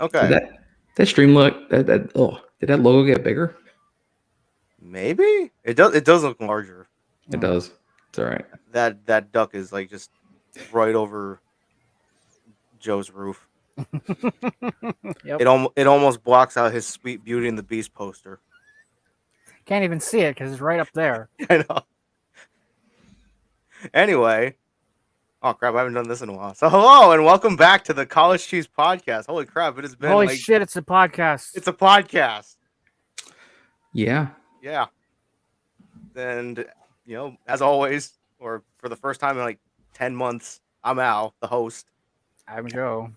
Okay. That stream look did that logo get bigger? Maybe it does. It does look larger. It does. It's all right. That duck is like just right over Joe's roof. Yep. It almost blocks out his Sweet Beauty and the Beast poster. Can't even see it because it's right up there. I know. Anyway, oh crap! I haven't done this in a while. So hello and welcome back to the College Cheese Podcast. Holy crap! It has been Holy shit! It's a podcast. It's a podcast. Yeah. Yeah. And as always, or for the first time in like 10 months, I'm Al, the host. I'm Joe.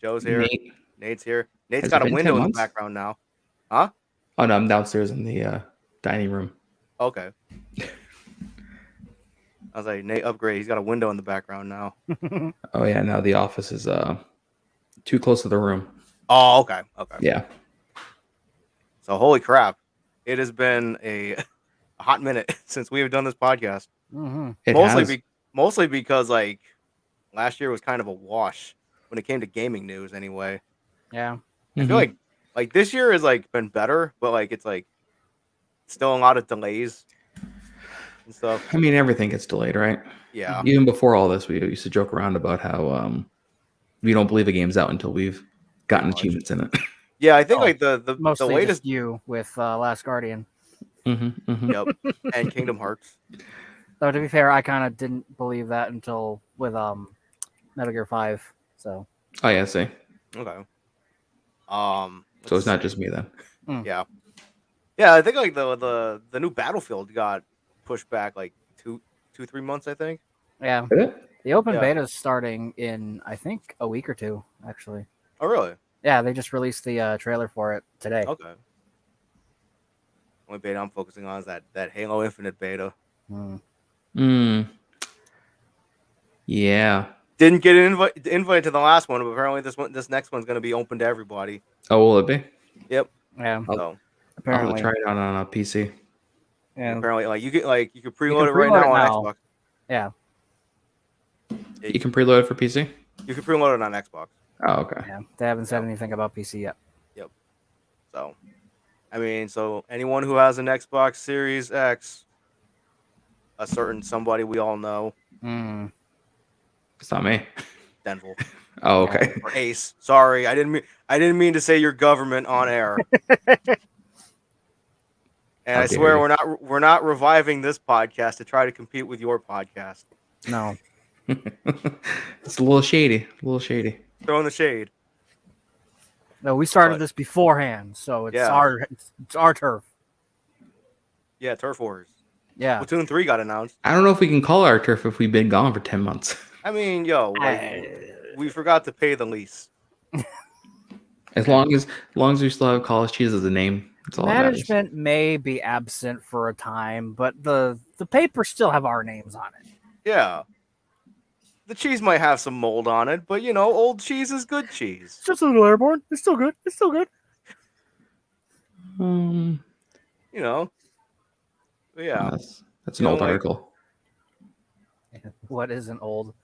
Joe's here. Nate. Nate's here. Nate's Has got it a been window 10 in the months? background now. Huh? Oh no, I'm downstairs in the dining room. Okay. I was like, Nate, upgrade. He's got a window in the background now. Oh yeah, now the office is too close to the room. Oh, okay. Okay. Yeah. So, holy crap. It has been a hot minute since we have done this podcast. Mm-hmm. Mostly because, like, last year was kind of a wash when it came to gaming news anyway. Yeah. I feel like this year has, like, been better, but, like, it's, like, still a lot of delays and stuff. I mean, everything gets delayed, right? Yeah. Even before all this, we used to joke around about how we don't believe a game's out until we've gotten achievements in it. Yeah, I think like the Mostly latest just you with Last Guardian. Yep, and Kingdom Hearts. Though to be fair, I kind of didn't believe that until with Metal Gear 5. So. Oh yeah, see. Okay. So it's not just me then. Yeah. Yeah, I think like the new Battlefield got pushed back like 3 months, I think. Yeah. The open beta is starting in I think a week or two, actually. Oh really? Yeah, they just released the trailer for it today. Okay. Only beta I'm focusing on is that Halo Infinite beta. Yeah. Didn't get an invite to the last one, but apparently this next one's gonna be open to everybody. Oh, will it be? Yep. Yeah. So apparently, I'll try it out on a PC. Yeah. Apparently, like you could preload it right now on Xbox. Yeah. You can preload it for PC? You can preload it on Xbox. Oh, okay. Yeah. They haven't said anything about PC yet. Yep. So, I mean, anyone who has an Xbox Series X, a certain somebody we all know. It's not me. Denville. Oh, okay. Or Ace. Sorry, I didn't mean to say your government on air. And I swear we're not reviving this podcast to try to compete with your podcast. No. It's a little shady. Throwing the shade. No, we started this beforehand, so it's our turf. Yeah, Turf Wars. Yeah. Platoon 3 got announced. I don't know if we can call our turf if we've been gone for 10 months. I mean, we forgot to pay the lease. As long as we still have College Cheese as a name, that's all that matters. Management may be absent for a time, but the papers still have our names on it. Yeah. The cheese might have some mold on it, but old cheese is good cheese. It's just a little airborne. It's still good. Yeah. That's an old article. What isn't old?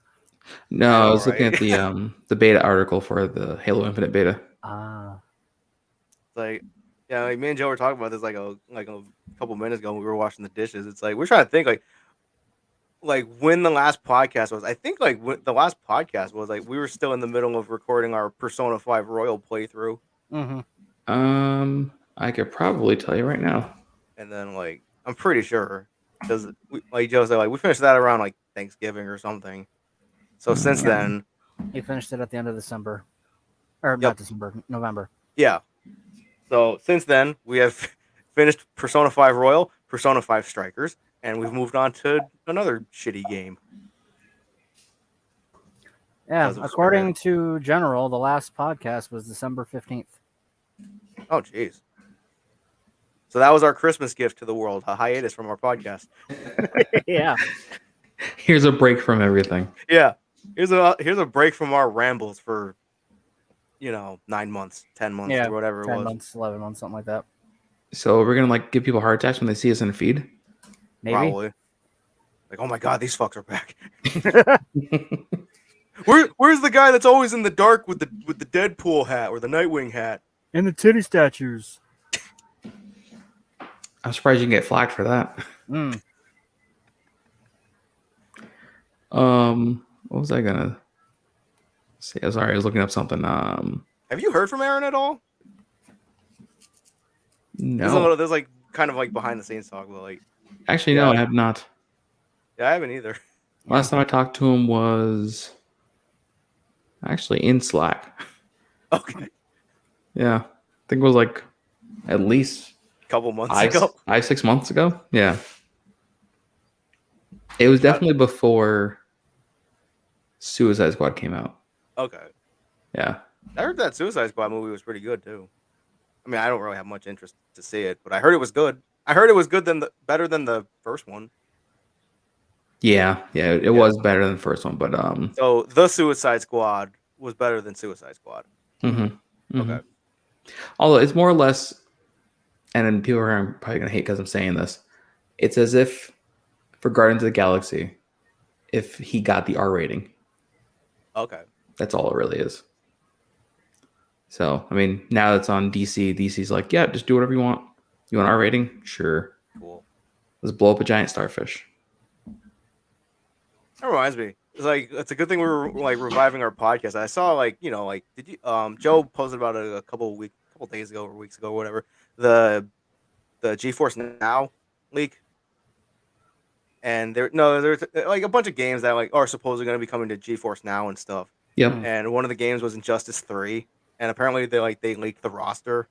No, I was looking at the beta article for the Halo Infinite beta. Like, like me and Joe were talking about this like a couple minutes ago when we were washing the dishes. It's like we're trying to think like when the last podcast was. I think like when the last podcast was like we were still in the middle of recording our Persona 5 Royal playthrough. I could probably tell you right now. And then like I'm pretty sure because like Joe said, like we finished that around like Thanksgiving or something. So since then, he finished it at the end of December, or not December, November. Yeah. So since then, we have finished Persona 5 Royal, Persona 5 Strikers, and we've moved on to another shitty game. Yeah, according to General, the last podcast was December 15th. Oh, jeez. So that was our Christmas gift to the world, a hiatus from our podcast. Yeah. Here's a break from everything. Yeah. Here's a break from our rambles for 9 months, 10 months, or whatever it was. 10 months, 11 months, something like that. So we're gonna like give people heart attacks when they see us in a feed? Maybe. Probably. Like, oh my god, these fucks are back. Where's the guy that's always in the dark with the Deadpool hat or the Nightwing hat? And the titty statues. I'm surprised you can get flagged for that. Mm. What was I gonna say? I'm sorry, I was looking up something. Have you heard from Aaron at all? No, There's like kind of like behind the scenes talk, but like actually, no, I have not. yeah, I haven't either. Last time I talked to him was actually in Slack. Okay, Yeah, I think it was like at least a couple months ago. 6 months ago. Yeah, it was definitely before Suicide Squad came out. Okay, Yeah, I heard that Suicide Squad movie was pretty good too. I mean, I don't really have much interest to see it, but I heard it was good. I heard it was good better than the first one. yeah, it was better than the first one, but So the Suicide Squad was better than Suicide Squad. Okay. Although it's more or less, and then people are probably gonna hate because I'm saying this. It's as if for Guardians of the Galaxy, if he got the R rating. Okay. That's all it really is. So, I mean, now it's on DC. DC's like, yeah, just do whatever you want. You want R rating? Sure. Cool. Let's blow up a giant starfish. That reminds me. It's a good thing we were like reviving our podcast. I saw like did you Joe posted about it a couple days ago or weeks ago or whatever, the GeForce Now leak. And there's like a bunch of games that like are supposedly going to be coming to GeForce Now and stuff. Yep. And one of the games was Injustice 3, and apparently they leaked the roster.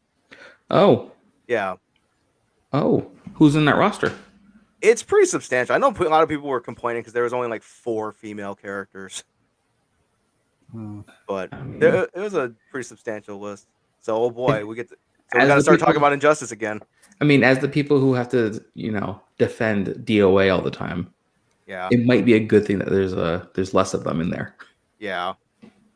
Oh. Yeah. Oh. Who's in that roster? It's pretty substantial. I know a lot of people were complaining because there was only like 4 female characters. But it was a pretty substantial list. So, oh boy, we got to start talking about Injustice again. I mean, as the people who have to, defend DOA all the time, yeah, it might be a good thing that there's less of them in there. Yeah,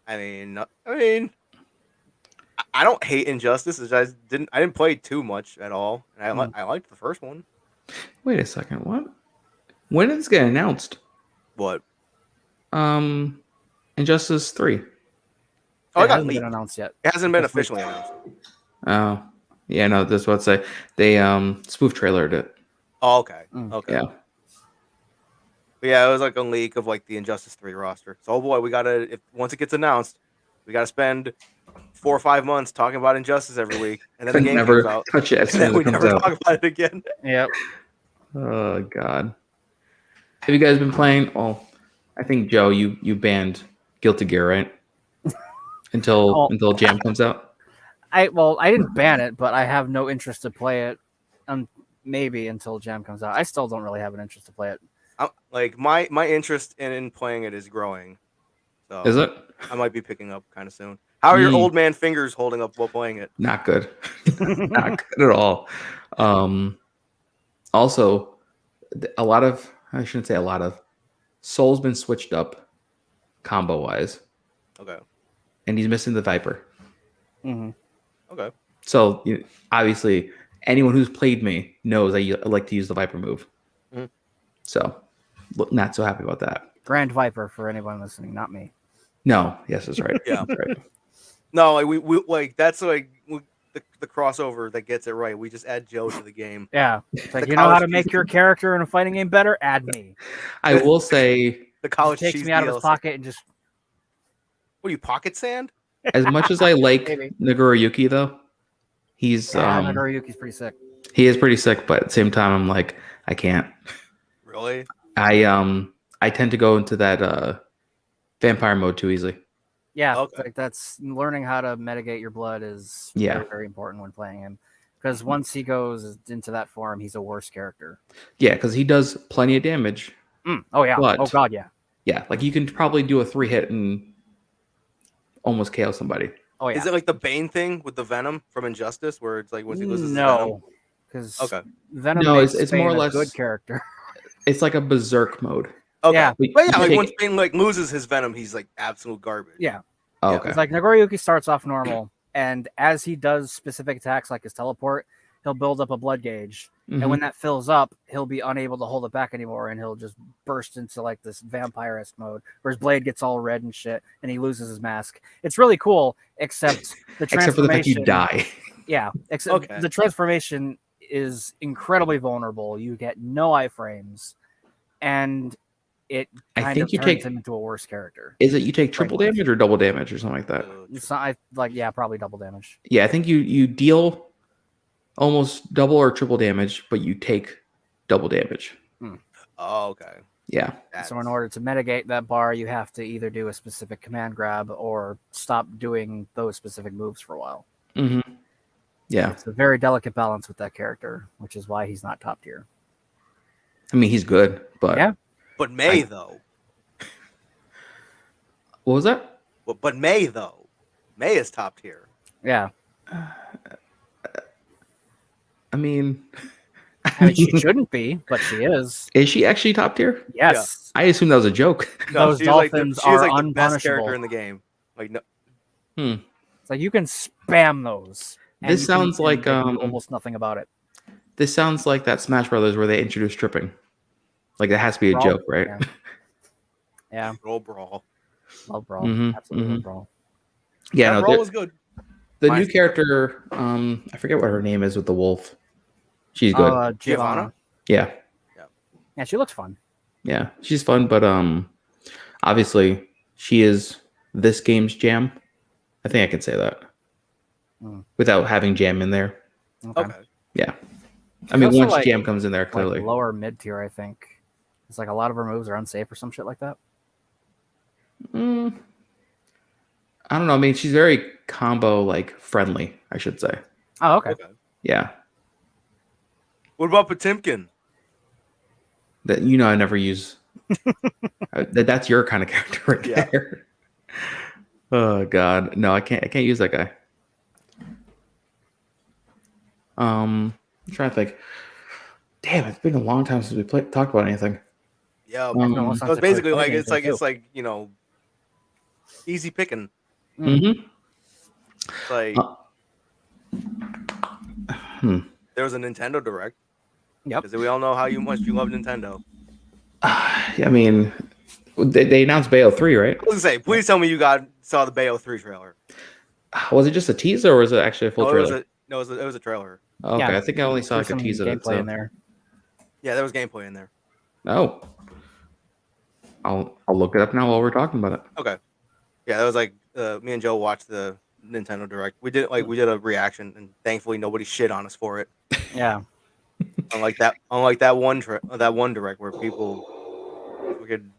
I mean, I don't hate Injustice. I didn't play too much at all, and I liked the first one. Wait a second, what? When did this get announced? What? Injustice 3. Oh, it hasn't been announced yet. It hasn't been officially announced. Oh, yeah, no, that's what I say. They spoof trailered it. Oh, okay. Okay. Yeah. But yeah, it was like a leak of like the Injustice 3 roster. So, oh boy, once it gets announced, we gotta spend 4 or 5 months talking about Injustice every week, and then the game never comes out. Touch it as soon and then as we it comes never out. talk about it again. Yep. Oh God. Have you guys been playing? Well, I think Joe, you banned Guilty Gear, right? Until Jam comes out. I didn't ban it, but I have no interest to play it. Maybe until Jam comes out. I still don't really have an interest to play it. Like my interest in playing it is growing. So Is it? I might be picking up kind of soon. How are your old man fingers holding up while playing it? Not good. Not good at all. Also, I shouldn't say a lot of, Soul's been switched up combo wise. Okay. And he's missing the Viper. Mm-hmm. Okay. So obviously, anyone who's played me knows I like to use the Viper move. Mm-hmm. So, not so happy about that. Grand Viper for anyone listening, not me. No, yes, that's right. Yeah. That's right. No, like we like that's like the crossover that gets it right. We just add Joe to the game. Yeah, it's like you know how to make your character in a fighting game better? Add me. I will say the college takes me out of his pocket and just. What are you, pocket sand? As much as I like Nagoriyuki, though, he's Nagoriyuki's pretty sick. He is pretty sick, but at the same time, I'm like, I can't. Really? I tend to go into that vampire mode too easily. Yeah, okay. like that's learning how to mitigate your blood is very, very important when playing him. Because once he goes into that form, he's a worse character. Yeah, because he does plenty of damage. Oh yeah. But, oh god, yeah. Yeah, like you can probably do a 3-hit and almost KO somebody. Oh yeah. Is it like the Bane thing with the Venom from Injustice, where it's like once he loses no, because Venom it's more or less a good character. It's like a berserk mode. Okay. Yeah. But yeah, like once Bane like loses his Venom, he's like absolute garbage. Yeah. Oh, okay. It's like Nagoriyuki starts off normal, and as he does specific attacks like his teleport, he'll build up a blood gauge. Mhm. And when that fills up, he'll be unable to hold it back anymore, and he'll just burst into like this vampire-esque mode where his blade gets all red and shit, and he loses his mask. It's really cool, except the transformation. Except for the fact you die. Yeah, except the transformation is incredibly vulnerable. You get no iframes, and it kind of turns him into a worse character. Is it you take triple damage or double damage or something like that? It's not, probably double damage. Yeah, I think you deal almost double or triple damage, but you take double damage. Oh, okay. Yeah. So in order to mitigate that bar, you have to either do a specific command grab or stop doing those specific moves for a while. Mm-hmm. Yeah. It's a very delicate balance with that character, which is why he's not top tier. I mean, he's good, but... Yeah. But May, though. What was that? But May, though. May is top tier. Yeah. I mean, she shouldn't be, but she is. Is she actually top tier? Yes. Yeah. I assume that was a joke. No, those dolphins she's are like unpunishable. the best character in the game. Like no. It's like you can spam those. This sounds like do almost nothing about it. This sounds like that Smash Brothers where they introduced tripping. Like that has to be a joke, right? Yeah. Roll brawl. Love brawl. Absolutely love brawl. Yeah, that brawl was good. The new character, I forget what her name is with the wolf. She's good. Giovanna. Yeah. Yeah, she looks fun. Yeah, she's fun, but obviously she is this game's jam. I think I can say that without having jam in there. Okay. Yeah. I mean, once jam comes in there, clearly lower mid tier. I think it's like a lot of her moves are unsafe or some shit like that. I don't know. I mean, she's very combo friendly, I should say. Oh, okay. Yeah. What about Potemkin? That I never use. That's your kind of character right there. Oh God, no, I can't use that guy. I'm trying to think. Damn, it's been a long time since we talked about anything. Yeah, so it's basically it's like easy picking. Mm-hmm. Like there was a Nintendo Direct. Yep. Because we all know how much you love Nintendo. I mean, they announced Bayo 3, right? I was gonna say, please tell me you saw the Bayo 3 trailer. Was it just a teaser or was it actually a full trailer? It was a trailer. Okay, I think I only saw a teaser. Gameplay in there. Yeah, there was gameplay in there. Oh. I'll look it up now while we're talking about it. Okay. Yeah, that was me and Joe watched the Nintendo Direct. We did a reaction, and thankfully nobody shit on us for it. Yeah. Unlike that one Direct where people could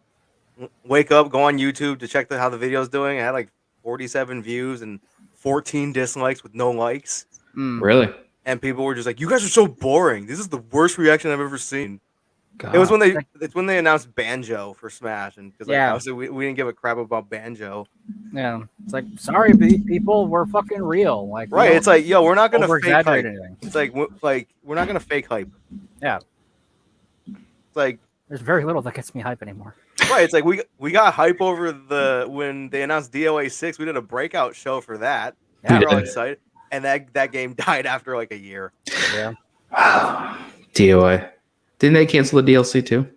wake up, go on YouTube to check how the video's doing. It had 47 views and 14 dislikes with no likes. Really? And people were just like, "You guys are so boring. This is the worst reaction I've ever seen." God. It's when they announced Banjo for Smash, and because obviously we didn't give a crap about Banjo. Yeah, it's like, sorry, people, we're fucking real. Right? It's like, yo, we're not gonna fake hype. Anything. It's like we're not gonna fake hype. Yeah. It's like there's very little that gets me hype anymore. Right? It's like we got hype over when they announced DOA 6. We did a breakout show for that. Yeah, we were all excited, and that game died after a year. Yeah. DOA. Didn't they cancel the DLC too?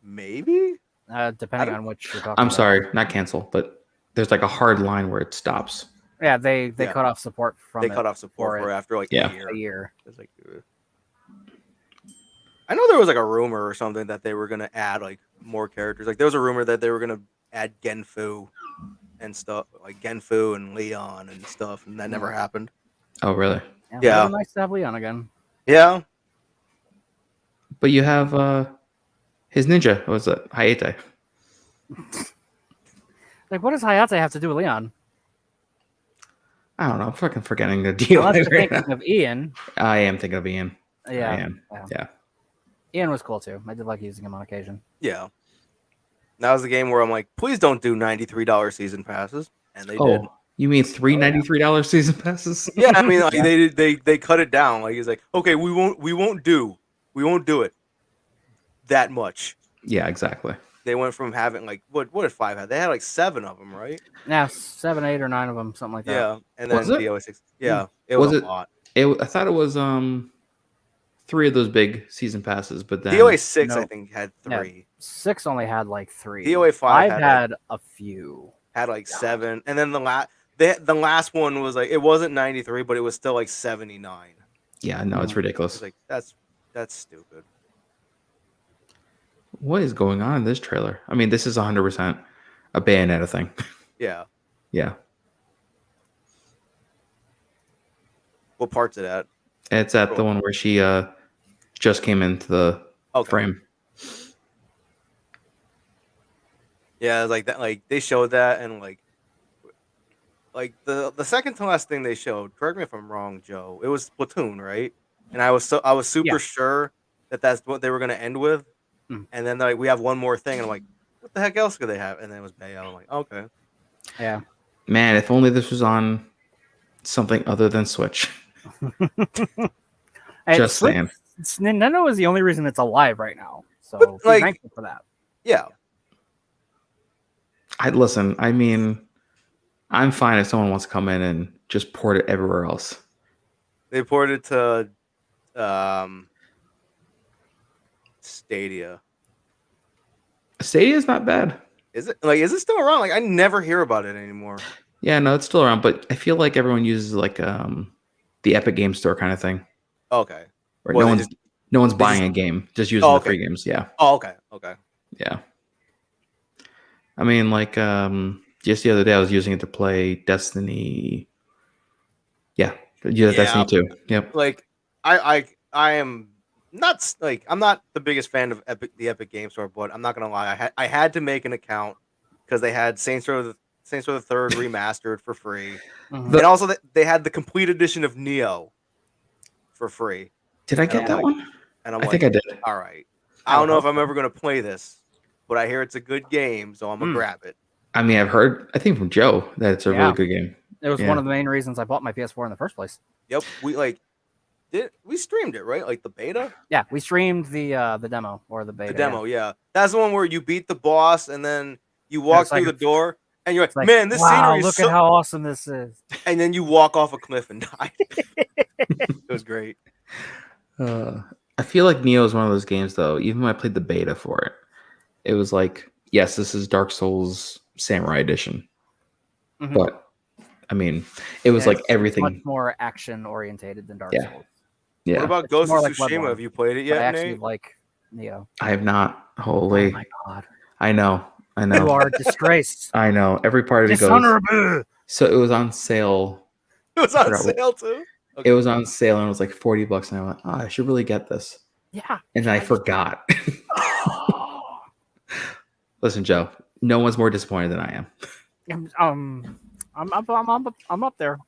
Maybe. Depending on which you're talking about. I'm sorry, not cancel, but there's a hard line where it stops. Yeah, they cut off support from cut off support for after a year. It's like, I know there was a rumor or something that they were gonna add more characters. There was a rumor that they were gonna add Genfu and stuff, Genfu and Leon and stuff, and that never happened. Oh, really? Yeah. Nice to have Leon again. Yeah. But you have his ninja. What was it? Hayate. What does Hayate have to do with Leon? I don't know. I'm fucking forgetting the deal. Unless you're thinking of Ian. I am thinking of Ian. Yeah. I am. Yeah. Ian was cool too. I did like using him on occasion. Yeah. That was the game where I'm like, please don't do $93 season passes, and they did. You mean $393 season passes? Yeah, I mean they cut it down. He's like, okay, we won't do it that much. Yeah, exactly. They went from having what did 5 have? They had 7 of them, right? Yeah, 7, 8, or 9 of them, something like that. Yeah, and then DOA 6. Yeah, it was a lot. I thought it was 3 of those big season passes, but then DOA 6 I No. think had Yeah. 3. 6 only had like 3. DOA 5 had a few. Had like 7, and then the last one was like, it wasn't 93, but it was still like 79. yeah, no, it's ridiculous. It's like that's stupid. What is going on in this trailer? I mean, this is 100% a Bayonetta thing. Yeah. Yeah, What part's it at? it's at the one where she just came into the frame. Yeah, it's like that. Like they showed that, and like the second to last thing they showed. Correct me if I'm wrong, Joe. It was Splatoon, right? And I was super Yeah. sure that that's what they were gonna end with. Mm. And then like we have one more thing, and I'm like, what the heck else could they have? And then it was Bayo. I'm like, okay. Yeah. Man, if only this was on something other than Switch. Just saying. Nintendo is the only reason it's alive right now. So be like- thankful for that. Yeah. Listen, I mean, I'm fine if someone wants to come in and just port it everywhere else. They ported it to Stadia. Stadia is not bad. Is it still around? Like I never hear about it anymore. Yeah, no, it's still around, but I feel like everyone uses like the Epic Game Store kind of thing. Okay. Where Well, no one's buying a game, just using the free games. Yeah. Oh, okay. Okay. Yeah. I mean, like just the other day I was using it to play Destiny. Yeah. Destiny 2. Yep. Like I am not like I'm not the biggest fan of the Epic Game Store, but I'm not gonna lie. I had to make an account because they had Saints Row the Third remastered for free, Mhm. and also they had the complete edition of Neo for free. Did I get that one? And I'm I like, think I did. all right. I don't know if I'm ever gonna play this, but I hear it's a good game, so I'm gonna grab it. I mean, I've heard, I think from Joe, that it's a really good game. It was one of the main reasons I bought my PS4 in the first place. Yep, we streamed it, right? Like the beta. Yeah, we streamed the demo or the beta. The demo, yeah. That's the one where you beat the boss and then you walk through the door and you're like, man, this wow, scenery is look at how awesome this is. And then you walk off a cliff and die. It was great. I feel like Neo is one of those games, though. Even when I played the beta for it, it was like, yes, this is Dark Souls Samurai Edition, but I mean, it was like everything much more action orientated than Dark Souls. Yeah. What about Ghost of Tsushima? Have you played it yet? I actually like Neo. I have not. Holy! Oh my god! I know. You are disgraced. I know. Every part of it goes. So it was on sale. It was on sale too. Okay. It was on sale and it was like $40, and I went, "Oh, I should really get this." Yeah. And then I forgot. Listen, Joe. No one's more disappointed than I am. I'm up there.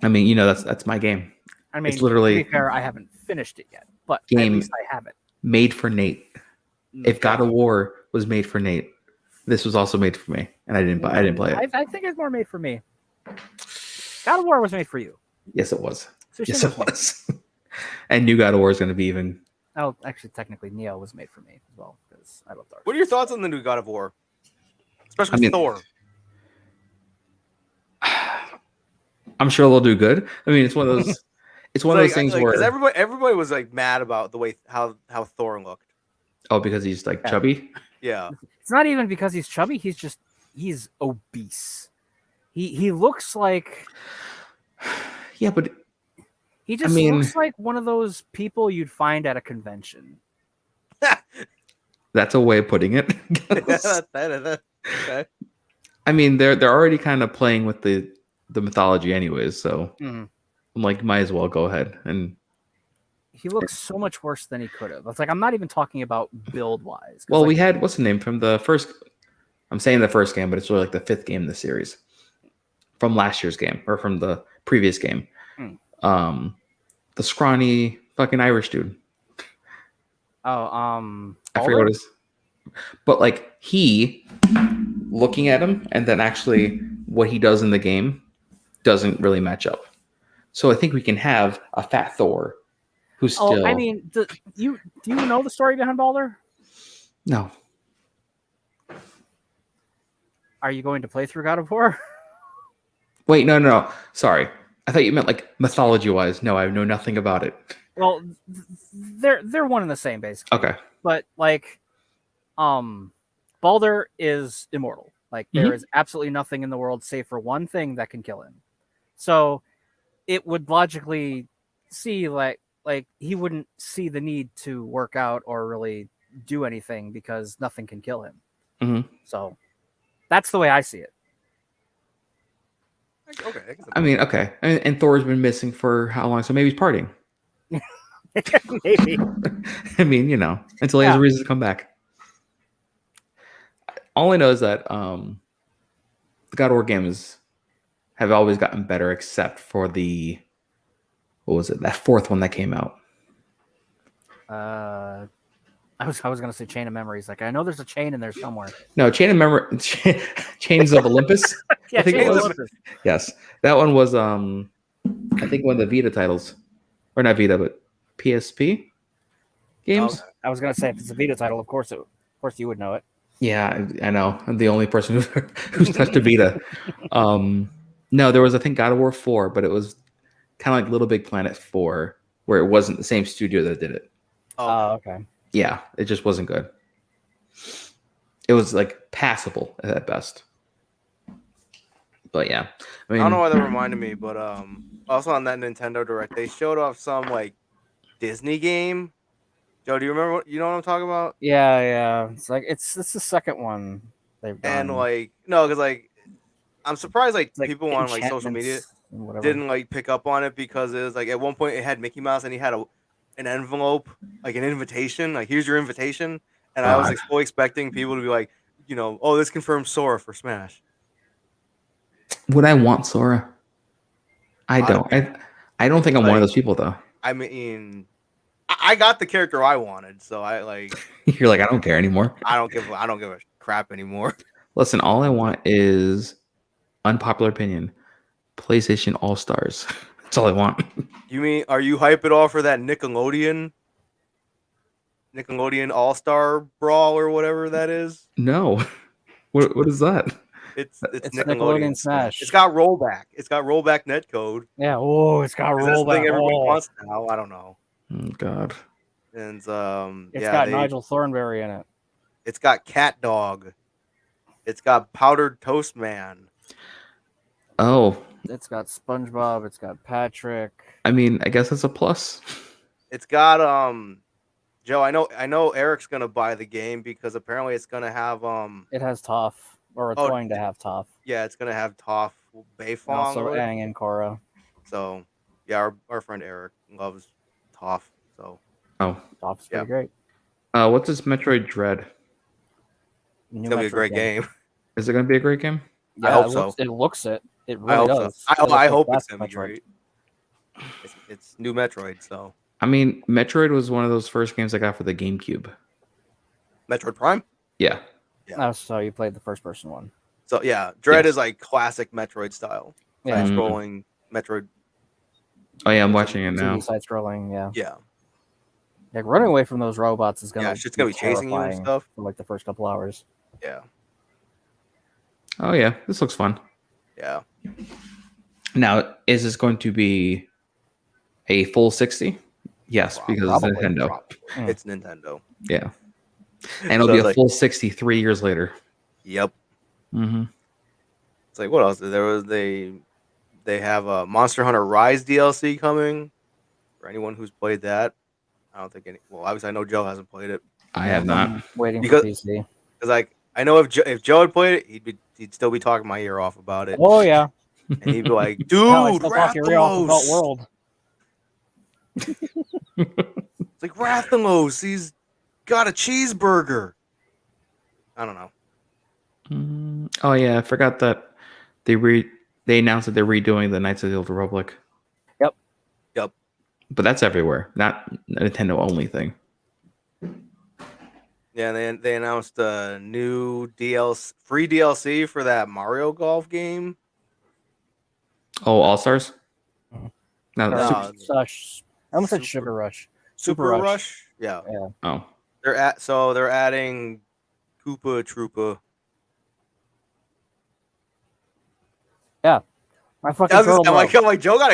I mean, you know, that's my game. I mean, it's literally, to be fair, I haven't finised it yet, but game at least I have it. Made for Nate. If God of War was made for Nate, this was also made for me, and I didn't play it. I think it's more made for me. God of War was made for you. Yes, it was. So yes, it was. And new God of War is going to be even. Oh, actually, technically, Neo was made for me as well because I love Dark. What are your thoughts on the new God of War, especially Thor? I'm sure they'll do good. I mean, it's one of those. It's one of those things where everybody was like mad about the way how Thor looked. Oh, because he's like chubby. Yeah, it's not even because he's chubby. He's obese. He looks like. Yeah, but he just looks like one of those people you'd find at a convention. That's a way of putting it. Okay. I mean, they're already kind of playing with the mythology, anyways. So I'm like, might as well go ahead. And he looks so much worse than he could have. It's like I'm not even talking about build wise. Well, we had what's the name from the first? I'm saying the first game, but it's really like the 5th game in the series from last year's game or from the previous game. The scrawny fucking Irish dude. Oh, I forget what it is. But like he looking at him and then actually what he does in the game doesn't really match up. So I think we can have a fat Thor who's still. I mean, do you know the story behind Baldur? No. Are you going to play through God of War? Wait, no. Sorry. I thought you meant like mythology-wise. No, I know nothing about it. Well, they're one and the same basically. Okay. But like, Baldur is immortal. Like there is absolutely nothing in the world save for one thing that can kill him. So it would logically see like he wouldn't see the need to work out or really do anything because nothing can kill him. Mm-hmm. So that's the way I see it. Okay. I mean, okay. And Thor's been missing for how long? So maybe he's partying. Maybe. I mean, until he has a reason to come back. All I know is that the God of War games have always gotten better, except for the that fourth one that came out. I was gonna say Chain of Memories. Like I know there's a chain in there somewhere. No, Chains of Olympus. Yeah, I think Chains it of was. Olympus. Yes, that one was. I think one of the Vita titles, or not Vita, but PSP games. Okay. I was gonna say if it's a Vita title, of course you would know it. Yeah, I know. I'm the only person who's touched a Vita. No, there was I think God of War 4, but it was kind of like Little Big Planet 4, where it wasn't the same studio that did it. Oh, okay. Yeah, it just wasn't good. It was like passable at best. But yeah, I mean, I don't know why that reminded me, but also on that Nintendo Direct, they showed off some like Disney game. Joe, do you remember? You know what I'm talking about? Yeah. It's like it's the second one they've done. And like no, because like I'm surprised like It's like people on like social media enchantments and whatever. didn't like pick up on it because it was like at one point it had Mickey Mouse and he had an envelope, like an invitation, like here's your invitation, and I was like fully expecting people to be like, oh, this confirms Sora for Smash. would I want Sora? I don't. I don't think I'm one of those people though. I mean, I got the character I wanted, so I like. You're like, I don't care anymore. I don't give a crap anymore. Listen, all I want is unpopular opinion. PlayStation All Stars. That's all I want. You mean, are you hype at all for that Nickelodeon All Star Brawl or whatever that is? No. What is that? It's Nickelodeon Smash. It's got rollback. It's got rollback netcode. Yeah. Oh, it's got That's the thing rollback. everybody wants now. I don't know. Oh God. And It's got Nigel Thornberry in it. It's got Cat Dog. It's got Powdered Toast Man. Oh. It's got SpongeBob. It's got Patrick. I mean, I guess that's a plus. It's got Joe. I know Eric's gonna buy the game because apparently it's gonna have It has Toph, or it's going to have Toph. Yeah, it's gonna have Toph Beifong. Also Aang and Korra. So yeah, our friend Eric loves Toph. So Toph's pretty great. What's this Metroid Dread? It's gonna be a great game. Is it gonna be a great game? Yeah, I hope so. It looks it. It really does. So. I hope it's gonna be Metroid. great. It's new Metroid, so. I mean, Metroid was one of those first games I got for the GameCube. Metroid Prime? Yeah. Oh, so you played the first person one. So yeah, Dread is like classic Metroid style. Yeah. Scrolling Metroid. Oh yeah, I'm watching it now. Side scrolling, yeah. Yeah. Like running away from those robots is gonna shit's gonna be chasing you and stuff for like the first couple hours. Yeah. Oh yeah, this looks fun. Yeah. Now, is this going to be a full 60? Yes, because it's Nintendo. Probably. It's Nintendo. Yeah. And it'll be a full 60 3 years later. Yep. Mm-hmm. It's like, what else? They have a Monster Hunter Rise DLC coming. For anyone who's played that. I don't think well, obviously I know Joe hasn't played it. I have not. Waiting for PC. Because like I know if Joe had played it, he'd still be talking my ear off about it. Oh yeah. And he'd be like, dude, Rathalos. World. It's like Rathalos, he's got a cheeseburger. I don't know. Oh yeah, I forgot that they announced that they're redoing the Knights of the Old Republic. Yep. But that's everywhere, not a Nintendo only thing. Yeah, they announced a new free DLC for that Mario Golf game. Oh, All Stars? No, I almost said Sugar Rush. Super Rush? Yeah. Oh. They're adding Koopa Troopa. Yeah. My fucking turtle bro. I'm like Joe got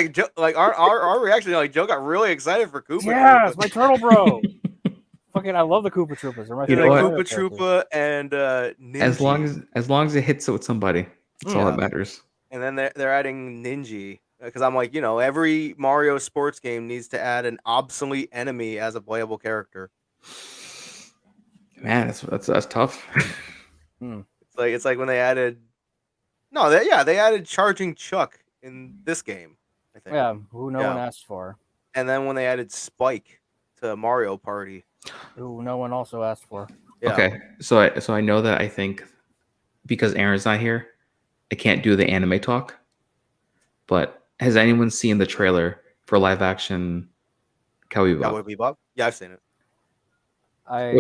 our reaction. Like Joe got really excited for Koopa. Yeah, it's my turtle bro. Fucking, I love the Koopa Troopas. They're my You know favorite what? Koopa characters. Troopa and Ninja. As long as it hits it with somebody, that's all that matters. And then they're adding Ninja because I'm like, every Mario sports game needs to add an obsolete enemy as a playable character. Man, that's tough. It's like when they added. No, they added Charging Chuck in this game, I think. Yeah, who no one asked for. And then when they added Spike to Mario Party, who no one also asked for. Yeah. Okay, so I know that I think because Aaron's not here, I can't do the anime talk. But has anyone seen the trailer for live action Cowboy Bebop? Cowboy Bebop? Yeah, I've seen it. I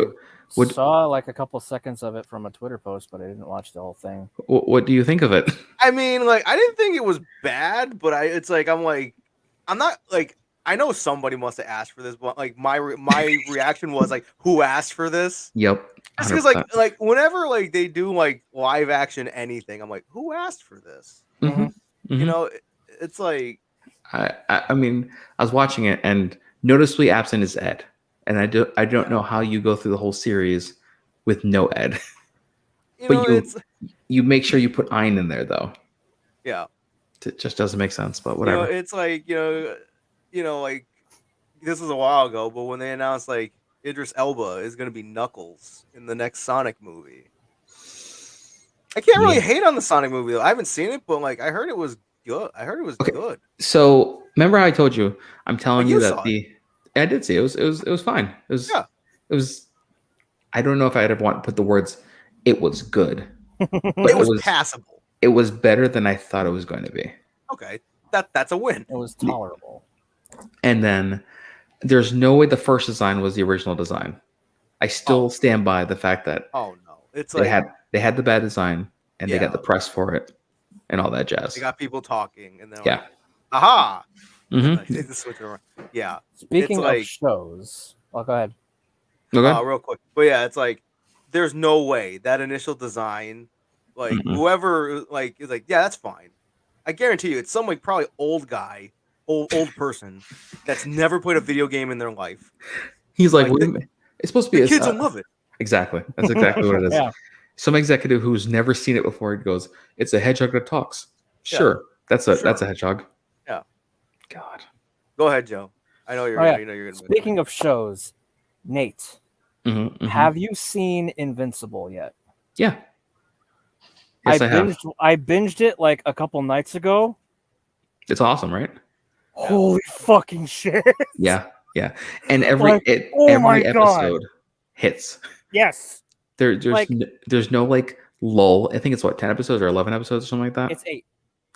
saw like a couple seconds of it from a Twitter post, but I didn't watch the whole thing. What do you think of it? I mean, like, I didn't think it was bad, but I'm not like, I know somebody must have asked for this, but like my reaction was like, who asked for this? Yep. Just because like whenever like they do like live action anything, I'm like, who asked for this? It's like I mean, I was watching it and noticeably absent is Ed. And I don't know how you go through the whole series with no Ed. You make sure you put Ein in there though. Yeah. It just doesn't make sense, but whatever. It's like, like this was a while ago, but when they announced like Idris Elba is going to be Knuckles in the next Sonic movie. I can't really hate on the Sonic movie though. I haven't seen it, but like I heard it was good. Good. So remember how I told you? I'm telling you that I did see it. It was fine. It was. I don't know if I'd ever want to put the words. It was good. But it was passable. It was better than I thought it was going to be. Okay, that's a win. It was tolerable. And then there's no way the first design was the original design. I still stand by the fact that it's they had the bad design and they got the press for it and all that jazz. They got people talking and then like, aha. Mm-hmm. Yeah. Speaking of shows, go ahead. Real quick, but yeah, it's like there's no way that initial design, like whoever like is like, yeah, that's fine. I guarantee you, it's some like probably old guy, old person that's never played a video game in their life. He's like it's supposed to be. The kids will love it. Exactly, that's exactly what it is. Yeah. Some executive who's never seen it before goes, "It's a hedgehog that talks." Sure, that's a hedgehog. Yeah. God. Go ahead, Joe. I know you're. You know you're gonna. Speaking of shows, Nate, have you seen Invincible yet? Yeah. Yes, I binged it like a couple nights ago. It's awesome, right? Holy fucking shit! Yeah, and every episode hits. Yes. There's no like lull. I think it's 10 episodes or 11 episodes or something like that. It's 8.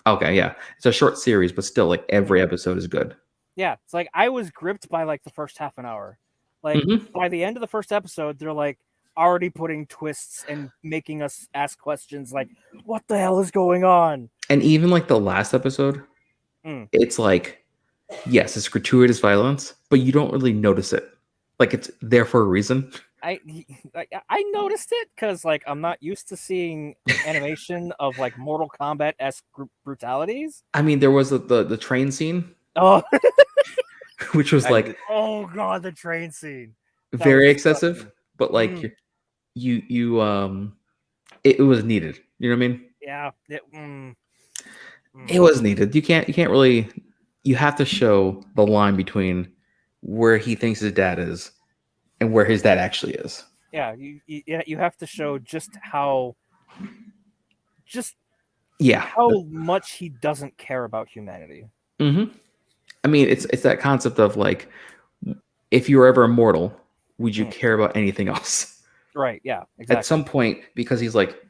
Okay, yeah, it's a short series, but still, like every episode is good. Yeah, it's like I was gripped by like the first half an hour. Like by the end of the first episode, they're like already putting twists and making us ask questions like, "What the hell is going on?" And even like the last episode, it's like, yes, it's gratuitous violence, but you don't really notice it. Like it's there for a reason. I noticed it because like I'm not used to seeing animation of like Mortal Kombat-esque brutalities. I mean, there was the train scene. Oh, which was like, oh god, the train scene. Very excessive, but like you it was needed. You know what I mean? Yeah. It was needed. You can't really. You have to show the line between where he thinks his dad is and where his dad actually is. Yeah, you have to show just how much he doesn't care about humanity. I mean, it's that concept of like, if you were ever immortal, would you care about anything else? Right. Yeah. Exactly. At some point, because he's like,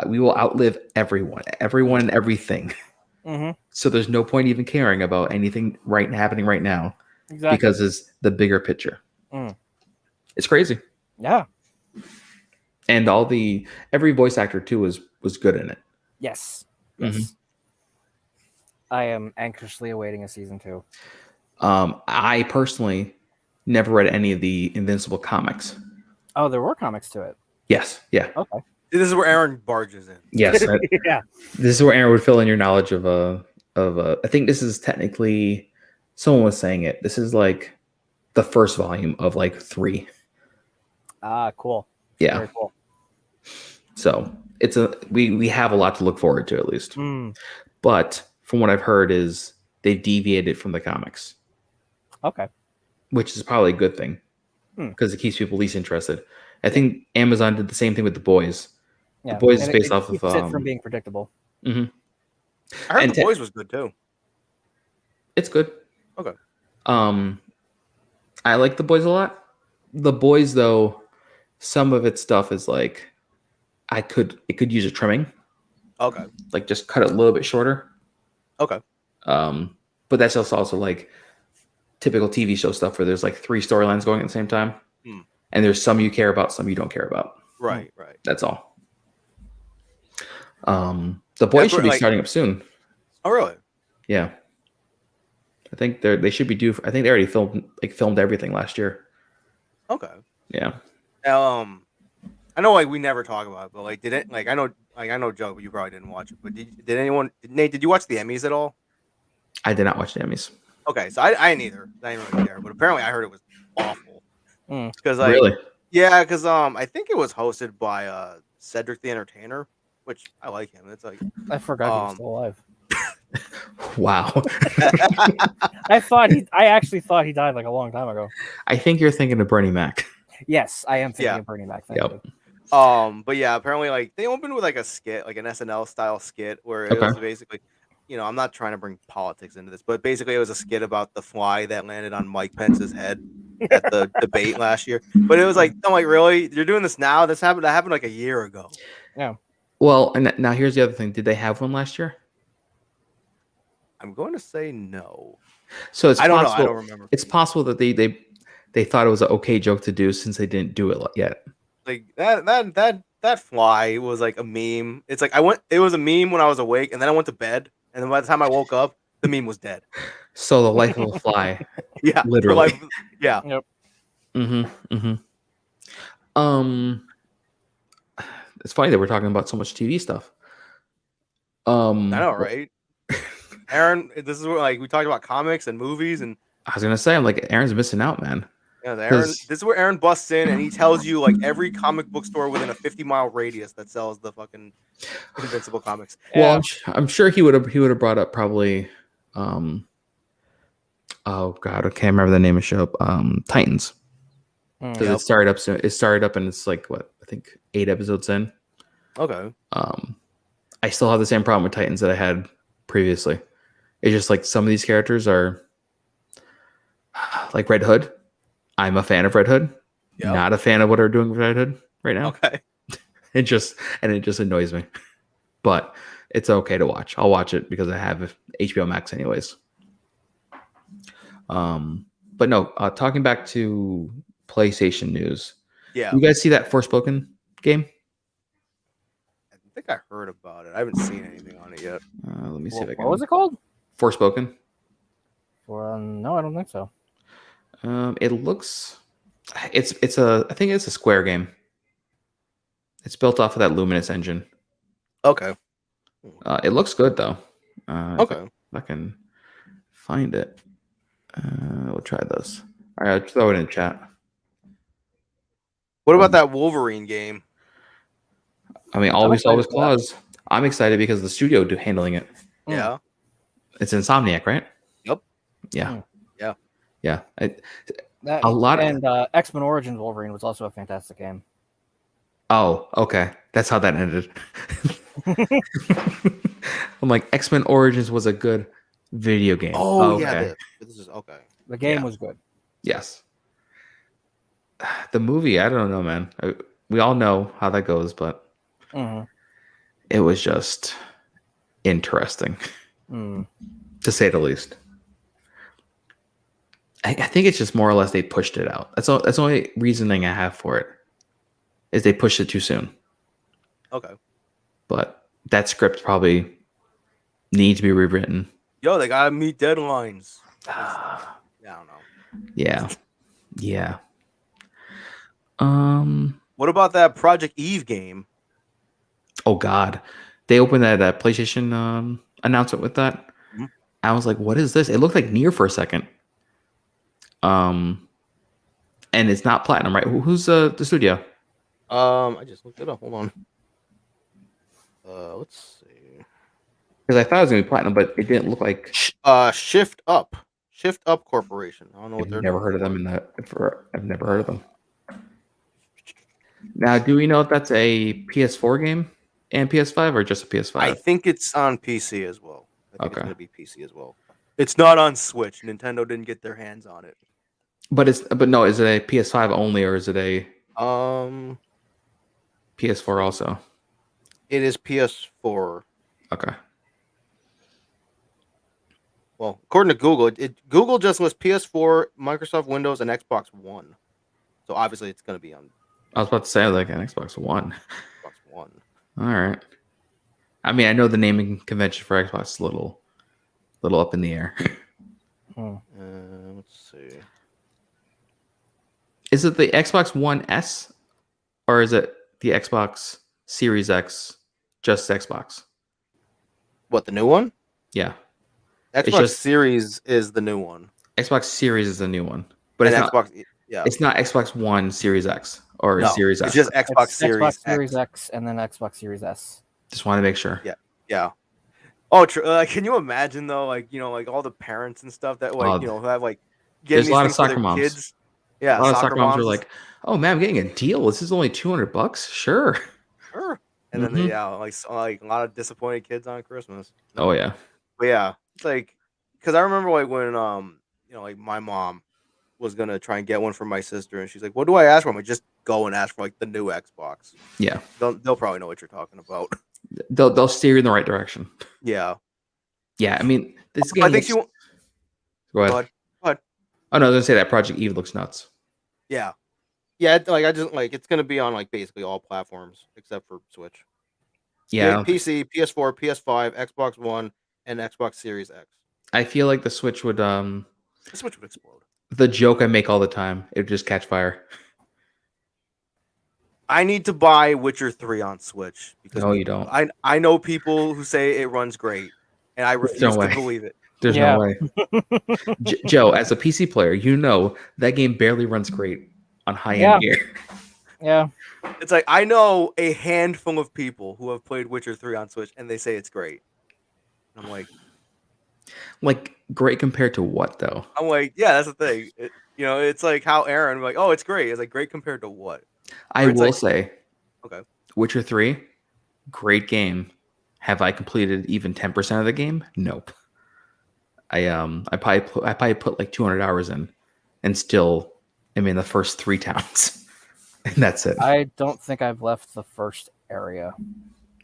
we will outlive everyone and everything. So there's no point even caring about anything happening right now. Exactly. Because it's the bigger picture. It's crazy. Yeah. And every voice actor too was good in it. Yes. I am anxiously awaiting a season 2. I personally never read any of the Invincible comics. Oh, there were comics to it. Yes. Yeah. Okay. This is where Aaron barges in. Yes. Yeah. This is where Aaron would fill in your knowledge of I think this is technically, someone was saying it. This is like the first volume of like 3. Ah, cool. Yeah. Very cool. So we have a lot to look forward to at least. Mm. But from what I've heard is they've deviated from the comics. Okay. Which is probably a good thing because it keeps people least interested. I think Amazon did the same thing with The Boys. Yeah. The Boys and is based it off of keeps it from being predictable. Mm-hmm. I heard The Boys was good too. It's good. Okay. I like The Boys a lot. The Boys, though, some of its stuff is like it could use a trimming. Okay. Like just cut it a little bit shorter. Okay. But that's also like typical TV show stuff where there's like 3 storylines going at the same time. And there's some you care about, some you don't care about. Right. That's all. The Boys should be starting up soon. Oh, really? Yeah. I think they should be due. I think they already filmed everything last year. Okay. Yeah. I know we never talk about it, but I know Joe, but you probably didn't watch it. But Nate, did you watch the Emmys at all? I did not watch the Emmys. Okay, so I didn't either. I didn't really care, but apparently I heard it was awful. Because really? Yeah, because I think it was hosted by Cedric the Entertainer, which I like him. It's like I forgot he was still alive. Wow. I actually thought he died like a long time ago. I think you're thinking of Bernie Mac. Yes, I am thinking of Bernie Mac. Thank you. But yeah, apparently they opened with like a skit, like an SNL style skit, where it was basically, I'm not trying to bring politics into this, but basically it was a skit about the fly that landed on Mike Pence's head at the debate last year. But it was like, I'm like, really? You're doing this now? That happened like a year ago. Yeah. Well, and now here's the other thing. Did they have one last year? I'm going to say no. So it's possible. Know. I don't remember. It's possible that they thought it was an okay joke to do since they didn't do it yet. Like that fly was like a meme. It's like it was a meme when I was awake, and then I went to bed, and then by the time I woke up, the meme was dead. So the life of a fly. Yeah, literally. Yeah. Yep. It's funny that we're talking about so much TV stuff. I know, right? Aaron, this is where we talked about comics and movies, and I was gonna say, I'm like, Aaron's missing out, man. Yeah, this is where Aaron busts in and he tells you every comic book store within a 50-mile radius that sells the fucking Invincible comics. Well, I'm sure he would have brought up probably, oh god, I can't remember the name of the show. Titans. Because it started up soon. It started up and it's like what I think 8 episodes in. Okay. I still have the same problem with Titans that I had previously. It's just like some of these characters are like Red Hood. I'm a fan of Red Hood. Yep. Not a fan of what they're doing with Red Hood right now. Okay. It just annoys me. But it's okay to watch. I'll watch it because I have HBO Max anyways. But no, talking back to PlayStation news. Yeah. You guys see that Forspoken game? I think I heard about it. I haven't seen anything on it yet. Let me see if I can. What was it called? Forspoken. No, I don't think so. It looks. I think it's a Square game. It's built off of that Luminous engine. Okay. It looks good though. Okay. If I can find it. We'll try this. All right, I'll throw it in chat. What about that Wolverine game? I mean, always claws. I'm excited because the studio handling it. Yeah. It's Insomniac, right? Yep. Yeah. Yeah. Yeah. X-Men Origins Wolverine was also a fantastic game. Oh, okay. That's how that ended. I'm like, X-Men Origins was a good video game. Oh, okay. yeah. This is okay. The game was good. Yes. The movie, I don't know, man. We all know how that goes, but it was just interesting, to say the least. I think it's just more or less they pushed it out. That's the only reasoning I have for it, is they pushed it too soon. Okay. But that script probably needs to be rewritten. Yo, they gotta meet deadlines. I don't know. Yeah. Yeah. What about that Project Eve game? Oh God, they opened that PlayStation announcement with that. Mm-hmm. I was like, what is this? It looked like Nier for a second. And it's not Platinum, right? Who's the studio? I just looked it up. Hold on. Let's see. Because I thought it was gonna be Platinum, but it didn't look like. Shift Up Corporation. I don't know what they're Never doing. heard of them I've never heard of them. Now, do we know if that's a PS4 game and PS5 or just a PS5? I think it's on PC as well. I think Okay. it's going to be PC as well. It's not on Switch. Nintendo didn't get their hands on it. But is it a PS5 only or is it a PS4 also? It is PS4. Okay. Well, according to Google, Google just lists PS4, Microsoft Windows, and Xbox One. So obviously, it's going to be on I was about to say like an Xbox One. Xbox One. All right. I mean, I know the naming convention for Xbox is a little up in the air. Let's see. Is it the Xbox One S or is it the Xbox Series X, just Xbox? What, the new one? Yeah. Xbox Series is the new one. Xbox Series is the new one. But And it's Xbox, not, it's not Xbox One Series X or no, Series X. It's just Xbox Series X and then Xbox Series S. Just want to make sure. Yeah. Oh, true. Can you imagine though, like, you know, like all the parents and stuff that like, you know, who have like getting there's a lot of these things for soccer their moms. kids. Yeah, a lot of soccer moms are like, "Oh man, I'm getting a deal. This is only $200. Sure." And then like a lot of disappointed kids on Christmas. Oh yeah. But yeah, it's like, because I remember like when you know, like my mom was gonna try and get one for my sister, and she's like, "What do I ask for?" I'm like, "Just go and ask for like the new Xbox." Yeah. They'll probably know what you're talking about. They'll steer you in the right direction. Yeah. Yeah, I mean, this game. I think you. Go ahead. Oh no, I was gonna say that Project Eve looks nuts. Yeah. Yeah, like I just like it's gonna be on like basically all platforms except for Switch. Yeah. PC, PS4, PS5, Xbox One, and Xbox Series X. I feel like the Switch would The Switch would explode. The joke I make all the time, it would just catch fire. I need to buy Witcher 3 on Switch because no, you don't. I know people who say it runs great, and I refuse to believe it. There's no way. Joe, as a PC player, you know that game barely runs great on high-end gear. Yeah. It's like I know a handful of people who have played Witcher 3 on Switch, and they say it's great. And I'm like great compared to what though? I'm like, yeah, that's the thing. You know, it's like how Aaron like, oh, it's great. It's like great compared to what? I will say, okay, Witcher 3, great game. Have I completed even 10% of the game? Nope. I probably put like 200 hours in, and still am in the first 3 towns, and that's it. I don't think I've left the first area.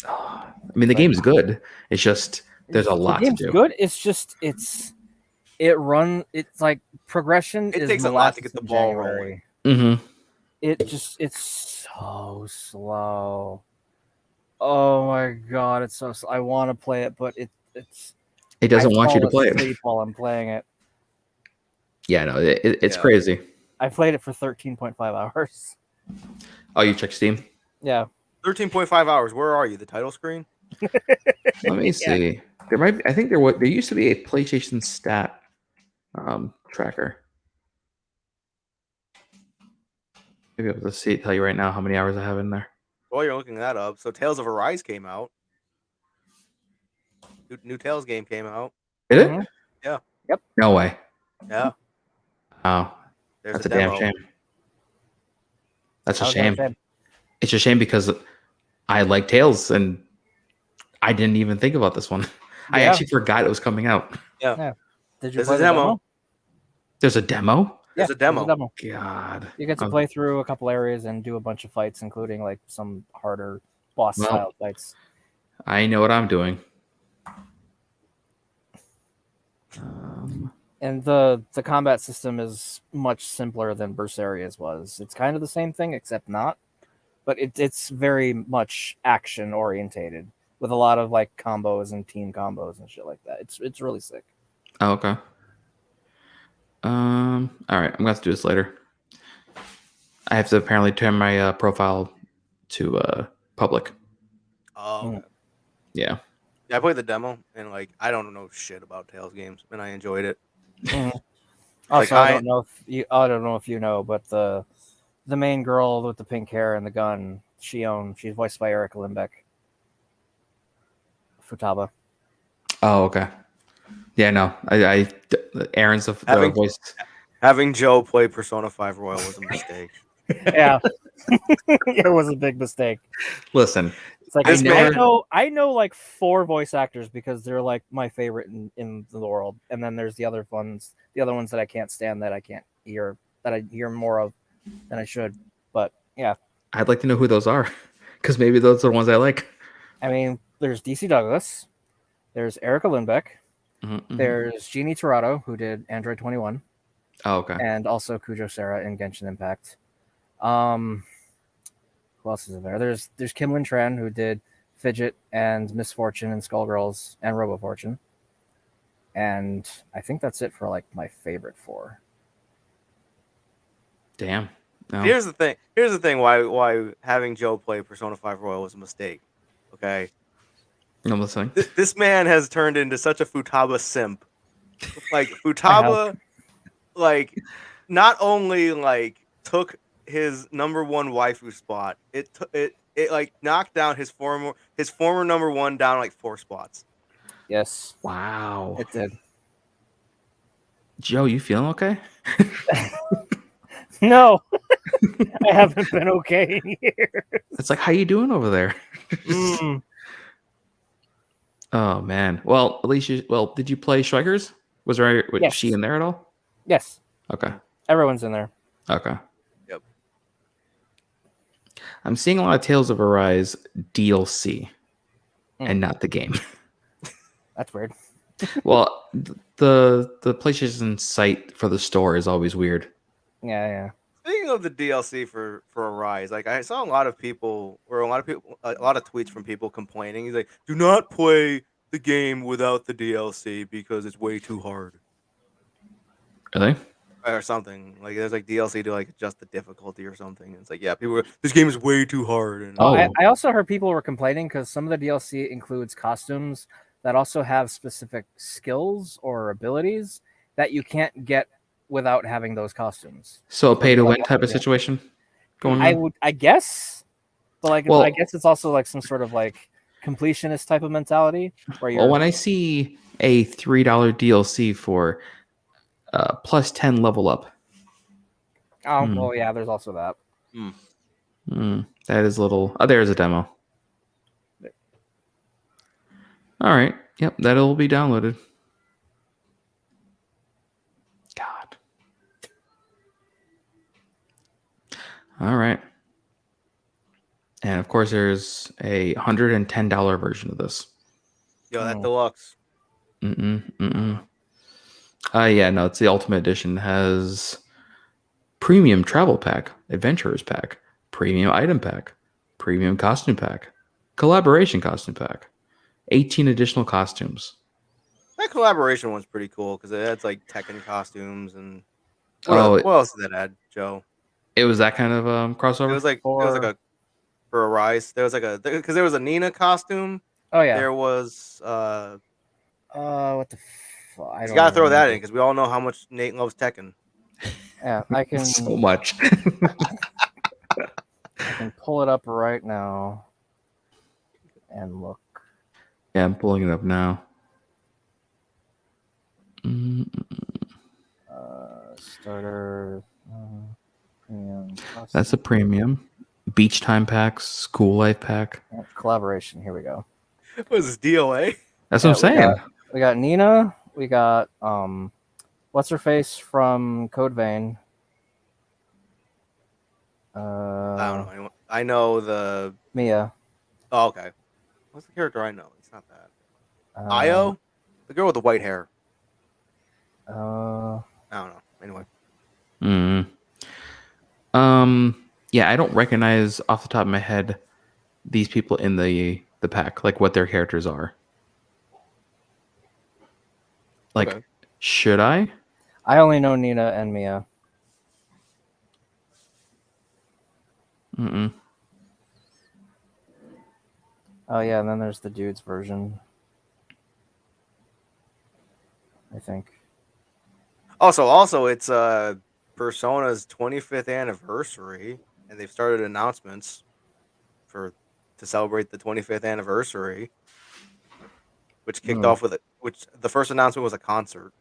I mean, the game's good. It's just there's a lot to do. Good. It's just it's like progression. It takes a lot to get the ball rolling. Mm-hmm. It's so slow. Oh my god, it's so slow. I want to play it, but it doesn't want you to play it while I'm playing it. Yeah, no, it's crazy. I played it for 13.5 hours. Oh, you check Steam? Yeah. 13.5 hours. Where are you? The title screen? Let me see. There might be, I think there used to be a PlayStation stat tracker. Maybe I'll just tell you right now how many hours I have in there. While you're looking that up, so Tales of Arise came out. New Tales game came out. Did it? Mm-hmm. Yeah. Yep. No way. Yeah. Oh, that's a damn shame. That's a shame. It's a shame because I like Tales and I didn't even think about this one. Yeah. I actually forgot it was coming out. Yeah. Did you play the demo? There's a demo? There's a demo. God. You get to play through a couple areas and do a bunch of fights, including like some harder boss style fights. I know what I'm doing. And the combat system is much simpler than Berseria's was. It's kind of the same thing, except not. But it's very much action orientated with a lot of like combos and team combos and shit like that. It's really sick. Oh, okay. All right, I'm gonna have to do this later. I have to apparently turn my profile to public. Oh. Yeah. I played the demo, and like I don't know shit about Tales games, and I enjoyed it. Mhm. Like, Also, I don't know if you know, but the main girl with the pink hair and the gun, she's voiced by Erica Limbeck. Futaba. Oh, okay. Yeah, no. Aaron's the Having- voice. Having Joe play Persona 5 Royal was a mistake. Yeah, it was a big mistake. Listen, It's like I know like 4 voice actors because they're like my favorite in the world, and then there's the other ones that I can't stand that I hear more of than I should. But yeah, I'd like to know who those are, because maybe those are the ones I like. I mean, there's DC Douglas, there's Erica Lindbeck, Mm-hmm. there's Jeannie Torado, who did Android 21. Oh, okay. And also Kujo Sara in Genshin Impact. Who else is in there? There's Kim Lin Tran, who did Fidget and Misfortune and Skullgirls and Robo Fortune. And I think that's it for like my favorite 4. Damn. No. Here's the thing. Why having Joe play Persona 5 Royal was a mistake. Okay. I'm listening. This man has turned into such a Futaba simp. Like Futaba, like not only like took his number 1 waifu spot, it like knocked down his former number 1 down like 4 spots. Yes. Wow. It did. Joe, you feeling okay? No. I haven't been okay in years. It's like, how you doing over there? Oh man. Well, at least did you play Strikers? Was she in there at all? Yes. Okay. Everyone's in there. Okay. Yep. I'm seeing a lot of Tales of Arise DLC and not the game. That's weird. Well, the PlayStation site for the store is always weird. Yeah. Speaking of the DLC for Arise, like I saw a lot of tweets from people complaining. He's like, "Do not play the game without the DLC because it's way too hard." Really? Or something. Like there's like DLC to like adjust the difficulty or something. It's like, yeah, this game is way too hard. And I also heard people were complaining because some of the DLC includes costumes that also have specific skills or abilities that you can't get without having those costumes. So a pay to win type of situation going on? I guess. But like I guess it's also like some sort of like completionist type of mentality where you're when I see a $3 DLC for plus 10 level up. Oh, well, yeah, there's also that. That is a little... Oh, there's a demo. All right. Yep, that'll be downloaded. God. All right. And of course, there's a $110 version of this. Yo, that deluxe. Yeah, no, it's the Ultimate Edition. It has Premium Travel Pack, Adventurers Pack, Premium Item Pack, Premium Costume Pack, Collaboration Costume Pack, 18 additional costumes. That collaboration one's pretty cool because it adds like Tekken costumes and what else did that add, Joe? It was that kind of crossover. It was like for Arise. There was like because there was a Nina costume. Oh yeah. There was what the you gotta throw that in because we all know how much Nate loves Tekken. Yeah, I can so much. I can pull it up right now and look. Yeah, I'm pulling it up now. Starter premium. That's a premium. Beach time packs, school life pack. Collaboration. Here we go. What is this, DOA? That's what I'm saying. We got Nina. We got what's her face from Code Vein. I don't know anyone. I know the Mia. Oh, okay. What's the character I know? It's not that. Io, the girl with the white hair. I don't know. Anyway. Yeah, I don't recognize off the top of my head these people in the pack, like what their characters are. Like, should I? I only know Nina and Mia. Oh yeah, and then there's the dude's version. I think. Also, it's Persona's 25th anniversary, and they've started announcements to celebrate the 25th anniversary, which kicked off with which the first announcement was a concert,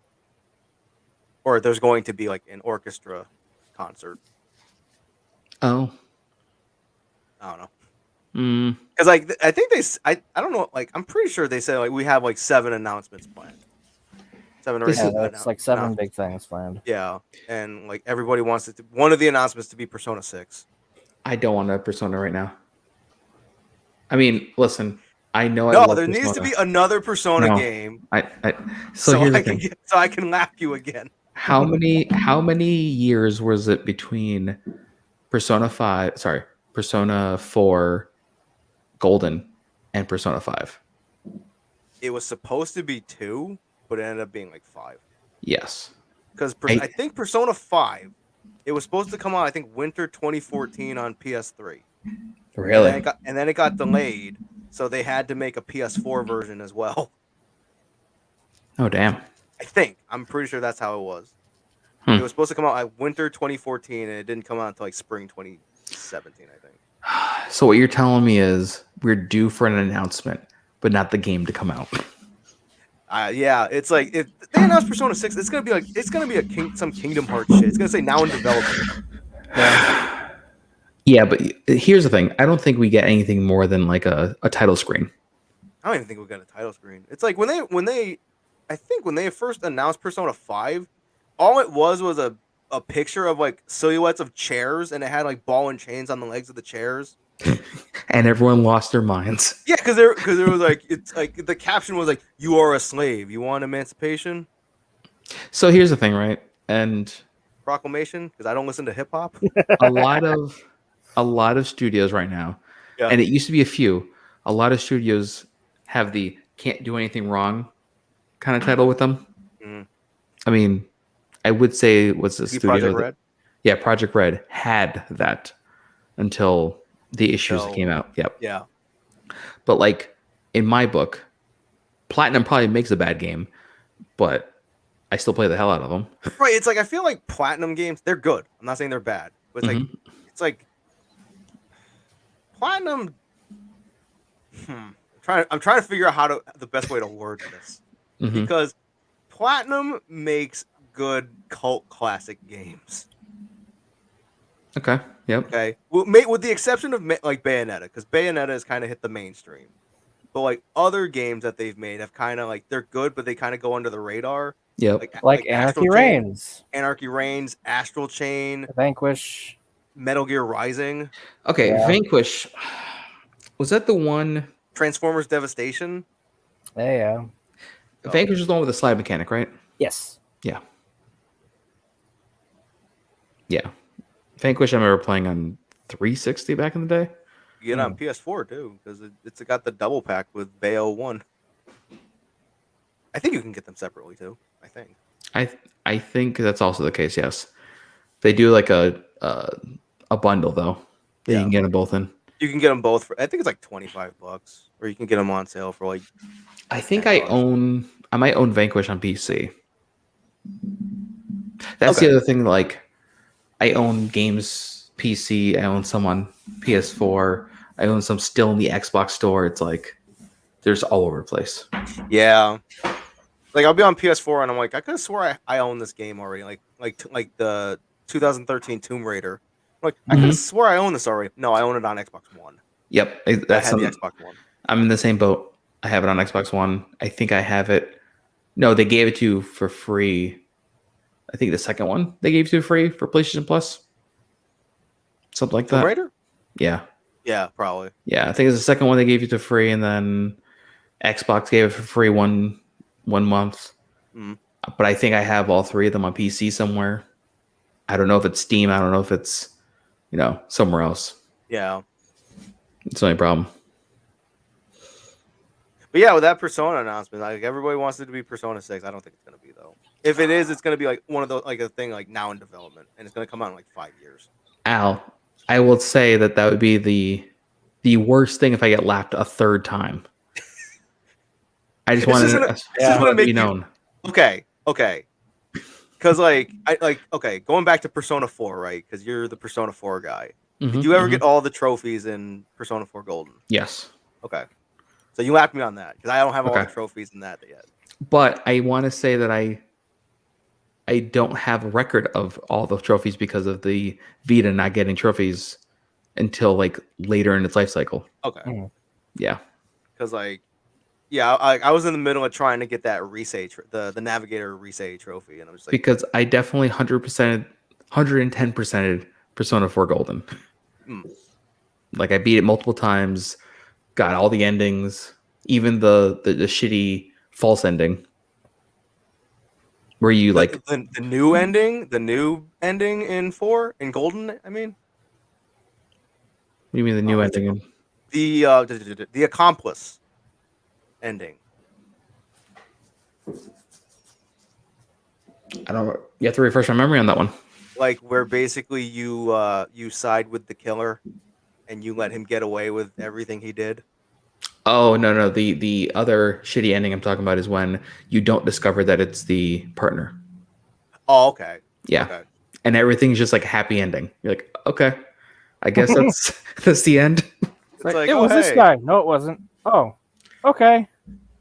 or there's going to be like an orchestra concert. Oh, I don't know. Because I think I don't know. Like I'm pretty sure they said like we have like 7 announcements planned. 7 or 8. Yeah, that's like 7 big things planned. Yeah, and like everybody wants one of the announcements to be Persona 6. I don't want a Persona right now. I mean, listen, I know No, I love there Persona. needs to be another Persona game. So here's the thing. So I can lap you again. How many years was it between Persona 4 Golden and Persona 5? It was supposed to be 2, but it ended up being like 5. Yes. Because I think Persona 5, it was supposed to come out, I think, winter 2014 on PS3. Really? And then it got delayed, so they had to make a PS4 version as well. Oh, damn. I think. I'm pretty sure that's how it was. It was supposed to come out at winter 2014, and it didn't come out until like spring 2017, I think. So what you're telling me is we're due for an announcement, but not the game to come out. Yeah, it's like if they announce Persona 6, it's gonna be some Kingdom Hearts shit. It's gonna say now in development. Yeah, but here's the thing. I don't think we get anything more than like a title screen. I don't even think we got a title screen. It's like when they first announced Persona 5, all it was a picture of like silhouettes of chairs, and it had like ball and chains on the legs of the chairs. And everyone lost their minds. Yeah, because there was like it's like the caption was like, "You are a slave. You want emancipation?" So here's the thing, right? And proclamation, because I don't listen to hip hop. a lot of studios right now, and it used to be a few. A lot of studios have the "can't do anything wrong" kind of title with them. I mean, I would say what's the studio? Project Red? Yeah, Project Red had that until the issues came out. Yep. Yeah. But like in my book, Platinum probably makes a bad game, but I still play the hell out of them. Right. It's like I feel like Platinum games, they're good. I'm not saying they're bad, but it's like Platinum. I'm trying to figure out the best way to word this because Platinum makes good cult classic games. Okay. Yep. Okay. Well, with the exception of like Bayonetta, because Bayonetta has kind of hit the mainstream, but like other games that they've made have kind of like they're good, but they kind of go under the radar. Yep. Like Anarchy Reigns. Anarchy Reigns, Astral Chain, Vanquish, Metal Gear Rising. Okay, yeah. Vanquish. Was that the one? Transformers Devastation. Yeah. Vanquish is the one with the slide mechanic, right? Yes. Yeah. Yeah. Vanquish I remember playing on 360 back in the day. You get it on PS4 too, because it's got the double pack with Bayo 1. I think you can get them separately too. I think that's also the case. Yes, they do like a bundle though. That you can get them both in. You can get them both for I think it's like $25, or you can get them on sale for like. I think I might own Vanquish on PC. That's the other thing. Like, I own games PC. I own some on PS4. I own some still in the Xbox store. It's like there's all over the place. Yeah. Like I'll be on PS4 and I'm like, I could have swore I own this game already. Like the 2013 Tomb Raider. Like I could have swore I own this already. No, I own it on Xbox One. Yep, that's the Xbox One. I'm in the same boat. I have it on Xbox One. I think I have it. No, they gave it to you for free. I think the second one they gave it to you free for PlayStation Plus. Something like that. Tomb Raider? Yeah. Yeah, probably. Yeah, I think it's the second one they gave you to free, and then Xbox gave it for free one month. But I think I have all 3 of them on PC somewhere. I don't know if it's Steam. I don't know if it's, somewhere else. Yeah. It's the only problem. But yeah, with that Persona announcement, like everybody wants it to be Persona 6. I don't think it's gonna be though. If it is, it's gonna be like one of those like a thing like now in development, and it's gonna come out in like 5 years. Al, I will say that would be the worst thing if I get lapped a third time. I just wanted to be known. Okay, Okay. Because okay, going back to Persona 4, right? Because you're the Persona 4 guy. Did you ever get all the trophies in Persona 4 Golden? Yes. Okay. So you lapped me on that because I don't have all Okay. the trophies in that yet. But I want to say that I don't have a record of all the trophies because of the Vita not getting trophies until like later in its life cycle. Okay. Yeah. Because I was in the middle of trying to get that Risei, the Navigator Risei trophy, and I'm just like, Because I definitely 110%ed Persona 4 Golden. Like I beat it multiple times, got all the endings, even the shitty false ending. Where you like the new ending in 4 in Golden, I mean. What do you mean the new ending? The accomplice ending. I don't. You have to refresh my memory on that one. Like where basically you side with the killer, and you let him get away with everything he did. Oh no! The other shitty ending I'm talking about is when you don't discover that it's the partner. Oh, okay. Yeah, okay. And everything's just like a happy ending. You're like, okay, I guess that's the end. It's like, it was this guy. No, it wasn't. Oh, okay.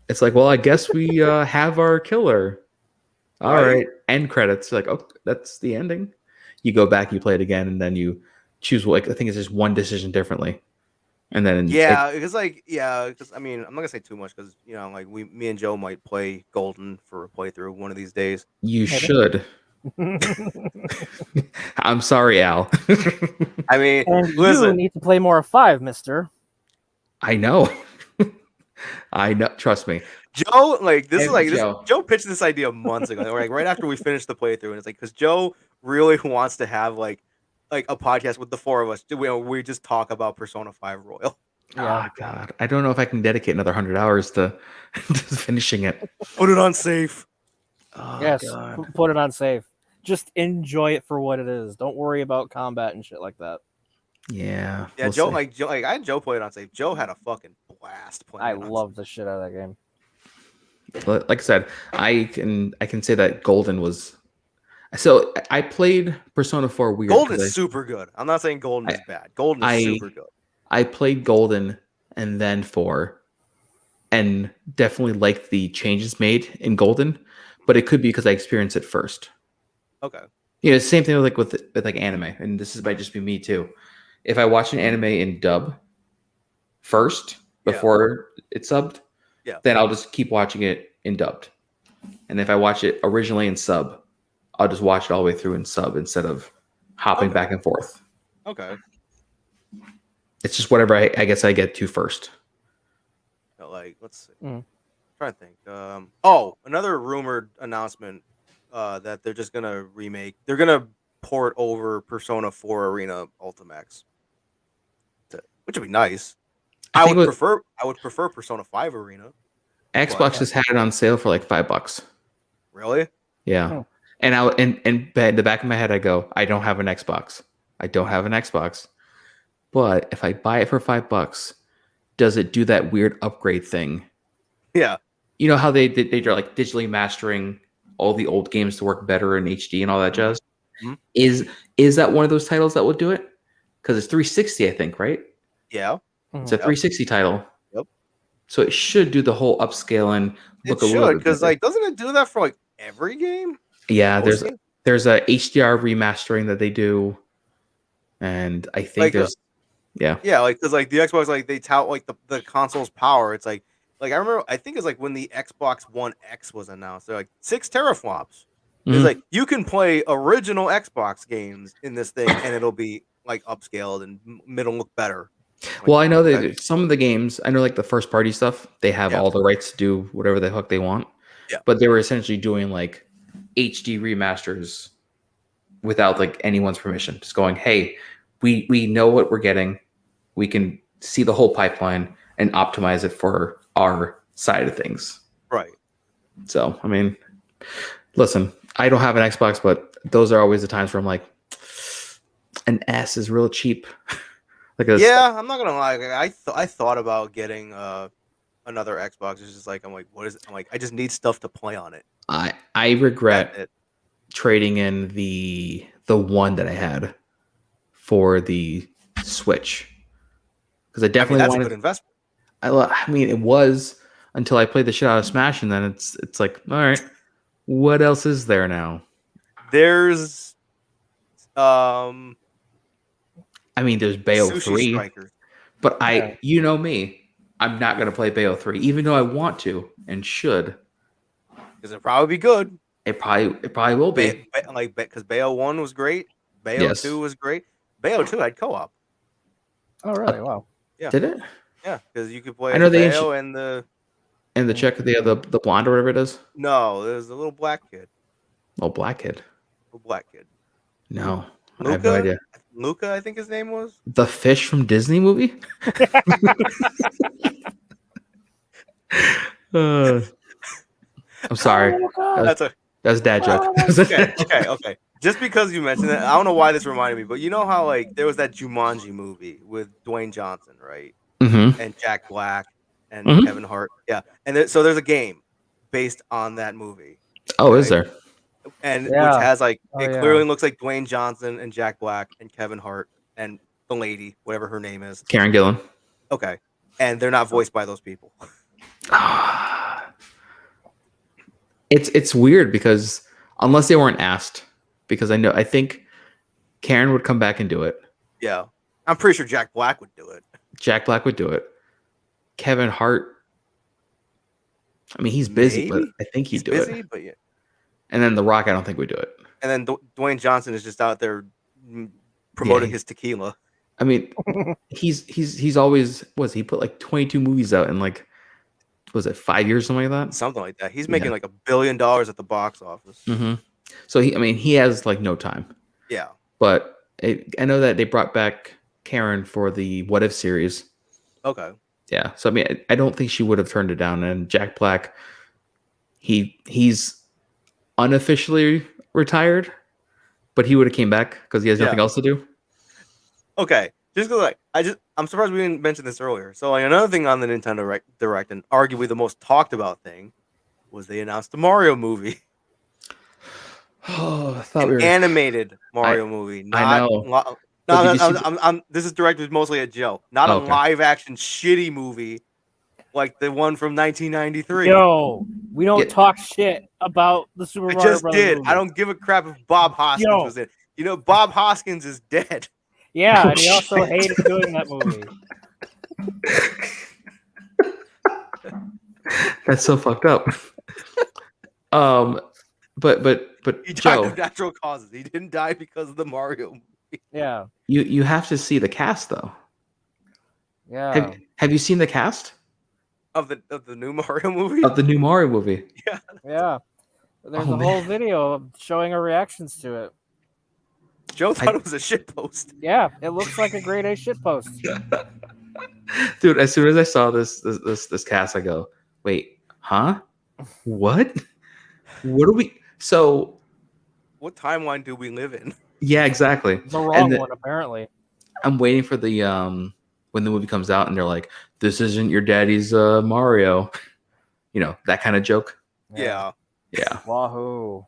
It's like, well, I guess we have our killer. All right. End credits. You're like, oh, that's the ending. You go back, you play it again, and then you choose. Like, I think it's just one decision differently, and then because I mean, I'm not gonna say too much because like me and Joe might play Golden for a playthrough one of these days. You should. I'm sorry, Al. I mean, and listen, you need to play more of 5, Mister. I know. I know. Trust me, Joe. Like this Hey, is Joe pitched this idea months ago, like right after we finished the playthrough, and it's like because Joe really wants to have like a podcast with the four of us. We just talk about Persona 5 Royal. Yeah. Oh God, I don't know if I can dedicate another 100 hours to finishing it. Put it on safe. Oh, yes, God. Put it on safe. Just enjoy it for what it is. Don't worry about combat and shit like that. Yeah. Yeah, we'll Joe, see. I had Joe play it on safe. Joe had a fucking blast playing. I love the shit out of that game. Like I said, I can say that Golden was. So I played Persona 4 weird. Golden is super good. I'm not saying Golden is bad. Golden is super good. I played Golden and then 4, and definitely liked the changes made in Golden, but it could be because I experienced it first. Okay. Yeah, same thing with like anime, and this might just be me too. If I watch an anime in dub first before it's subbed, then I'll just keep watching it in dubbed. And if I watch it originally in sub, I'll just watch it all the way through in sub instead of hopping back and forth. Okay. It's just whatever I guess I get to first. Like, let's see. I'm trying to think. Another rumored announcement that they're just gonna remake. They're gonna port over Persona 4 Arena Ultimax, which would be nice. I would prefer Persona 5 Arena. Xbox has had it on sale for like $5. Really? Yeah. And in the back of my head, I go, I don't have an Xbox. I don't have an Xbox. But if I buy it for $5, does it do that weird upgrade thing? Yeah. You know how they're like digitally mastering all the old games to work better in HD and all that jazz? Mm-hmm. Is that one of those titles that will do it? Because it's 360, I think, right? Yeah. It's a 360 title. Yep. So it should do the whole upscale and look a little bit because like doesn't it do that for like every game? Yeah, there's a HDR remastering that they do, and I think there's like because like the Xbox, like they tout like the console's power. It's like I remember, I think it's like when the Xbox One X was announced, they're like 6 teraflops. It's like you can play original Xbox games in this thing, and it'll be like upscaled and it'll look better. Well, I know that some of the games, I know like the first party stuff, they have all the rights to do whatever the fuck they want. Yeah. But they were essentially doing like HD remasters without like anyone's permission. Just going, hey, we know what we're getting. We can see the whole pipeline and optimize it for our side of things. Right. So, I mean, listen, I don't have an Xbox, but those are always the times where I'm like, an S is real cheap. I'm not gonna lie. I thought about getting another Xbox. It's just like I'm like, what is it? I'm like, I just need stuff to play on it. I That's regret it. trading in the one that I had for the Switch because I I mean, definitely that's a wanted. good investment. I mean, it was until I played the shit out of Smash, and then it's like, all right, what else is there now? There's I mean, there's Bayo Sushi 3, Strikers. but Yeah. you know me, I'm not gonna play Bayo 3, even though I want to and should. Because it'll probably be good. It probably will be. Because Bayo 1 was great. Bayo Yes. 2 was great. Bayo 2 had co-op. Oh, really? Wow. Yeah. Did it? Yeah, because you could play I know they Bayo and the chick, the blonde or whatever it is. no, there's a little black kid. Oh, black kid. Little black kid. No, I have no idea. Luca, I think his name was. The fish from Disney movie. I'm sorry. That's That's dad joke. okay. Just because you mentioned it, I don't know why this reminded me, but you know how like there was that Jumanji movie with Dwayne Johnson, right? Mm-hmm. And Jack Black and Mhm. Kevin Hart. Yeah, and so there's a game based on that movie. Oh, is there? And Yeah. which has like Oh, it yeah. clearly looks like Dwayne Johnson and Jack Black and Kevin Hart and the lady, whatever her name is. Karen Gillan. Okay, and they're not voiced by those people. It's weird because unless they weren't asked, because I think Karen would come back and do it. Yeah, I'm pretty sure Jack Black would do it. Jack Black would do it. Kevin Hart. I mean, he's busy, but Maybe. I think he'd He's do busy, it. but yeah. And then The Rock, I don't think would do it. And then Dwayne Johnson is just out there promoting his tequila. I mean, he's always he put like 22 movies out in like was it 5 years, something like that? Something like that. He's making like $1 billion at the box office. Mm-hmm. So he has like no time. Yeah. But I know that they brought back Karen for the What If series. Okay. Yeah. So I mean, I don't think she would have turned it down. And Jack Black, he's unofficially retired, but he would have came back because he has nothing else to do. Okay. Just because I'm surprised we didn't mention this earlier. So like another thing on the Nintendo Direct, and arguably the most talked about thing, was they announced the Mario movie. Oh, I thought we were animated Mario movie. I know. This is directed mostly at Joe. Not a live action shitty movie like the one from 1993. Yo, we don't talk shit about the Super Mario Brothers. I just did. movie. I don't give a crap if Bob Hoskins was in. You know, Bob Hoskins is dead. Yeah, and he also hated doing that movie. That's so fucked up. But he died Joe, of natural causes. He didn't die because of the Mario movie. Yeah. You have to see the cast though. Yeah. Have you seen the cast of the new Mario movie? Of the new Mario movie? Yeah. Yeah. There's a whole video showing our reactions to it. Joe thought it was a shitpost. Yeah, it looks like a grade A shitpost. Dude, as soon as I saw this cast, I go, wait, huh? What? What are we? So, what timeline do we live in? Yeah, exactly. The wrong one, apparently. I'm waiting for the when the movie comes out and they're like, "This isn't your daddy's Mario," you know, that kind of joke. Yeah. Wahoo!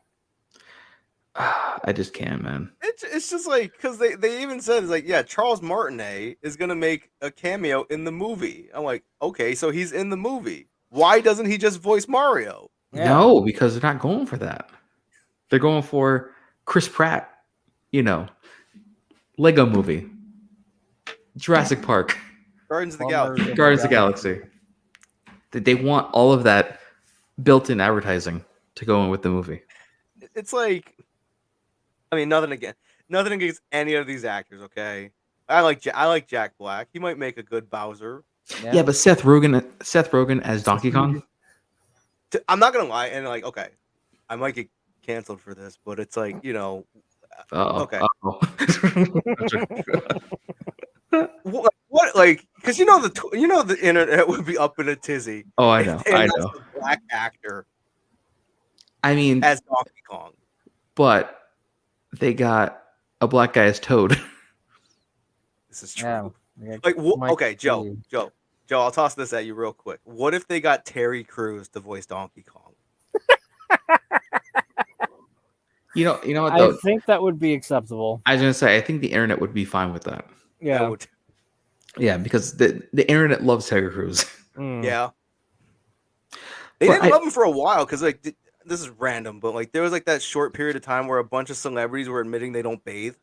I just can't, man. It's just like because they even said it's like, yeah, Charles Martinet is gonna make a cameo in the movie. I'm like, okay, so he's in the movie. Why doesn't he just voice Mario? Yeah. No, because they're not going for that. They're going for Chris Pratt, you know, Lego movie, Jurassic Park, Guardians of the Galaxy. They want all of that built-in advertising to go in with the movie. It's like, I mean, nothing against any of these actors. Okay, I like Jack Black. He might make a good Bowser. Yeah, but Seth Rogen as Donkey Kong. I'm not gonna lie, and like, okay, I might get canceled for this, but it's like, you know, okay. What like, because you know the internet would be up in a tizzy. Oh, I know. I know. A black actor. I mean, as Donkey Kong, but they got a black guy as Toad. This is true. Yeah. Like, okay, Joe, Joe, I'll toss this at you real quick. What if they got Terry Crews to voice Donkey Kong? You know what I though? think that would be acceptable. I was gonna say I think the internet would be fine with that. Yeah. Yeah, because the internet loves Tiger Crews. Yeah. They Well, didn't love him for a while because like this is random, but like there was like that short period of time where a bunch of celebrities were admitting they don't bathe.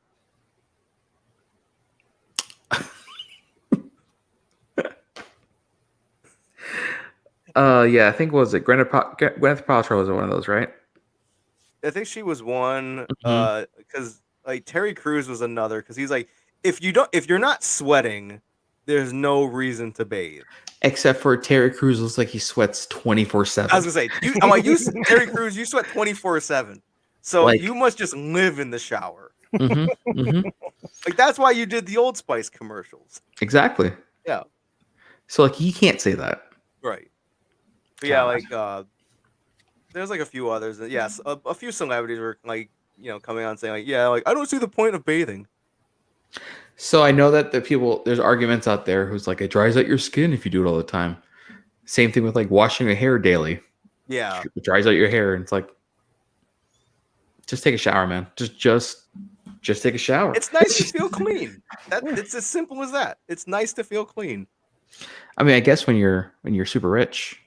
Yeah, I think was it Gwyneth Paltrow was one of those, right? I think she was one. Mhm. Because like Terry Crews was another. Because he's like, if you're not sweating, there's no reason to bathe. Except for Terry Crews looks like he sweats 24/7. I was gonna say, I'm like, Terry Crews, you sweat 24/7, so Like- you must just live in the shower. Mm-hmm. Like that's why you did the Old Spice commercials. Exactly. Yeah. So like he can't say that. Right. But yeah, God. like there's like a few others. Yes, a few celebrities were like, coming on saying like, yeah, like I don't see the point of bathing. So I know that there's arguments out there who's like it dries out your skin if you do it all the time. Same thing with like washing your hair daily. Yeah. It dries out your hair, and it's like just take a shower, man. Just take a shower. It's nice to feel clean. It's as simple as that. It's nice to feel clean. I mean, I guess when you're super rich.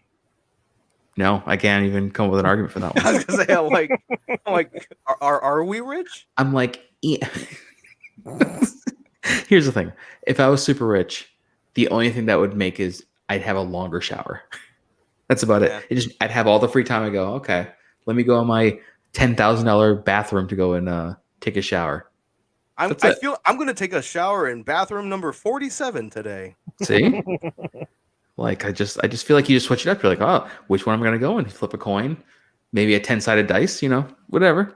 No, I can't even come up with an argument for that one. I was gonna say, I'm like, are we rich? I'm like, yeah. Here's the thing: if I was super rich, the only thing that would make is I'd have a longer shower. That's about it. I'd have all the free time. I go, okay, let me go in my $10,000 bathroom to go and take a shower. I'm gonna take a shower in bathroom number 47 today. See, like I just feel like you just switch it up. You're like, oh, which one I'm gonna go in? Flip a coin, maybe a 10-sided dice. Whatever.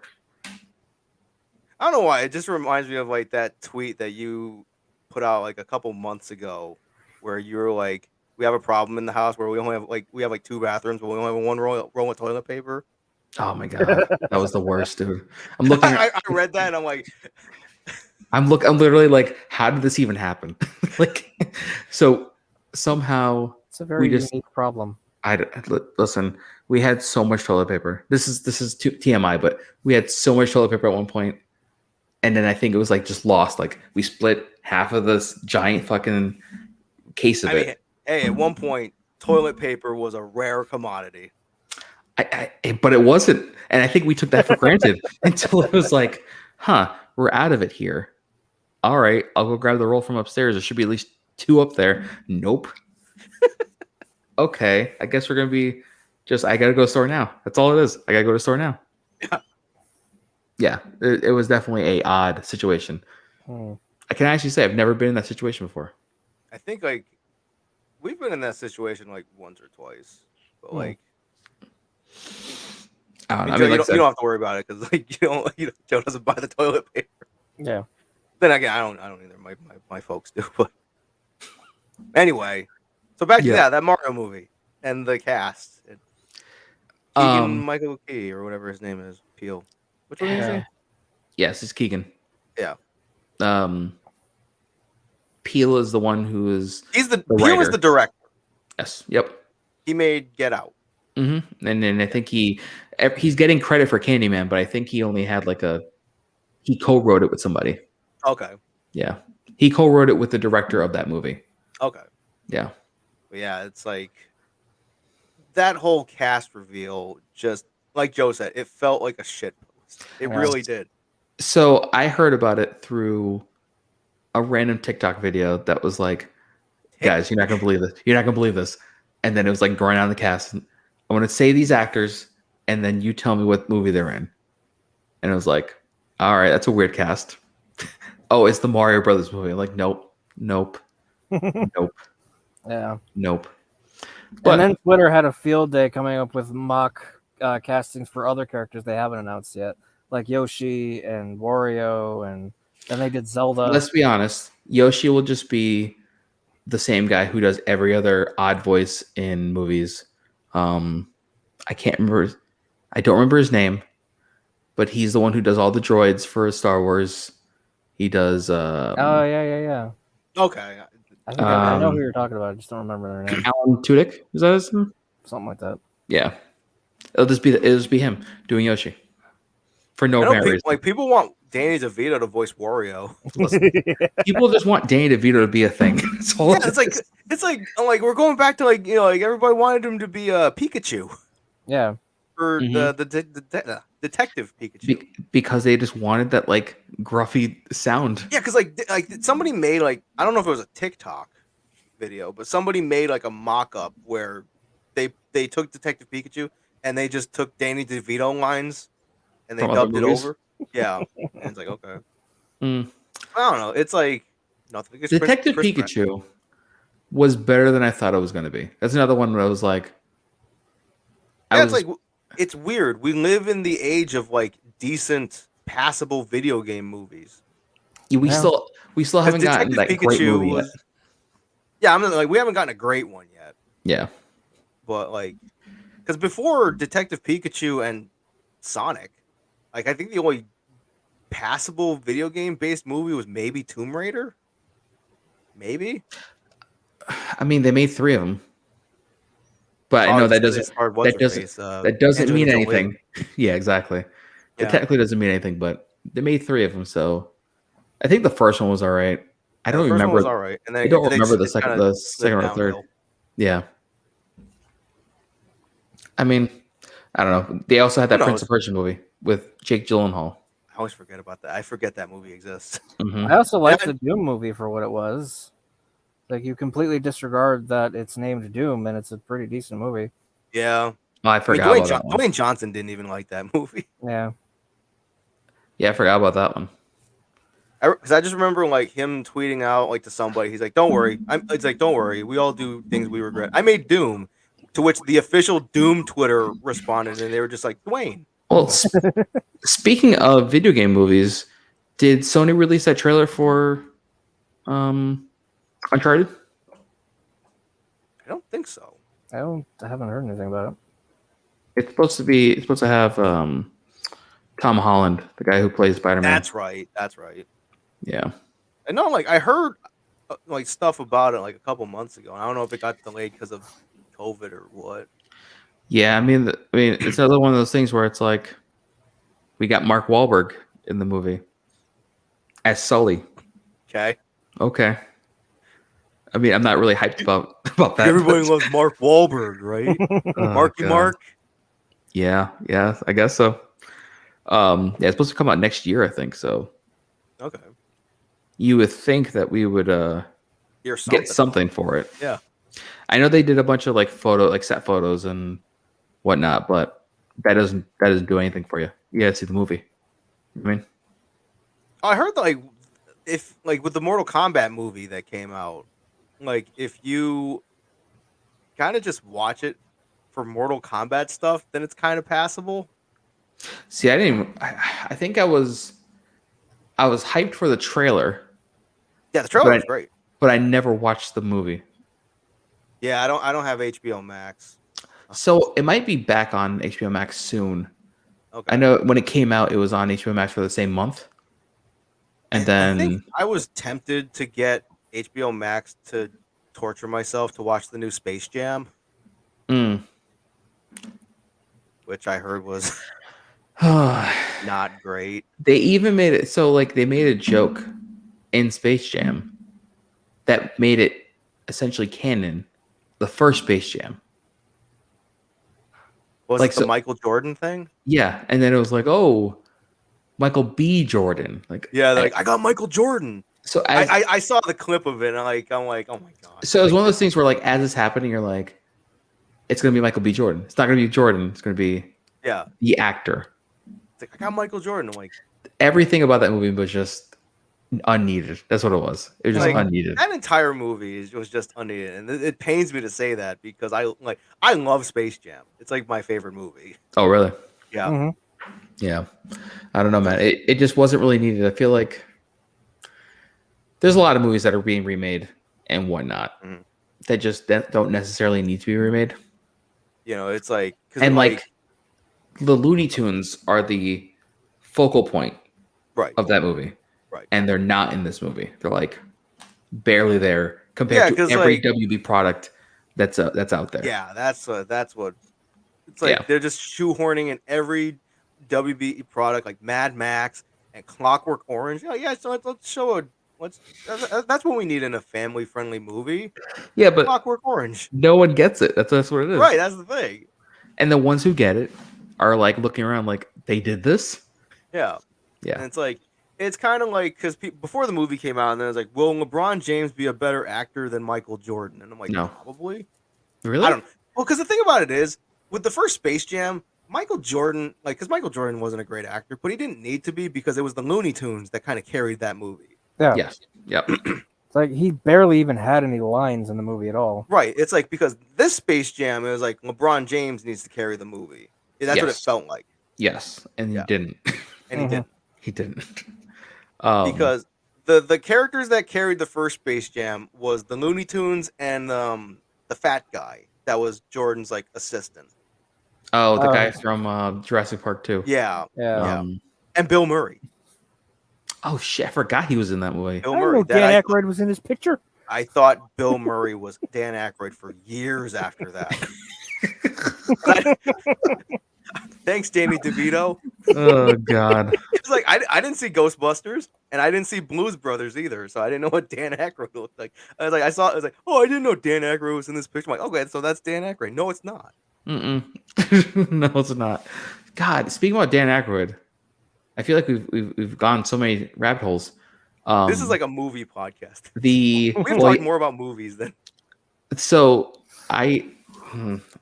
I don't know why. It just reminds me of like that tweet that you put out like a couple months ago, where you were like, "We have a problem in the house where we have 2 bathrooms, but we only have one roll of toilet paper." Oh my god, that was the worst, dude. I'm looking. I read that and I'm like, I'm literally like, how did this even happen? Like, so somehow it's a very unique problem. Listen. We had so much toilet paper. This is TMI, but we had so much toilet paper at one point, and then I think it was like just lost. Like we split half of this giant fucking case of it. Hey, at one point, toilet paper was a rare commodity. But it wasn't, and I think we took that for granted until it was like, huh, we're out of it here. All right, I'll go grab the roll from upstairs. There should be at least 2 up there. Nope. Okay, I guess we're gonna be I gotta go to the store now. That's all it is. I gotta go to the store now. Yeah, it was definitely a odd situation. I can actually say I've never been in that situation before. I think like we've been in that situation like once or twice, but like. I don't know. Joe, you don't have to worry about it because like Joe doesn't buy the toilet paper. Yeah. Then again, I don't either. My folks do, but anyway. So back to that Mario movie and the cast. Keegan Michael Key or whatever his name is. Peel. Which one is he? Yes, it's Keegan. Yeah. Peel is the one who is. Peel is the director. Yes. Yep. He made Get Out. Mm-hmm. And then I think he's getting credit for Candyman, but I think he only had he co-wrote it with somebody. Okay. Yeah. He co-wrote it with the director of that movie. Okay. Yeah. But yeah, it's like that whole cast reveal, just like Joe said, it felt like a shit post. It really did. So I heard about it through a random TikTok video that was like, guys, you're not gonna believe this. You're not gonna believe this. And then it was like going on the cast. I want to say these actors, and then you tell me what movie they're in. And it was like, all right, that's a weird cast. Oh, it's the Mario Brothers movie. Like, nope. Yeah. Nope. But, and then Twitter had a field day coming up with mock castings for other characters they haven't announced yet, like Yoshi and Wario, and then they did Zelda. Let's be honest. Yoshi will just be the same guy who does every other odd voice in movies. I can't remember. I don't remember his name, but he's the one who does all the droids for Star Wars. He does. Oh yeah. Okay. I think I know who you're talking about. I just don't remember their name. Alan Tudyk, is that his name? Something like that. Yeah, it'll just be him doing Yoshi for no apparent reason. Like people want Danny DeVito to voice Wario. People just want Danny DeVito to be a thing. It's like we're going back to like like everybody wanted him to be Pikachu. Yeah. Or the detective Pikachu. Because they just wanted that like gruffy sound. Yeah, because like somebody made like I don't know if it was a TikTok video, but somebody made like a mock-up where they took Detective Pikachu and they just took Danny DeVito lines and they dubbed it over. Yeah, and it's like okay. I don't know. It's like nothing against Detective Chris Pikachu Pratt. was better than I thought it was going to be. That's another one where I was like, it's weird. We live in the age of like decent, passable video game movies. We still haven't gotten that Pikachu great movie yet. Yeah, I'm like we haven't gotten a great one yet. Yeah, but like, because before Detective Pikachu and Sonic, like I think the only passable video game based movie was maybe Tomb Raider. Maybe. I mean, they made 3 of them. But I know that doesn't mean anything. Yeah, exactly. Yeah. It technically doesn't mean anything, but they made 3 of them, so I think the first one was all right. I don't remember. Was all right. And then I don't remember the second or third. Yeah. I mean, I don't know. They also had that Prince of Persia movie with Jake Gyllenhaal. I always forget about that. I forget that movie exists. Mm-hmm. I also liked the Doom movie for what it was. Like you completely disregard that it's named Doom, and it's a pretty decent movie. Yeah, I forgot about that one. Dwayne Johnson didn't even like that movie. Yeah, I forgot about that one. Because I just remember like him tweeting out like to somebody. He's like, "Don't worry." It's like, "Don't worry. We all do things we regret." I made Doom, to which the official Doom Twitter responded, and they were just like, "Dwayne." Well, speaking of video game movies, did Sony release that trailer for Uncharted? I don't think so. I haven't heard anything about it. It's supposed to have Tom Holland, the guy who plays Spider-Man. That's right. Yeah. I know, like I heard like stuff about it like a couple months ago. And I don't know if it got delayed because of COVID or what. Yeah, I mean, it's another one of those things where it's like we got Mark Wahlberg in the movie as Sully. Okay. I mean, I'm not really hyped about that. Everybody loves Mark Wahlberg, right? Marky Mark. Yeah, I guess so. It's supposed to come out next year, I think. So, okay. You would think that we would get something for it. Yeah. I know they did a bunch of like set photos and whatnot, but that doesn't do anything for you. You gotta see the movie. I mean, I heard that, like if like with the Mortal Kombat movie that came out, like if you kind of just watch it for Mortal Kombat stuff, then it's kind of passable. See, I think I was hyped for the trailer. Yeah, the trailer was great, but I never watched the movie. Yeah, I don't have HBO Max. So it might be back on HBO Max soon. Okay. I know when it came out, it was on HBO Max for the same month. And then I think I was tempted to get HBO Max to torture myself to watch the new Space Jam. Which I heard was not great. They even made it so like they made a joke in Space Jam that made it essentially canon. The first Space Jam. Was like it the Michael Jordan thing? Yeah, and then it was like, oh, Michael B. Jordan. Like, yeah, like I got Michael Jordan. So I saw the clip of it, and I'm like, oh my god. So it's one of those things where, like, as it's happening, you're like, it's gonna be Michael B. Jordan. It's not gonna be Jordan. It's gonna be the actor. It's like I got Michael Jordan. I'm like, everything about that movie was just unneeded. That's what it was. It was just unneeded. That entire movie was just unneeded, and it pains me to say that because I love Space Jam. It's like my favorite movie. Oh, really? Yeah. Mm-hmm. Yeah. I don't know, man. It just wasn't really needed. I feel like there's a lot of movies that are being remade and whatnot that just don't necessarily need to be remade. You know, it's like and like the Looney Tunes are the focal point of that movie. Right. And they're not in this movie. They're like barely there compared to 'cause, every like WB product that's out there. yeah, that's what it's like. Yeah. They're just shoehorning in every WB product, like Mad Max and Clockwork Orange. Yeah. So let's show a let's. That's what we need in a family-friendly movie. Yeah, but Clockwork Orange. no one gets it. That's what it is. Right. That's the thing. And the ones who get it are like looking around like they did this. Yeah. Yeah. And it's like, it's kind of like, because before the movie came out, and then it's like, will LeBron James be a better actor than Michael Jordan? And I'm like, No. probably. Really? I don't know. Well, because the thing about it is, with the first Space Jam, Michael Jordan, like, because Michael Jordan wasn't a great actor, but he didn't need to be because it was the Looney Tunes that kind of carried that movie. Yeah. Yes. Yep. It's like he barely even had any lines in the movie at all. Right. It's like, because this Space Jam, it was like LeBron James needs to carry the movie. That's what it felt like. Yes. And Yeah. he didn't. And he didn't. He didn't. Because the characters that carried the first Space Jam was the Looney Tunes and the fat guy that was Jordan's like assistant. Oh, the guy from Jurassic Park 2. Yeah. Yeah. And Bill Murray. Oh shit! I forgot he was in that movie. Bill I didn't Murray. know Dan Aykroyd was in this picture. I thought Bill Murray was Dan Aykroyd for years after that. Thanks, Danny DeVito. Oh god. It's like I didn't see Ghostbusters and I didn't see Blues Brothers either, so I didn't know what Dan Aykroyd looked like. I was like, oh, I didn't know Dan Aykroyd was in this picture. I'm like, okay, so that's Dan Aykroyd. No, it's not. No, it's not. God, speaking about Dan Aykroyd, I feel like we've gone so many rabbit holes. This is like a movie podcast. We have talked more about movies than. So I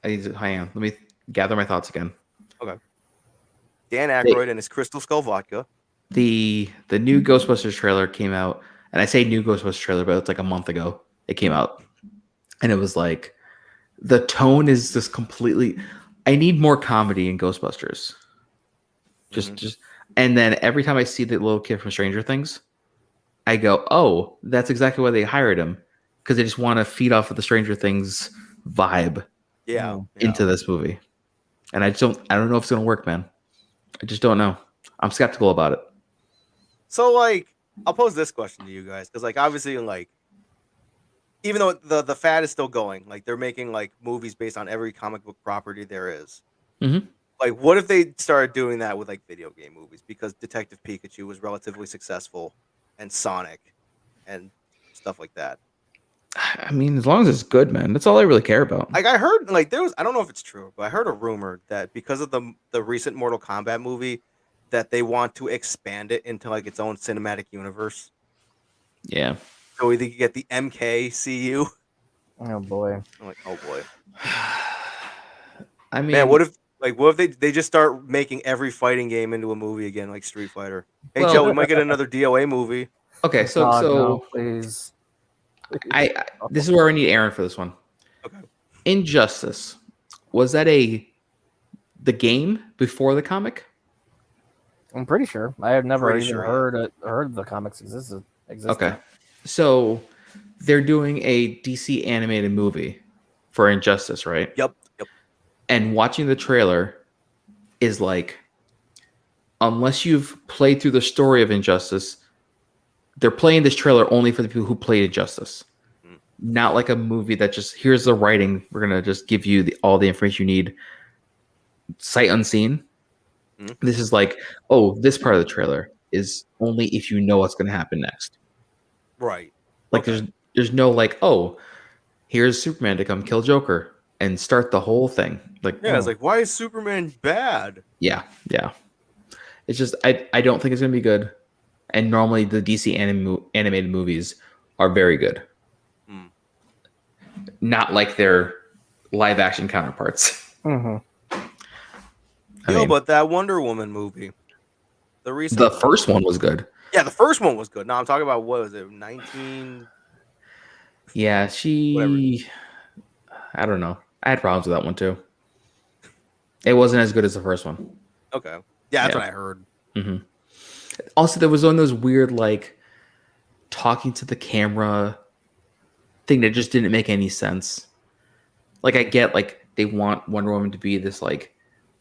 need to hang on. Let me gather my thoughts again. Okay. Dan Aykroyd and his Crystal Skull vodka. The new Ghostbusters trailer came out, and I say new Ghostbusters trailer, but it's like a month ago it came out, and it was like the tone is just completely. I need more comedy in Ghostbusters. Just, and then every time I see the little kid from Stranger Things, I go, "Oh, that's exactly why they hired him, because they just want to feed off of the Stranger Things vibe, into this movie." And I don't know if it's gonna work, man. I just don't know. I'm skeptical about it. So, like, I'll pose this question to you guys because, like, obviously, like, even though the fad is still going, like, they're making like movies based on every comic book property there is. Like, what if they started doing that with like video game movies? Because Detective Pikachu was relatively successful, and Sonic, and stuff like that. I mean, as long as it's good, man, that's all I really care about. Like, I heard, like, I don't know if it's true, but I heard a rumor that because of the recent Mortal Kombat movie, that they want to expand it into like its own cinematic universe. Yeah. So either you get the MKCU. Oh boy. I'm like, oh boy. I mean, Man, what if they just start making every fighting game into a movie again, like Street Fighter? Hey, Well- Joe, we might get another DOA movie. okay, so God, so no, please. I this is where I need Aaron for this one. Okay. Injustice, was that the game before the comic? I'm pretty sure. I have never Pretty even sure, heard the comics existed. Okay, so they're doing a DC animated movie for Injustice, right? Yep. And watching the trailer is like, unless you've played through the story of Injustice, they're playing this trailer only for the people who played Injustice. Not like a movie that just, here's the writing, we're going to just give you all the information you need sight unseen. This is like, oh, this part of the trailer is only if you know what's going to happen next. Right. Like there's no like, oh, here's Superman to come kill Joker and start the whole thing. Like, Yeah, it's like, why is Superman bad? yeah. It's just I don't think it's gonna be good. And normally the DC animated movies are very good. Not like their live action counterparts. But that Wonder Woman movie, The first one was good. Yeah, the first one was good. No, I'm talking about, what was it, 19? Yeah, Whatever. I don't know. I had problems with that one too. It wasn't as good as the first one. Okay. Yeah, that's Yeah. what I heard. Also, there was one of those weird like talking to the camera thing that just didn't make any sense. Like, I get like they want Wonder Woman to be this like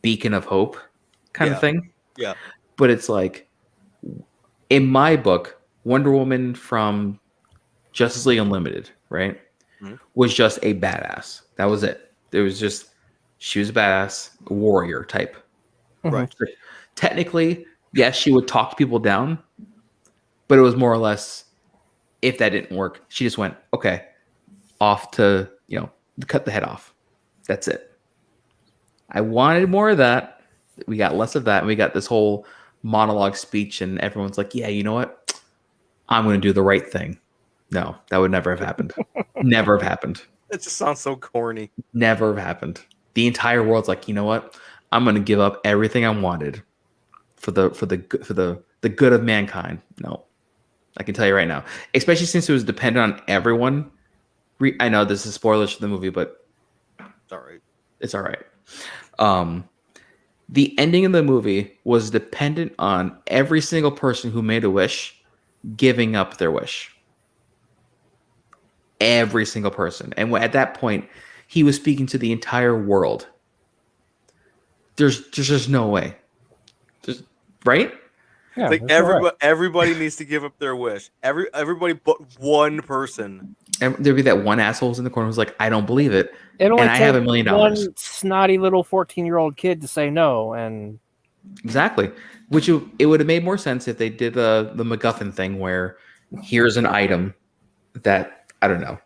beacon of hope kind of thing. Yeah. But it's like, in my book, Wonder Woman from Justice League Unlimited right, Mhm. was just a badass. That was it. It was just she was a badass warrior type. Right. Technically, yes, she would talk people down, but it was more or less if that didn't work, she just went, okay, off to, cut the head off. That's it. I wanted more of that. We got less of that. And we got this whole monologue speech, and everyone's like, yeah, you know what? I'm going to do the right thing. No, that would never have happened. Never have happened. It just sounds so corny. Never have happened. The entire world's like, you know what? I'm going to give up everything I wanted for the good of mankind. No, I can tell you right now, especially since it was dependent on everyone. I know this is spoilers for the movie, but It's all right. it's all right. The ending of the movie was dependent on every single person who made a wish giving up their wish. Every single person. And at that point, he was speaking to the entire world. There's just no way. Right? Yeah, Like everybody needs to give up their wish. Everybody but one person. And there'd be that one asshole who's in the corner who's like, I don't believe it. It only And I have $1 million. One snotty little 14-year-old kid to say no, and exactly. Which it would have made more sense if they did the MacGuffin thing where here's an item that, I don't know.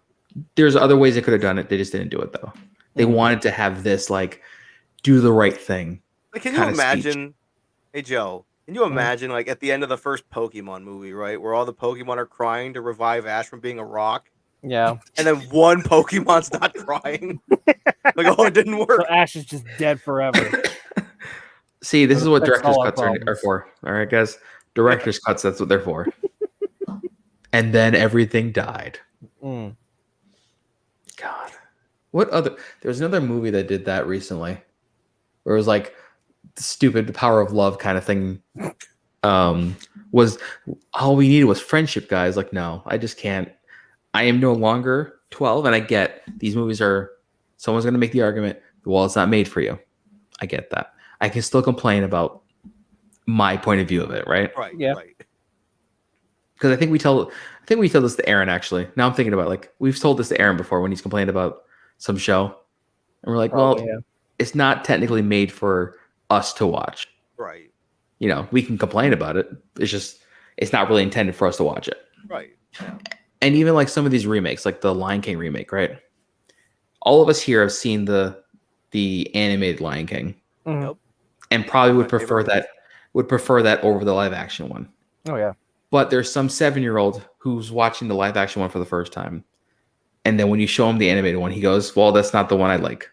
There's other ways they could have done it. They just didn't do it, though. They wanted to have this, like, do the right thing. Like, can you imagine? Hey, Joe, can you imagine, like, at the end of the first Pokemon movie, right, where all the Pokemon are crying to revive Ash from being a rock? yeah, And then one Pokemon's not crying. Like, oh, it didn't work. so Ash is just dead forever. See, this is what That's director's all our cuts are problems. for. All right, guys? Director's cuts, that's what they're for. And then everything died. Mm. God. What other... There was another movie that did that recently. Where it was like the stupid The Power of Love kind of thing. Was all we needed was friendship, guys. Like, no, I just can't. I am no longer 12, and I get these movies are... Someone's going to make the argument, well, it's not made for you. I get that. I can still complain about my point of view of it, right? Right. Yeah. Right. Because I think we tell this to Aaron, actually. Now I'm thinking about, like, we've told this to Aaron before when he's complained about some show. And we're like, Probably, well, it's not technically made for us to watch. Right. You know, we can complain about it. It's not really intended for us to watch it. Right. And even like some of these remakes, like the Lion King remake, right? All of us here have seen the animated Lion King. Mhm. And probably would My prefer favorite. that over the live action one. Oh yeah. But there's some 7-year-old who's watching the live action one for the first time. And then when you show him the animated one, he goes, well, that's not the one I like.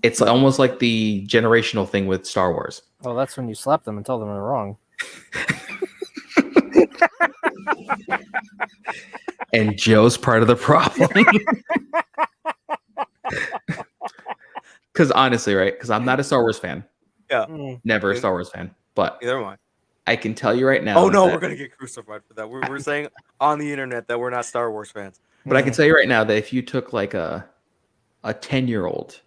It's almost like the generational thing with Star Wars. Well, that's when you slap them and tell them they're wrong. And Joe's part of the problem. Because honestly, right? Because I'm not a Star Wars fan. Yeah. Never a Star Wars fan. But Neither am I. I can tell you right now. Oh no, we're gonna get crucified for that. We're saying on the internet that we're not Star Wars fans. But I can tell you right now that if you took like a 10-year-old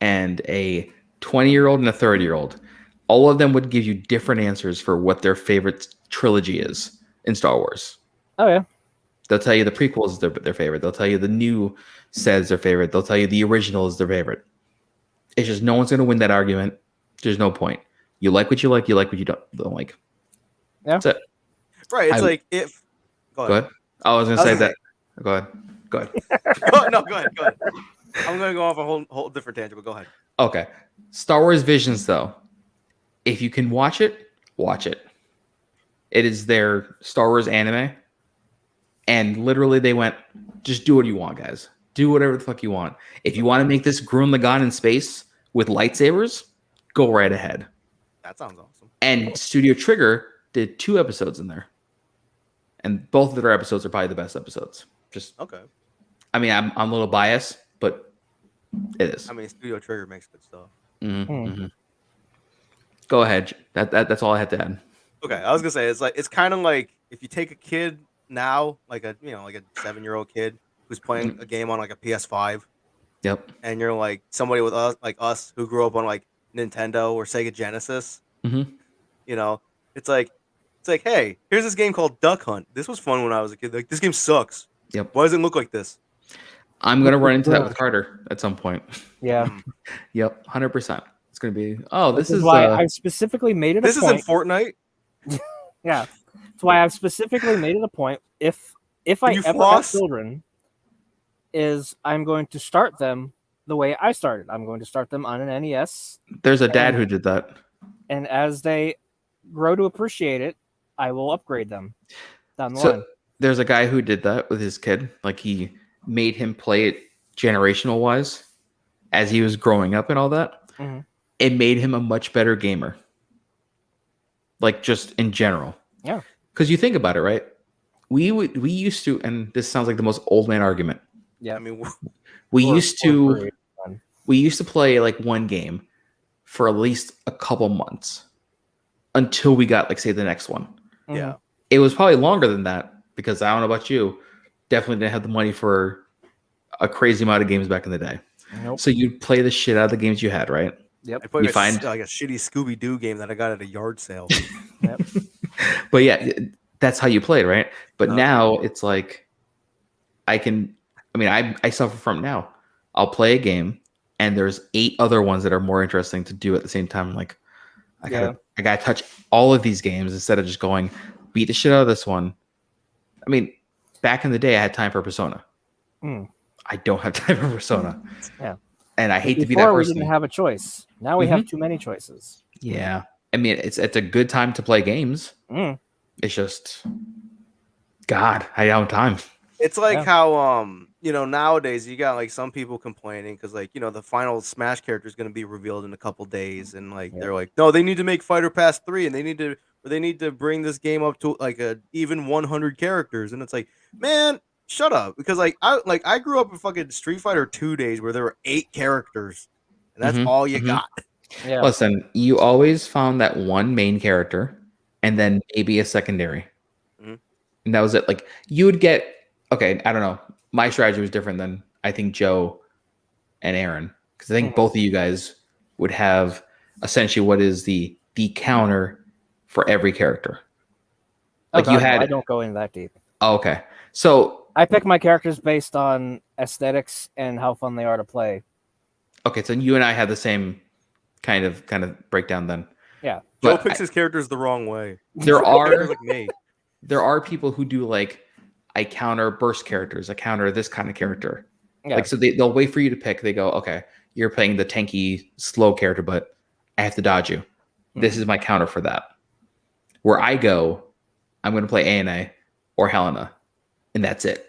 and a 20-year-old and a 30-year-old, all of them would give you different answers for what their favorite trilogy is in Star Wars. Oh yeah. They'll tell you the prequels is their favorite. They'll tell you the new set is their favorite. They'll tell you the original is their favorite. It's just no one's going to win that argument. There's no point. You like what you like. You like what you don't like. Yeah. That's it. Right. It's like if. Go ahead. I was going to say that. Go ahead. No, go ahead. I'm going to go off a whole different tangent, but go ahead. Okay. Star Wars Visions, though. If you can watch it, watch it. It is their Star Wars anime. And literally they went, just do what you want, guys. Do whatever the fuck you want. If you want to make this Gurren Lagann in space with lightsabers, go right ahead. That sounds awesome. And Studio Trigger did 2 episodes in there. And both of their episodes are probably the best episodes. Just okay. I mean, I'm a little biased, but it is. I mean, Studio Trigger makes good stuff. Mm-hmm. Go ahead. That's all I had to add. Okay, I was gonna say it's kind of like if you take a kid now, like a 7-year-old kid who's playing a game on like a PS5. Yep. And you're like somebody with us who grew up on like Nintendo or Sega Genesis. Mm-hmm. You know, it's like, hey, here's this game called Duck Hunt. This was fun when I was a kid. Like, this game sucks. Yep. Why does it look like this? I'm gonna run into that with Carter at some point. Yeah. Yep, 100%. It's gonna be. Oh, this is why I specifically made it. This a isn't point. Fortnite. Yeah, that's why I've specifically made it a point. If I you ever have floss? children, is I'm going to start them the way I started. I'm going to start them on an NES. There's a dad who did that. And as they grow to appreciate it, I will upgrade them down the line. There's a guy who did that with his kid. Like he made him play it generational wise as he was growing up and all that. Mhm. It made him a much better gamer. Like just in general. Yeah. Because you think about it, right? We used to, and this sounds like the most old man argument. Yeah. I mean, We used to play like one game for at least a couple months until we got like say the next one. Mhm. yeah. It was probably longer than that because I don't know about you, definitely didn't have the money for a crazy amount of games back in the day. Nope. So you'd play the shit out of the games you had, right? Yep. I played You find- like a shitty Scooby-Doo game that I got at a yard sale. Yep. But yeah, that's how you played, right? But now it's like I suffer from it now. I'll play a game and there's 8 other ones that are more interesting to do at the same time. Like I gotta touch all of these games instead of just going beat the shit out of this one. I mean, back in the day I had time for Persona. I don't have time for Persona. Yeah. And I hate to be Before that we person. didn't have a choice. Now we have too many choices. Yeah. I mean, it's a good time to play games. Mm. It's just, God, I don't have time. It's like how nowadays you got like some people complaining because like the final Smash character is going to be revealed in a couple days, and like they're like, no, they need to make Fighter Pass 3, and they need to bring this game up to like a even 100 characters, and it's like, man, shut up, because I grew up in fucking Street Fighter 2 days where there were 8 characters, and that's all you got. Yeah. Listen, you always found that one main character and then maybe a secondary. And that was it. Like you would get, okay, I don't know. My strategy was different than I think Joe and Aaron. Because I think both of you guys would have essentially what is the counter for every character. Like I don't go in that deep. Oh, okay. So I pick my characters based on aesthetics and how fun they are to play. Okay, so you and I have the same kind of breakdown then. Yeah. Joe picks his characters the wrong way. There are like me. There are people who do like I counter burst characters, I counter this kind of character. Yeah. Like so they'll wait for you to pick. They go, okay, you're playing the tanky, slow character, but I have to dodge you. This is my counter for that. Where I go, I'm going to play ANA or Helena, and that's it.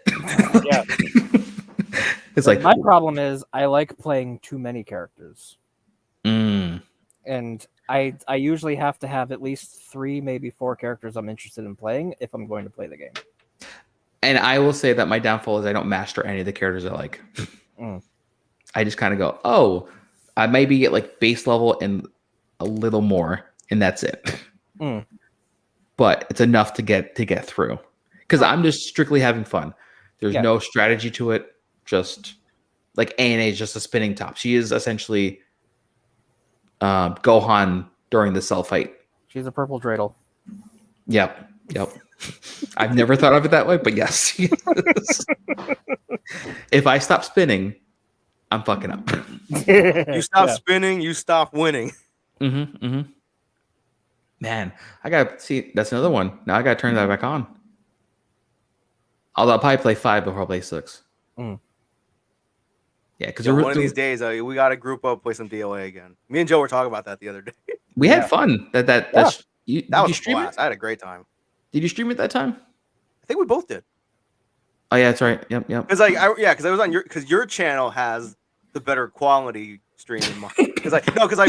Yeah. It's like my problem is I like playing too many characters. And I usually have to have at least 3, maybe 4 characters I'm interested in playing if I'm going to play the game. And I will say that my downfall is I don't master any of the characters I like. I just kind of go, oh, I maybe get like base level and a little more, and that's it. But it's enough to get through because I'm just strictly having fun. There's no strategy to it. Just like ANA is just a spinning top. She is essentially Gohan during the cell fight. She's a purple dreidel. Yep. I've never thought of it that way, but yes. If I stop spinning, I'm fucking up. You stop spinning, you stop winning. Man, I gotta see. That's another one. Now I gotta turn that back on. Although I'll probably play 5 before I play 6. Yeah, because one of these days we gotta group up, play some DOA again. Me and Joe were talking about that the other day. We had fun. That was a blast. I had a great time. Did you stream it that time? I think we both did. Oh yeah, that's right. Yep. Because I was on your channel has the better quality stream than mine. Because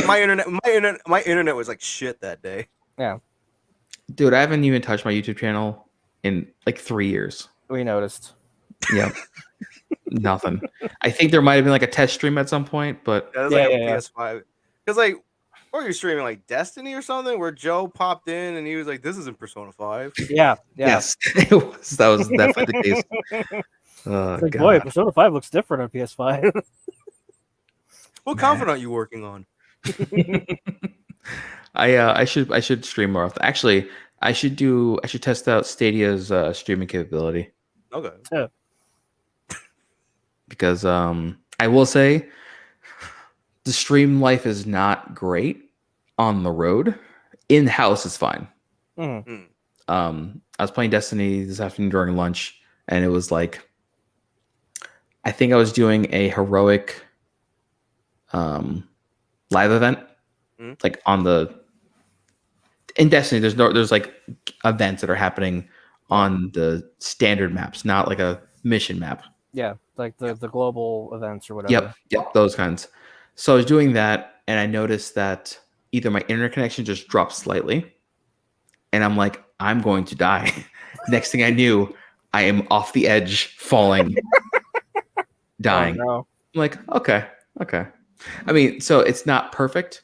my internet was like shit that day. Yeah. Dude, I haven't even touched my YouTube channel in like 3 years. We noticed. Yeah. Nothing. I think there might have been like a test stream at some point, but it was like a PS5. Because like, what were you streaming, like Destiny or something, where Joe popped in and he was like, "This isn't Persona 5." Yeah. Yes, it was. That was definitely the case. Oh, like, boy, Persona 5 looks different on PS5. What confidant are you working on? I should stream more often. Actually, I should test out Stadia's streaming capability. Okay. Yeah. because I will say the stream life is not great on the road. In house is fine. Mhm. I was playing Destiny this afternoon during lunch, and it was like, I think I was doing a heroic live event, like in Destiny. There's like events that are happening on the standard maps, not like a mission map. Yeah, like the global events or whatever. Yep, those kinds. So I was doing that, and I noticed that either my internet connection just dropped slightly, and I'm like, I'm going to die. Next thing I knew, I am off the edge, falling, dying. Oh, no. I'm like, okay. I mean, so it's not perfect,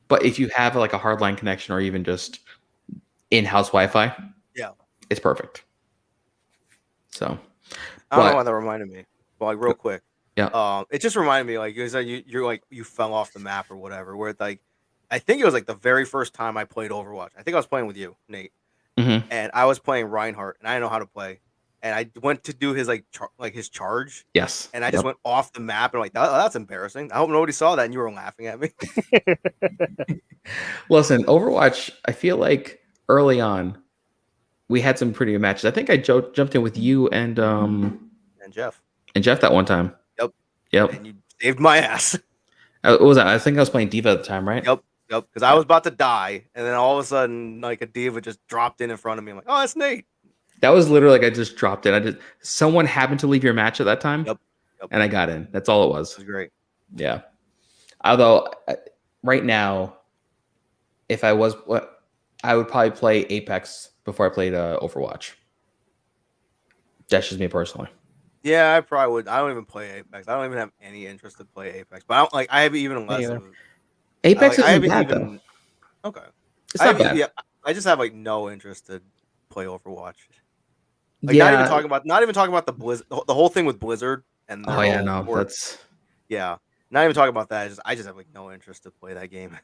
but if you have like a hardline connection or even just in-house Wi-Fi, it's perfect. So I don't know why that reminded me. But like real quick. Yeah. It just reminded me like you're like you fell off the map or whatever. Where it's like I think it was like the very first time I played Overwatch. I think I was playing with you, Nate. Mm-hmm. And I was playing Reinhardt and I didn't know how to play. And I went to do his like his charge. Yes. And I just went off the map and like that's embarrassing. I hope nobody saw that and you were laughing at me. Listen, Overwatch, I feel like early on we had some pretty good matches. I think I jumped in with you and Jeff. And Jeff that one time. Yep. And you saved my ass. What was that? I think I was playing Diva at the time, right? Yep. Because I was about to die, and then all of a sudden, like a Diva just dropped in front of me. I'm like, oh, that's Nate. That was literally like I just dropped in. Someone happened to leave your match at that time. Yep. And I got in. That's all it was. It was great. Yeah. Although right now, if I was I would probably play Apex before I played Overwatch. That's just me personally. Yeah, I probably would. I don't even play Apex. I don't even have any interest to play Apex. But I don't like. I have even less. Of, Apex isn't bad though. Okay. It's not bad. Yeah, I just have like no interest to play Overwatch. Like, not even talking about the Blizzard, the whole thing with Blizzard and not even talking about that. I just have like no interest to play that game.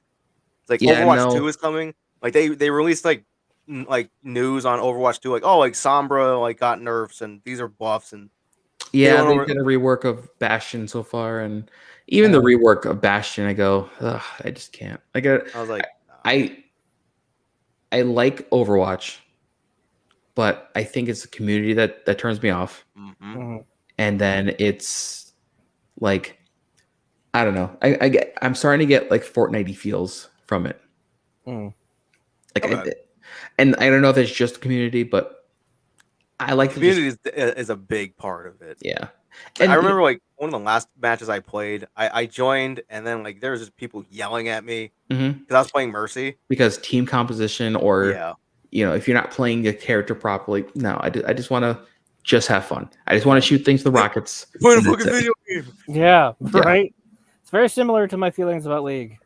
It's like Overwatch 2 is coming. Like they released like news on Overwatch 2, like like Sombra like got nerfs and these are buffs and they did a rework of Bastion so far, and even the rework of Bastion, I go, I just can't. I was like, I like Overwatch, but I think it's the community that turns me off. Mm-hmm. And then it's like, I don't know. I'm starting to get like Fortnite feels from it. Like, and I don't know if it's just the community, but I like community is a big part of it. Yeah. And I remember like one of the last matches I played, I joined and then like there was just people yelling at me because I was playing Mercy. Because team composition or if you're not playing the character properly, no, I just want to just have fun. I just want to shoot things with rockets. Play a fucking video game. Yeah, right. It's very similar to my feelings about League.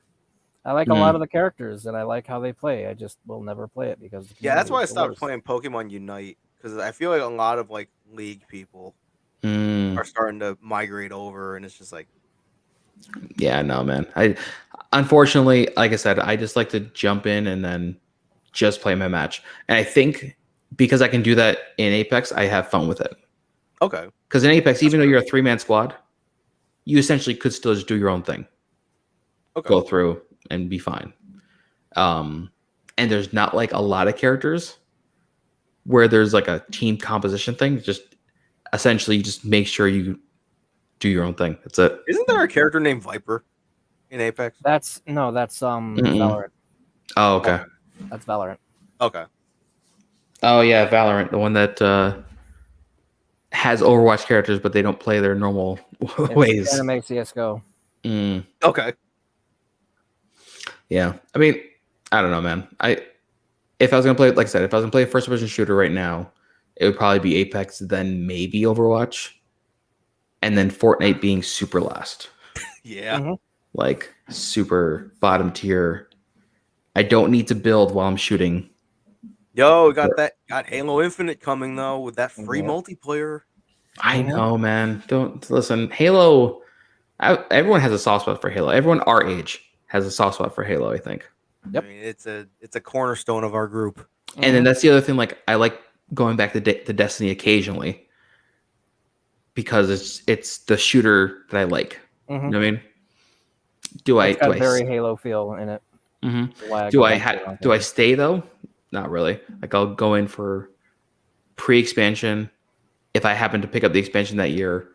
I like a lot of the characters and I like how they play. I just will never play it because that's why I stopped playing Pokemon Unite. Because I feel like a lot of like League people are starting to migrate over, and it's just like, yeah, no, man. Unfortunately, like I said, I just like to jump in and then just play my match. And I think because I can do that in Apex, I have fun with it. Okay. Because in Apex, even though you're a 3-man squad, you essentially could still just do your own thing. Okay. Go through and be fine. And there's not like a lot of characters where there's like a team composition thing. Just essentially you just make sure you do your own thing. That's it. Isn't there a character named Viper in Apex? That's Valorant. Oh, okay. That's Valorant. Okay. Oh yeah, Valorant, the one that has Overwatch characters, but they don't play their normal ways. Anime CS:GO. Okay. Yeah, I mean, I don't know, man. If I was gonna play, like I said, if I was gonna play a first-person shooter right now, it would probably be Apex, then maybe Overwatch, and then Fortnite being super last. Yeah. Like super bottom tier. I don't need to build while I'm shooting. Yo, got Halo Infinite coming though with that free multiplayer. I know, man. Don't listen. Halo. Everyone has a soft spot for Halo. Everyone our age has a soft spot for Halo, I think. Yep. I mean, it's a cornerstone of our group. And then that's the other thing. Like I like going back to Destiny occasionally, because it's the shooter that I like. You know what I mean? Do It's got I very Halo feel in it. Mm-hmm. Do I stay though? Not really. Like I'll go in for pre-expansion if I happen to pick up the expansion that year,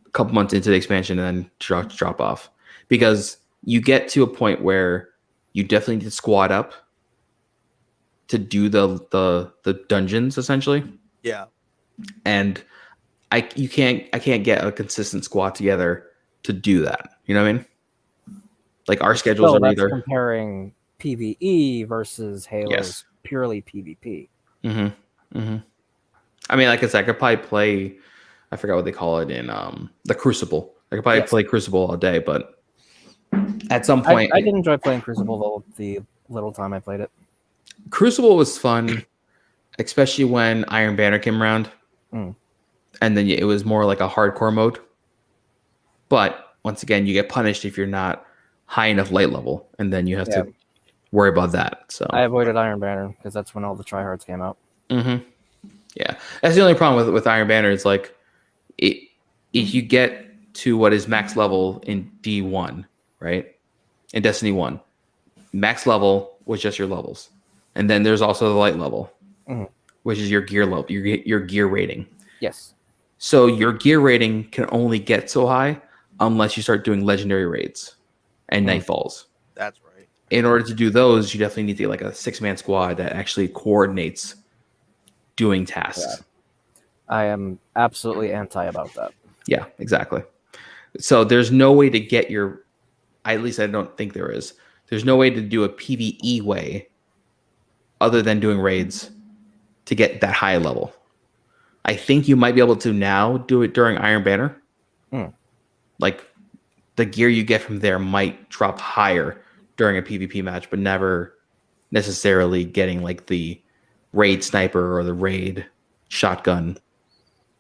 a couple months into the expansion, and then drop off, because you get to a point where you definitely need to squad up to do the dungeons essentially. Yeah. And I can't get a consistent squad together to do that. You know what I mean? Like our schedules are either comparing PvE versus Halo's purely PvP. I mean, like I said, I could probably play. I forgot what they call it in the Crucible. I could probably play Crucible all day, but at some point, I did enjoy playing Crucible the little time I played it. Crucible was fun, especially when Iron Banner came around, and then it was more like a hardcore mode. But once again, you get punished if you're not high enough light level, and then you have to worry about that. So I avoided Iron Banner because that's when all the tryhards came out. Yeah, that's the only problem with Iron Banner. It's like if you get to what is max level in D1, right? In Destiny 1, max level was just your levels, and then there's also the light level, which is your gear level, your gear rating. Yes. So your gear rating can only get so high unless you start doing legendary raids and nightfalls. That's right. In order to do those, you definitely need to get like a 6-man squad that actually coordinates doing tasks. Yeah. I am absolutely anti about that. Yeah, exactly. So there's no way to get your, at least I don't think there is. There's no way to do a PvE way other than doing raids to get that high level. I think you might be able to now do it during Iron Banner. Like the gear you get from there might drop higher during a PvP match, but never necessarily getting like the raid sniper or the raid shotgun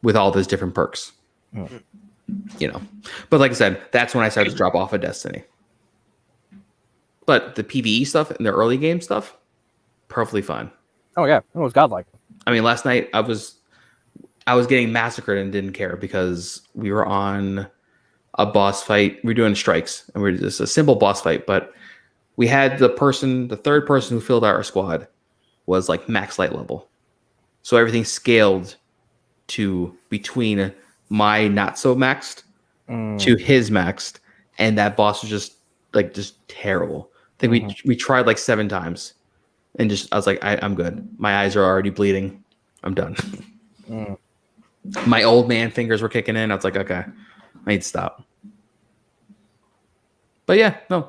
with all those different perks. You know, but like I said, that's when I started to drop off of Destiny. But the PvE stuff and the early game stuff, perfectly fine. Oh yeah, it was godlike. I mean, last night I was getting massacred and didn't care because we were on a boss fight. We were doing strikes, and we were just a simple boss fight. But we had the third person who filled out our squad was like max light level, so everything scaled to between my not so maxed to his maxed, and that boss was just terrible. I think we tried like 7 times, and I was like, I'm good. My eyes are already bleeding. I'm done. My old man fingers were kicking in. I was like, okay, I need to stop. But yeah, no,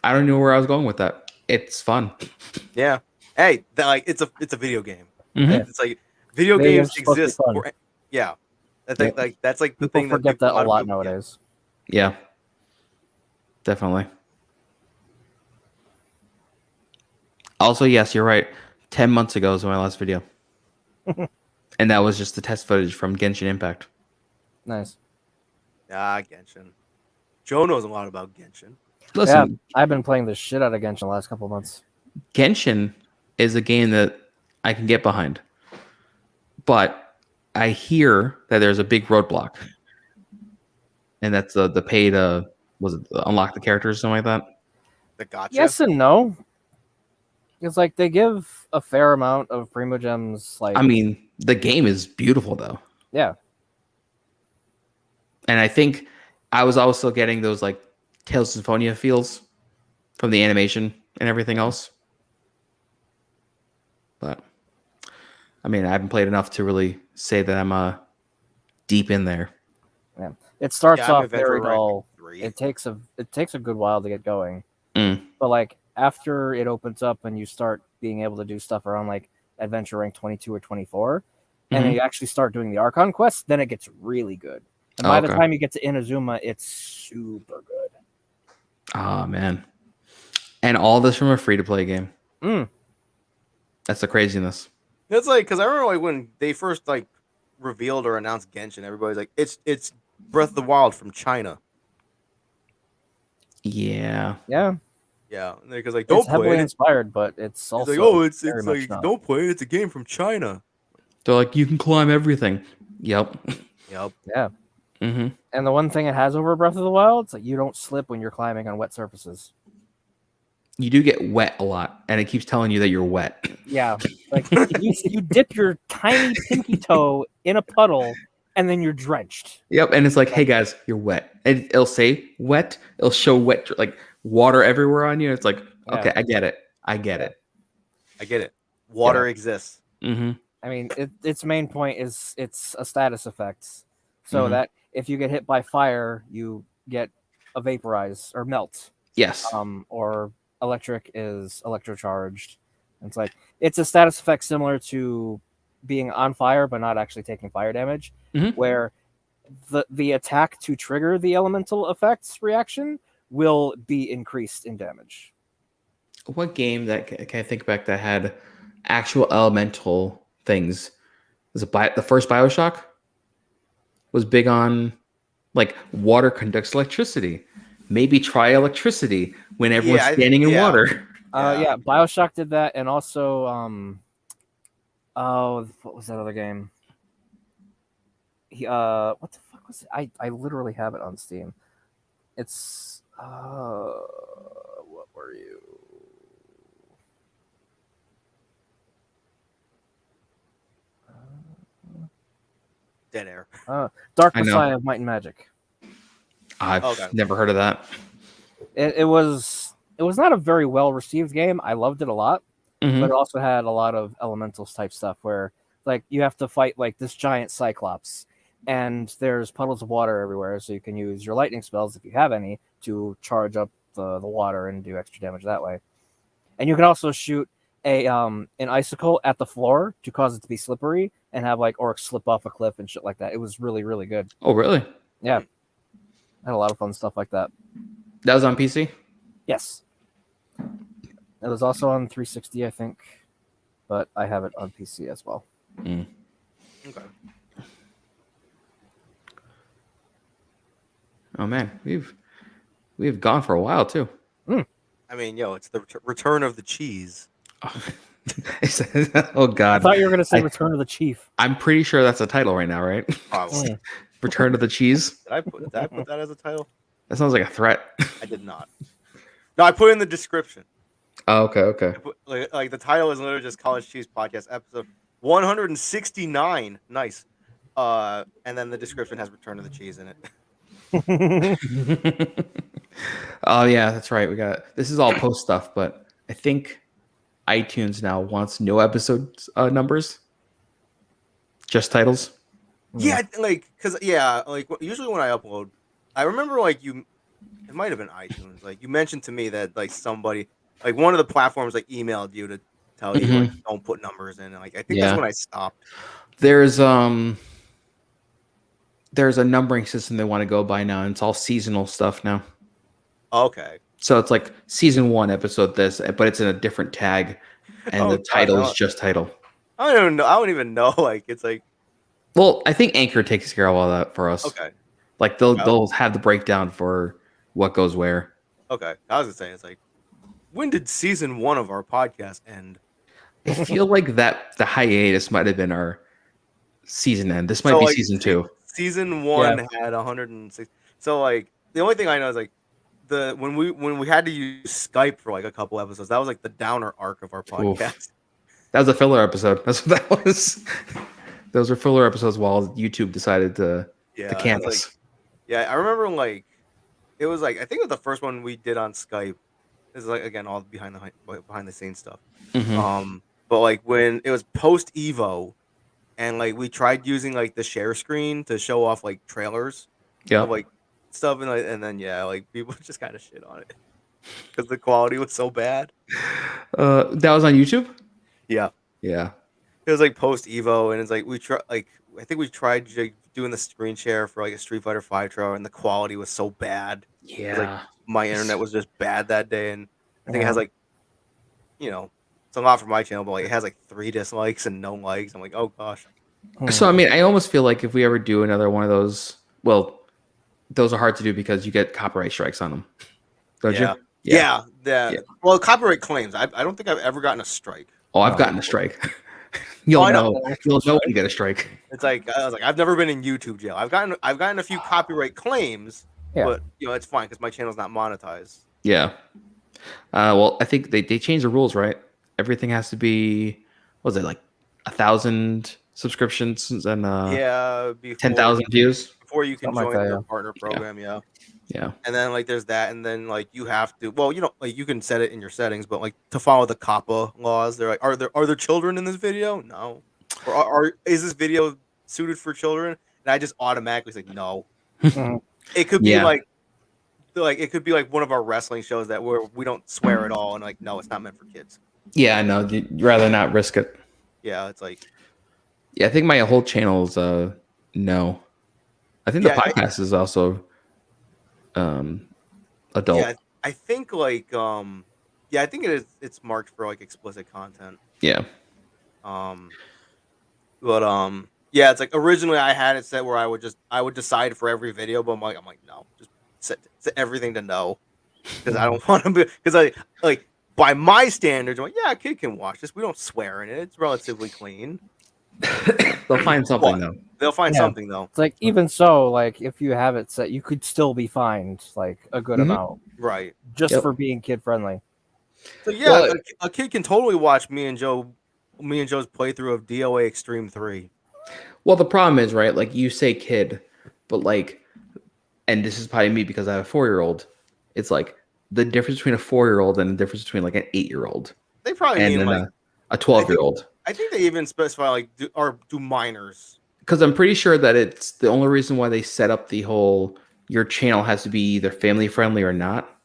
I don't know where I was going with that. It's fun. Yeah. Hey, it's a video game. Mm-hmm. It's like video games exist. Yeah. I think that's like the thing that forget that a lot nowadays. Yeah. Definitely. Also, yes, you're right. 10 months ago was my last video. And that was just the test footage from Genshin Impact. Nice. Genshin. Joe knows a lot about Genshin. Listen, I've been playing the shit out of Genshin the last couple of months. Genshin is a game that I can get behind. But I hear that there's a big roadblock. And that's the pay to, was it unlock the characters or something like that? The gotcha? Yes and no. It's like they give a fair amount of Primogems. Like, I mean, the game is beautiful though. Yeah. And I think I was also getting those like Tales of Symphonia feels from the animation and everything else. But I mean, I haven't played enough to really say that I'm deep in there. Yeah. It starts off very dull. It takes a good while to get going. But like after it opens up and you start being able to do stuff around like adventure rank 22 or 24, and then you actually start doing the Archon quests, then it gets really good. And by the time you get to Inazuma, it's super good. Oh man. And all this from a free-to-play game. That's the craziness. It's like, because I remember like when they first like revealed or announced Genshin, everybody's like, it's Breath of the Wild from China. Yeah. Yeah. Yeah, because like don't it's heavily play it. inspired, but it's also like, oh, it's very like don't play it. It's a game from China. They're like, you can climb everything. Yep. Yep. Yeah. Mm-hmm. And the one thing it has over Breath of the Wild, it's like you don't slip when you're climbing on wet surfaces. You do get wet a lot, and it keeps telling you that you're wet. Yeah, like you dip your tiny pinky toe in a puddle, and then you're drenched. Yep, and it's like, hey guys, you're wet. And it'll say wet. It'll show wet, like water everywhere on you. It's like, okay, I get it. I get it. Water exists. Mm-hmm. I mean, its main point is it's a status effect, so that if you get hit by fire, you get a vaporize or melt. Yes. Or electric is electrocharged. It's like it's a status effect similar to being on fire but not actually taking fire damage, where the attack to trigger the elemental effects reaction will be increased in damage. What game that can I think back that had actual elemental things? Was it the first BioShock? Was big on like water conducts electricity. Maybe try electricity when everyone's standing in water. Yeah, BioShock did that, and also what was that other game? What the fuck was it? I literally have it on Steam. It's what were you? Dead Air. Dark Messiah of Might and Magic. I've never heard of that. It was not a very well received game. I loved it a lot, but it also had a lot of elementals type stuff where like you have to fight like this giant cyclops, and there's puddles of water everywhere, so you can use your lightning spells if you have any to charge up the water and do extra damage that way. And you can also shoot an icicle at the floor to cause it to be slippery and have like orcs slip off a cliff and shit like that. It was really, really good. Oh, really? Yeah. I had a lot of fun stuff like that. That was on PC? Yes. It was also on 360, I think, but I have it on PC as well. Okay. Oh man, we've gone for a while too. I mean, it's the return of the cheese. Oh God! I thought you were going to say Return of the Chief. I'm pretty sure that's a title right now, right? Probably. Return of the Cheese. Did I put that as a title? That sounds like a threat. I did not. No, I put it in the description. Oh, okay. Like the title is literally just College Cheese Podcast episode 169. Nice. And then the description has Return of the Cheese in it. Oh yeah, that's right. This is all post stuff, but I think iTunes now wants no episode numbers, just titles. Yeah, because usually when I upload, I remember it might have been iTunes. Like you mentioned to me that like somebody, like one of the platforms like emailed you to tell you like don't put numbers in. And, like I think that's when I stopped. There's a numbering system they want to go by now, and it's all seasonal stuff now. Okay. So it's like season 1 episode this, but it's in a different tag, and the title is just title. I don't know. I don't even know. Like it's like. Well, I think Anchor takes care of all that for us. Okay. Like they'll have the breakdown for what goes where. Okay. I was gonna say it's like, when did season 1 of our podcast end? I feel like that the hiatus might have been our season end. This might be season 2. Season 1 had 106. So like the only thing I know is like when we had to use Skype for like a couple episodes, that was like the downer arc of our podcast. Oof. That was a filler episode. That's what that was. Those were filler episodes while YouTube decided to cancel. I remember like it was like I think it was the first one we did on Skype. This is like again all behind the scenes stuff. But like when it was post Evo, and like we tried using like the share screen to show off like trailers, of, like stuff, and then like people just kind of shit on it because the quality was so bad. That was on YouTube. Yeah. It was like post Evo, and it's like I think we tried doing the screen share for like a Street Fighter 5 trailer, and the quality was so bad. Yeah. Like my internet was just bad that day, and I think it has like, it's a lot for my channel, but like it has like 3 dislikes and no likes. I'm like, oh gosh. So I mean, I almost feel like if we ever do another one of those, well, those are hard to do because you get copyright strikes on them. Don't you? Yeah. Well, copyright claims. I don't think I've ever gotten a strike. Oh, I've gotten a strike. You'll I know. know. You'll know when you get a strike. It's like I was like, I've never been in YouTube jail. I've gotten a few copyright claims, Yeah. but it's fine because my channel's not monetized. Yeah. Well, I think they changed the rules, right? Everything has to be, what was it, like 1,000 subscriptions and Yeah, 10,000 views. before you can Something like join that, the yeah. partner program. Yeah. Yeah. And then like there's that, and then like you have to. Well, like you can set it in your settings, but like to follow the COPPA laws, they're like, are there children in this video? No. Or is this video suited for children? And I just automatically say no. Mhm. It could be Yeah. like it could be like one of our wrestling shows that where we don't swear at all, and like no, it's not meant for kids. Yeah, I know. You'd rather not risk it. Yeah, it's like Yeah, I think my whole channel is no. I think the Yeah, podcast is also adult. yeah, I think like yeah, I think it's marked for like explicit content. Yeah. But yeah, it's like originally I had it set where I would decide for every video, but I'm like no, just set everything to no, because I don't want to be, because I like by my standards, I'm like, yeah, a kid can watch this. We don't swear in it. It's relatively clean. They'll find something though. They'll find Yeah. something though. It's like even so, like if you have it set, you could still be fined like a good Mhm. amount Right. just Yep. for being kid friendly. So yeah, Well, a kid can totally watch me and Joe's playthrough of DOA Extreme 3. Well, the problem is, right? Like you say kid, but like, and this is probably me because I have a 4-year-old. It's like the difference between a 4-year-old and the difference between like an 8-year-old They probably and mean then like a 12-year-old. I think they even specify like do minors. Because I'm pretty sure that it's the only reason why they set up the whole your channel has to be either family friendly or not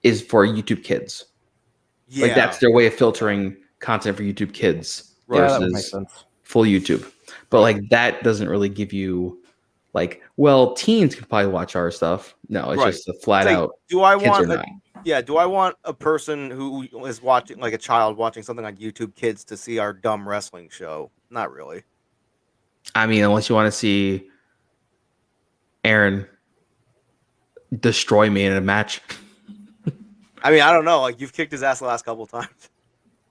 is for YouTube Kids. Yeah, Like that's their way of filtering content for YouTube Kids Yeah, that would make versus sense. full YouTube. But like that doesn't really give you like, well, teens can probably watch our stuff. No, it's Right. just a flat It's like, out do I kids or want not. do I want a person who is watching, like a child watching something on YouTube Kids, to see our dumb wrestling show? Not really. I mean, unless you want to see Aaron destroy me in a match. I mean, I don't know. Like, you've kicked his ass the last couple of times.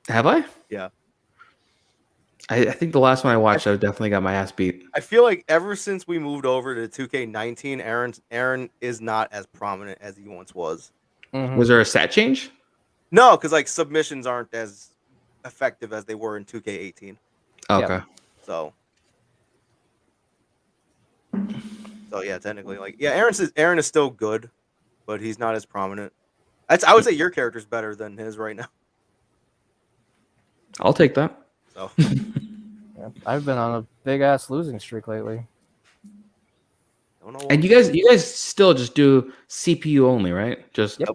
Have I? Yeah. I think the last one I watched, I definitely got my ass beat. I feel like ever since we moved over to 2K19, Aaron is not as prominent as he once was. Mhm. Was there a stat change? No, because like submissions aren't as effective as they were in 2K18. Okay. So yeah, technically, like, yeah, Aaron is still good, but he's not as prominent. I would say your character's better than his right now. I'll take that. So Yeah, I've been on a big ass losing streak lately. don't know. And you guys still just do CPU only, right? Just Yep.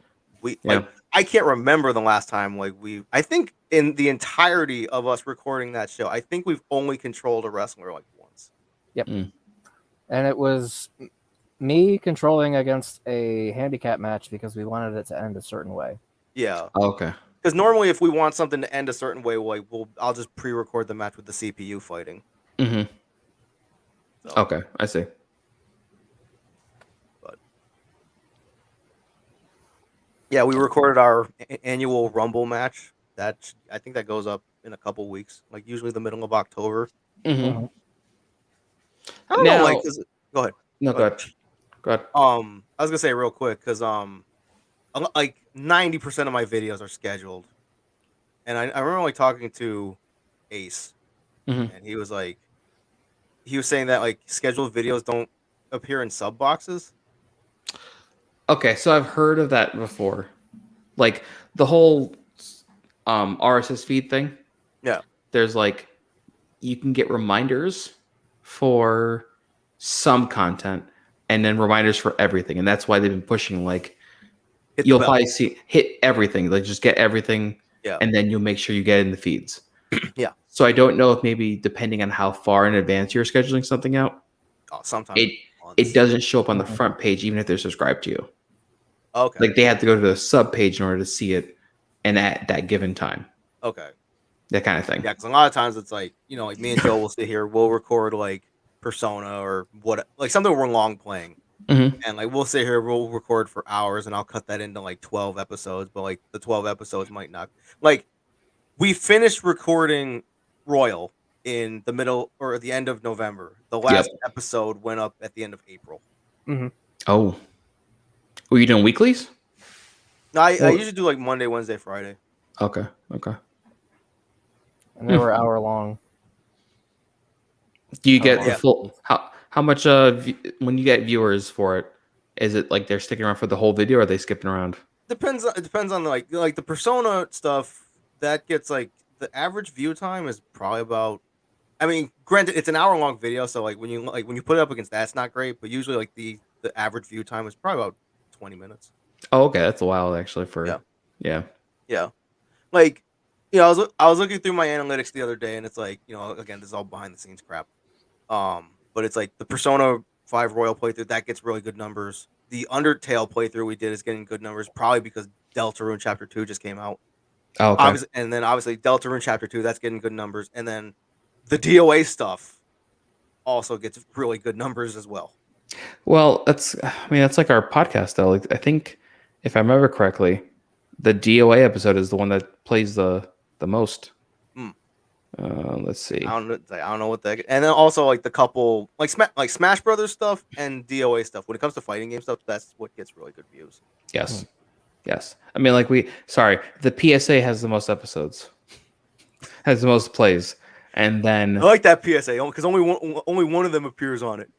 Like, I can't remember the last time like I think in the entirety of us recording that show, I think we've only controlled a wrestler like once. And it was me controlling against a handicap match because we wanted it to end a certain way. Yeah. Oh, okay. Because normally, if we want something to end a certain way, I'll just pre-record the match with the CPU fighting. Mm-hmm. So, Okay, I see. But yeah, we recorded our annual Rumble match. I think that goes up in a couple weeks, like usually the middle of October. Mm-hmm. I don't know, like, go ahead. No, go ahead. Go ahead. I was gonna say real quick because like 90% of my videos are scheduled, and I remember like talking to Ace, Mhm. and he was saying that like scheduled videos don't appear in sub boxes. Okay, so I've heard of that before. Like the whole RSS feed thing. Yeah. There's like you can get reminders for some content and then reminders for everything. And that's why they've been pushing like Hit the you'll bell. probably see hit everything. Like just get everything. Yeah. And then you'll make sure you get it in the feeds. Yeah. So I don't know if maybe depending on how far in advance you're scheduling something out, Sometimes it doesn't show up on the front page even if they're subscribed to you. Okay. Like they have to go to the sub page in order to see it and at that given time. Okay. That kind of thing. Yeah, because a lot of times it's like, like me and Joe will sit here, we'll record like Persona or what, like something we're long playing. Mhm. And like we'll sit here, we'll record for hours, and I'll cut that into like 12 episodes, but like the 12 episodes might not. Like we finished recording Royal, in the middle or the end of November. The last episode went up at the end of April. Mm-hmm. Oh, were you doing weeklies? No, I usually do like Monday, Wednesday, Friday. Okay. And they were hour long. Do you get the full? How much? When you get viewers for it, is it like they're sticking around for the whole video, or are they skipping around? It depends on like the Persona stuff. That gets like the average view time is probably about. I mean, granted, it's an hour-long video, so like when you put it up against that, it's not great. But usually, like the average view time is probably about 20 minutes. Oh, okay, that's a while actually. Yeah. Like, I was looking through my analytics the other day, and it's like, again, this is all behind the scenes crap. But it's like the Persona 5 Royal playthrough that gets really good numbers. The Undertale playthrough we did is getting good numbers, probably because Deltarune Chapter 2 just came out. Oh, okay. And then obviously Deltarune Chapter 2, that's getting good numbers, and then the DOA stuff also gets really good numbers as well. Well, that's like our podcast though. Like, I think if I remember correctly, the DOA episode is the one that plays the most. Let's see. I don't know what that. And then also like the couple like Smash Brothers stuff and DOA stuff. When it comes to fighting game stuff, that's what gets really good views. Yes. I mean, like the PSA has the most episodes, has the most plays, and then I like that PSA because only one of them appears on it.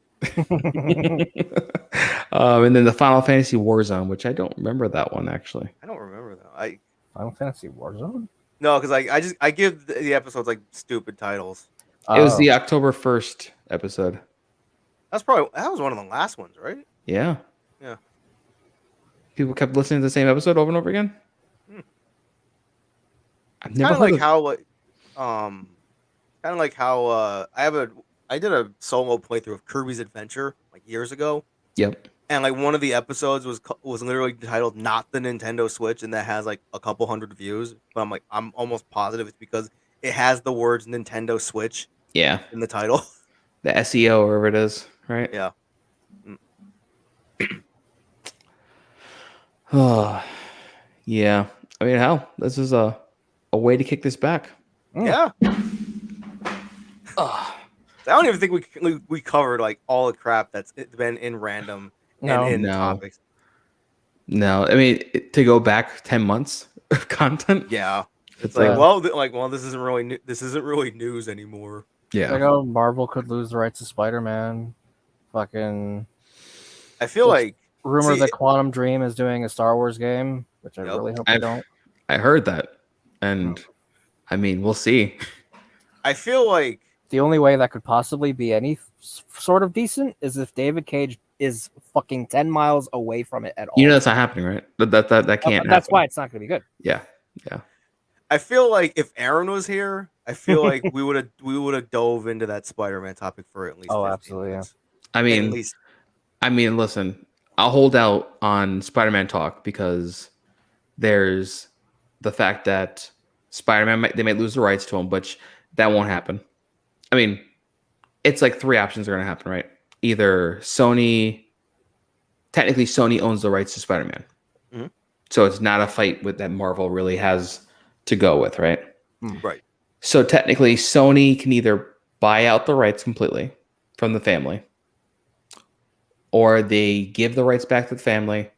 And then the Final Fantasy Warzone, which I don't remember that one actually. I don't remember that. Final Fantasy Warzone? No, because I give the episodes like stupid titles. It was the October 1st episode. That was one of the last ones, right? Yeah. Yeah. People kept listening to the same episode over and over again. I've never kind of like how I did a solo playthrough of Kirby's Adventure like years ago. Yep. And like one of the episodes was literally titled "Not the Nintendo Switch," and that has like a couple hundred views. But I'm almost positive it's because it has the words Nintendo Switch. Yeah. In the title. The SEO, or whatever it is, right? Yeah. Oh, yeah. I mean, hell, this is a way to kick this back. Yeah. I don't even think we covered like all the crap that's been in random and in topics. No, I mean to go back 10 months of content. Yeah, it's like this isn't really news anymore. Yeah, like Marvel could lose the rights to Spider-Man. Fucking. I feel like rumor that Quantum Dream is doing a Star Wars game, which I really hope they don't. I heard that, and I mean we'll see. I feel like the only way that could possibly be any sort of decent is if David Cage is fucking 10 miles away from it at all. That's not happening, right? That can't. That's why it's not going to be good. Yeah. I feel like if Aaron was here, I feel like we would have dove into that Spider-Man topic for at least. Absolutely. Minutes. Yeah. I mean, listen, I'll hold out on Spider-Man talk because there's the fact that Spider-Man they might lose the rights to him, but that won't happen. I mean, it's like three options are going to happen, right? Either technically Sony owns the rights to Spider-Man. Mm-hmm. So it's not a fight that Marvel really has to go with, right? Right. So technically Sony can either buy out the rights completely from the family, or they give the rights back to the family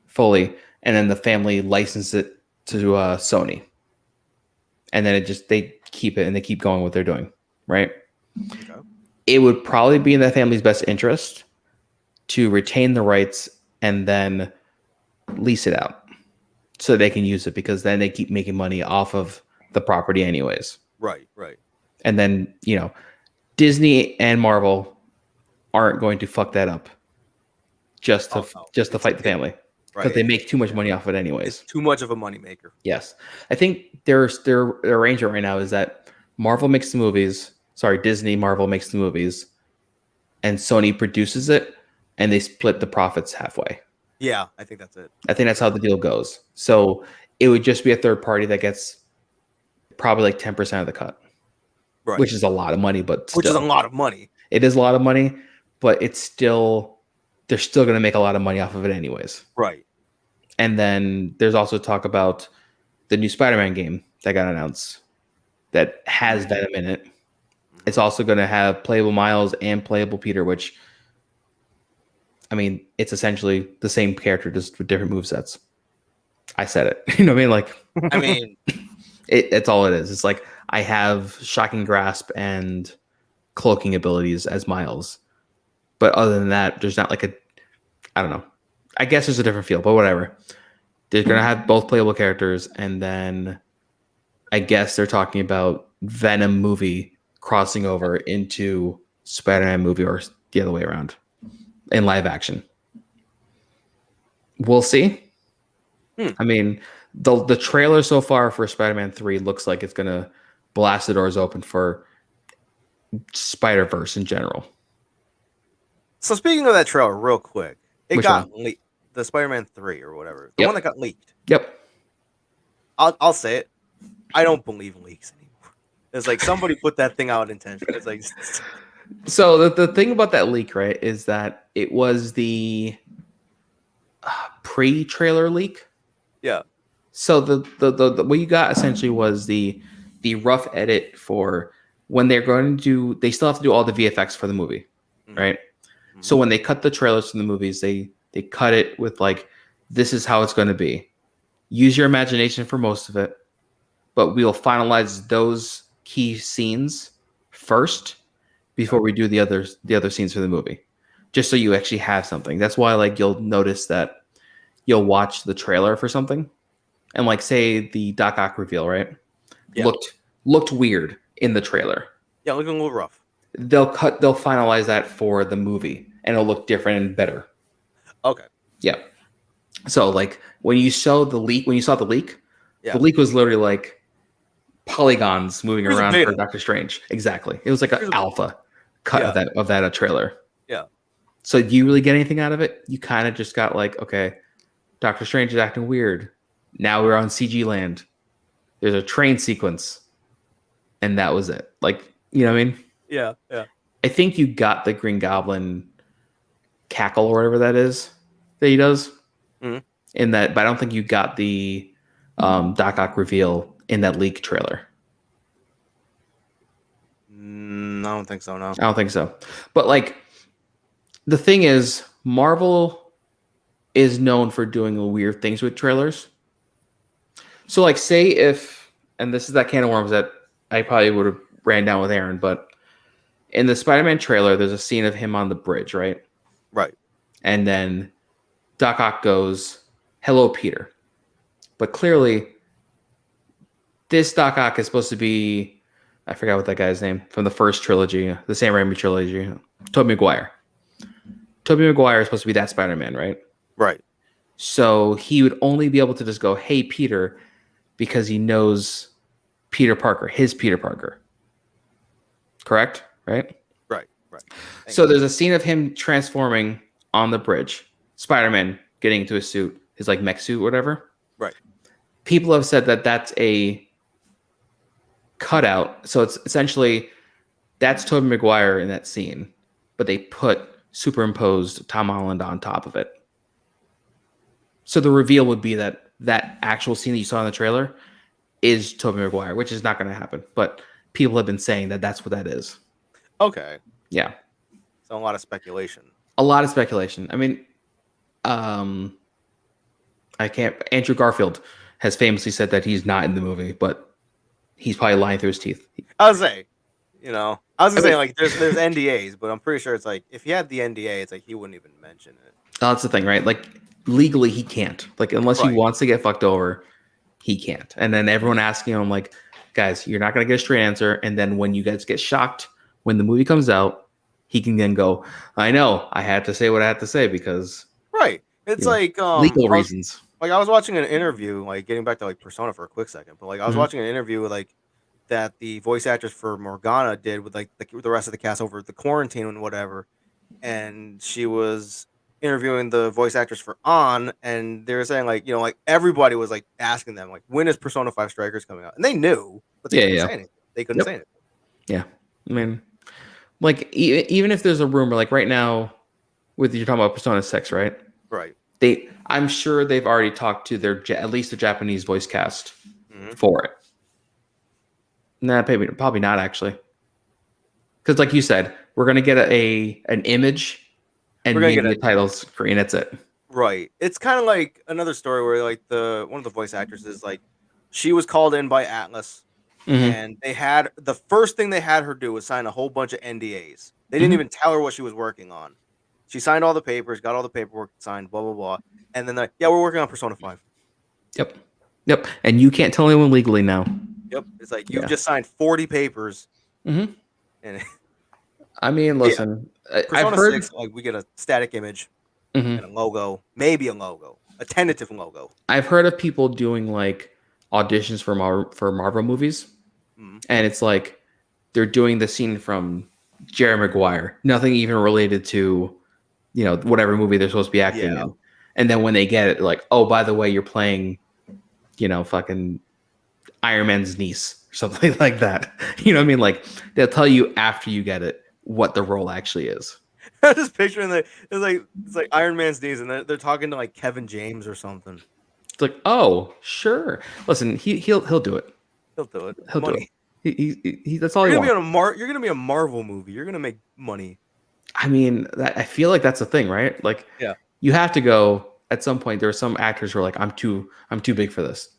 fully, and then the family licenses it to Sony. And then they keep it and they keep going what they're doing, right? Okay. It would probably be in the family's best interest to retain the rights and then lease it out so they can use it, because then they keep making money off of the property anyways. Right. And then, Disney and Marvel aren't going to fuck that up just to fight the family. Because they make too much money off it anyways. It's too much of a moneymaker. Yes. I think their arrangement right now is that Disney, Marvel makes the movies, and Sony produces it, and they split the profits halfway. Yeah, I think that's it. I think that's how the deal goes. So it would just be a third party that gets probably like 10% of the cut. Right. Which is a lot of money, but which is a lot of money. It is a lot of money, but they're still going to make a lot of money off of it anyways. Right. And then there's also talk about the new Spider-Man game that got announced that has Venom in it. It's also going to have playable Miles and playable Peter, which, I mean, it's essentially the same character, just with different movesets. I said it. You know what I mean? Like, I mean, it's all it is. It's like I have Shocking Grasp and cloaking abilities as Miles. But other than that, there's not like I don't know. I guess there's a different feel, but whatever. They're going to have both playable characters, and then I guess they're talking about Venom movie crossing over into Spider-Man movie or the other way around in live action. We'll see. I mean, the trailer so far for Spider-Man 3 looks like it's going to blast the doors open for Spider-Verse in general. So speaking of that trailer, real quick, it Which got one? leaked. The Spider-Man 3 or whatever, the Yep. one that got leaked. Yep. I'll say it. I don't believe in leaks anymore. It's like somebody put that thing out intentionally. It's like So the thing about that leak, right, is that it was the pre-trailer leak. yeah. So the what you got essentially was the rough edit for when they're going to do. They still have to do all the VFX for the movie, right? Mm-hmm. So when they cut the trailers from the movies, they cut it with like, this is how it's going to be. Use your imagination for most of it, but we'll finalize those key scenes first before we do the other scenes for the movie, just so you actually have something. That's why like you'll notice that you'll watch the trailer for something, and like say the Doc Ock reveal, right? Yeah. Looked weird in the trailer. Yeah, looking a little rough. They'll finalize that for the movie, and it'll look different and better. Okay. Yeah. So like when you saw the leak, Yeah. the leak was literally like polygons moving Here's a around beta. for Doctor Strange. Exactly. It was like an alpha cut Yeah. of that trailer. Yeah. So do you really get anything out of it? You kind of just got like, okay, Doctor Strange is acting weird. Now we're on CG land. There's a train sequence. And that was it. Like, you know what I mean? Yeah. Yeah. I think you got the Green Goblin cackle or whatever that is that he does. Mm-hmm. In that, but I don't think you got the Doc Ock reveal in that leak trailer. I don't think so. No. I don't think so. But like, the thing is, Marvel is known for doing weird things with trailers. So like, say if, and this is that can of worms that I probably would have ran down with Aaron, but in the Spider-Man trailer, there's a scene of him on the bridge, right? Right. And then Doc Ock goes, "Hello, Peter." But clearly, this Doc Ock is supposed to be, I forgot what that guy's name, from the first trilogy, the Sam Raimi trilogy, Tobey Maguire. Tobey Maguire is supposed to be that Spider-Man, right? Right. So he would only be able to just go, "Hey, Peter," because he knows Peter Parker, his Peter Parker. Correct? Right? Right. Right. So there's a scene of him transforming on the bridge. Spider-Man getting into his suit, his like mech suit, whatever. Right. People have said that that's a cutout. So it's essentially that's Tobey Maguire in that scene, but they put superimposed Tom Holland on top of it. So the reveal would be that actual scene that you saw in the trailer is Tobey Maguire, which is not going to happen. But people have been saying that that's what that is. Okay. Yeah. So a lot of speculation. A lot of speculation. I mean, I can't. Andrew Garfield has famously said that he's not in the movie, but he's probably lying through his teeth. I was say, I was gonna say like there's NDAs, but I'm pretty sure it's like if he had the NDA, it's like he wouldn't even mention it. That's the thing, right? Like legally, he can't. Like unless he Right. wants to get fucked over, he can't. And then everyone asking him, like, guys, you're not gonna get a straight answer. And then when you guys get shocked when the movie comes out, he can then go, "I know, I had to say what I had to say because Right. It's like legal reasons." Like I was watching an interview, like getting back to like Persona for a quick second, but like I was watching an interview with like that the voice actress for Morgana did with like the rest of the cast over the quarantine and whatever, and she was interviewing the voice actress for On, and they were saying like like everybody was like asking them like when is Persona 5 Strikers coming out, and they knew, but they couldn't say anything. They couldn't say anything. Yeah, I mean, like even if there's a rumor, like right now, with you're talking about Persona 6, right? Right. I'm sure they've already talked to at least the Japanese voice cast for it. Nah, probably not actually. Because like you said, we're gonna get an image and We're gonna maybe get a title screen. That's it. Right. It's kind of like another story where like one of the voice actresses, like, she was called in by Atlas, and they had the first thing they had her do was sign a whole bunch of NDAs. They didn't even tell her what she was working on. She signed all the papers, got all the paperwork signed, blah blah blah, and then like, yeah, we're working on Persona 5. Yep. And you can't tell anyone legally now. Yep. It's like you've just signed 40 papers. Mm-hmm. And I mean, listen, Persona I've heard 6, like, we get a static image Mhm. and a logo, maybe a logo, a tentative logo. I've heard of people doing like auditions for Marvel movies, and it's like they're doing the scene from Jerry Maguire, nothing even related to, whatever movie they're supposed to be acting in. And then when they get it, like, oh, by the way, you're playing, fucking Iron Man's niece or something like that. You know what I mean? Like, they'll tell you after you get it what the role actually is. I'm just picturing it's like Iron Man's niece, and they're talking to like Kevin James or something. It's like, oh, sure. Listen, he'll do it. He'll do it. He'll Money. do it. He that's all he wants. You're gonna be a Marvel movie. You're gonna make money. I mean, I feel like that's the thing, right? Like, you have to go at some point. There are some actors who are like, I'm too big for this.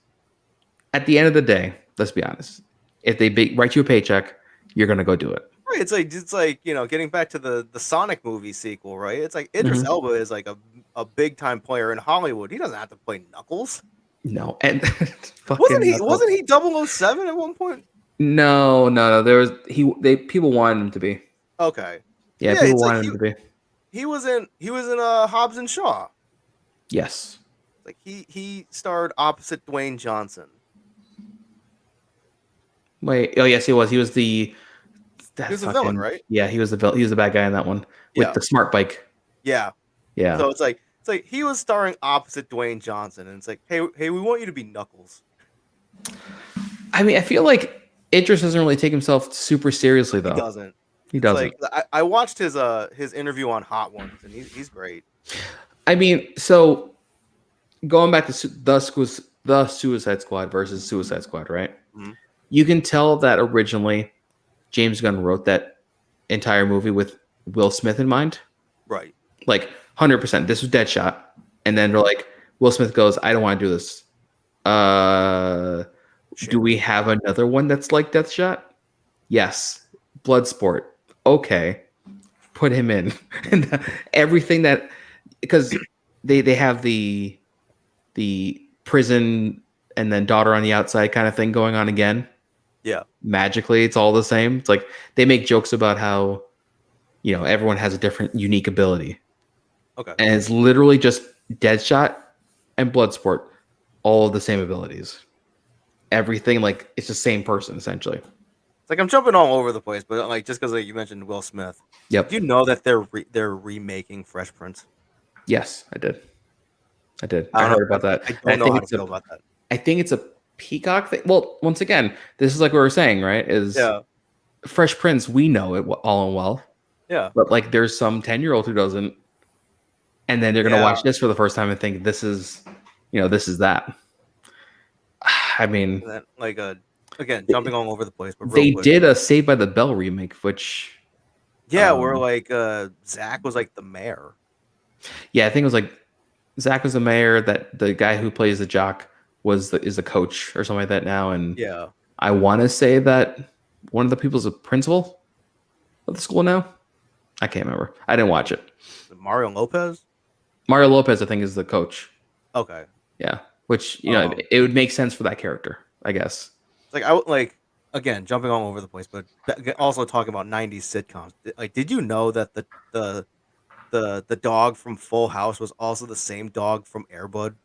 At the end of the day, let's be honest. If they write you a paycheck, you're gonna go do it. Right. It's like getting back to the Sonic movie sequel, right? It's like Idris Elba is like a big time player in Hollywood. He doesn't have to play Knuckles. No, and wasn't he 007 at one point? No. There was people wanted him to be. Okay. Yeah, people wanted him to be. He was in Hobbs and Shaw. Yes. Like he starred opposite Dwayne Johnson. Wait, oh yes, he was. He was the villain, right? Yeah, he was the villain. He was the bad guy in that one with the smart bike. Yeah. Yeah. So it's like he was starring opposite Dwayne Johnson, and it's like, hey, we want you to be Knuckles. I mean, I feel like Idris doesn't really take himself super seriously, though. He doesn't. Like, I watched his interview on Hot Ones, and he's great. I mean, so going back to the Suicide Squad versus Suicide Squad, right? Mm-hmm. You can tell that originally James Gunn wrote that entire movie with Will Smith in mind. Right. Like 100%. This was Deadshot. And then they're like, Will Smith goes, I don't want to do this. Do we have another one that's like Deathshot? Yes. Bloodsport. Okay. Put him in. And everything that, because they have the prison and then daughter on the outside kind of thing going on again. Yeah. Magically, it's all the same. It's like they make jokes about how, everyone has a different unique ability. Okay. And it's literally just Deadshot and Bloodsport, all of the same abilities. Everything, like, it's the same person, essentially. It's like I'm jumping all over the place, but like just because you mentioned Will Smith. Yep. Do you know that they're remaking Fresh Prince? Yes, I did. I heard about that. I don't know how to feel about that. I think it's a Peacock thing. Well, once again, this is like what we were saying, right? Fresh Prince, we know it all and well. Yeah. But like there's some 10-year-old who doesn't. And then they're going to watch this for the first time and think this is that. I mean, like again, jumping all over the place, but they did a Saved by the Bell remake, which where like Zach was like the mayor. Yeah, I think it was like Zach was the mayor. That the guy who plays the jock is the coach or something like that now. And I want to say that one of the people is a principal of the school now. I can't remember. I didn't watch it. Mario Lopez. Mario Lopez, I think, is the coach. Okay. Yeah, which it would make sense for that character, I guess. Like I would like again jumping all over the place, but also talking about '90s sitcoms. Like, did you know that the dog from Full House was also the same dog from Air Bud?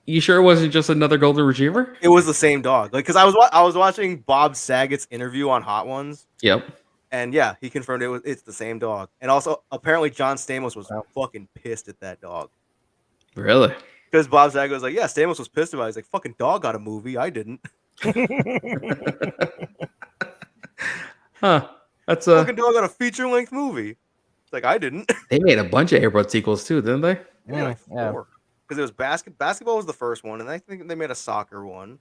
You sure it wasn't just another golden retriever? It was the same dog. Like, because I was watching Bob Saget's interview on Hot Ones. Yep. And yeah, he confirmed it's the same dog. And also, apparently, John Stamos was fucking pissed at that dog. Really? Because Bob Saget was like, yeah, Stamos was pissed about it. He's like, fucking dog got a movie. I didn't. Huh. That's fucking dog got a feature-length movie. It's like, I didn't. They made a bunch of Air Bud sequels too, didn't they? Yeah, like 4. Because it was basketball was the first one, and I think they made a soccer one.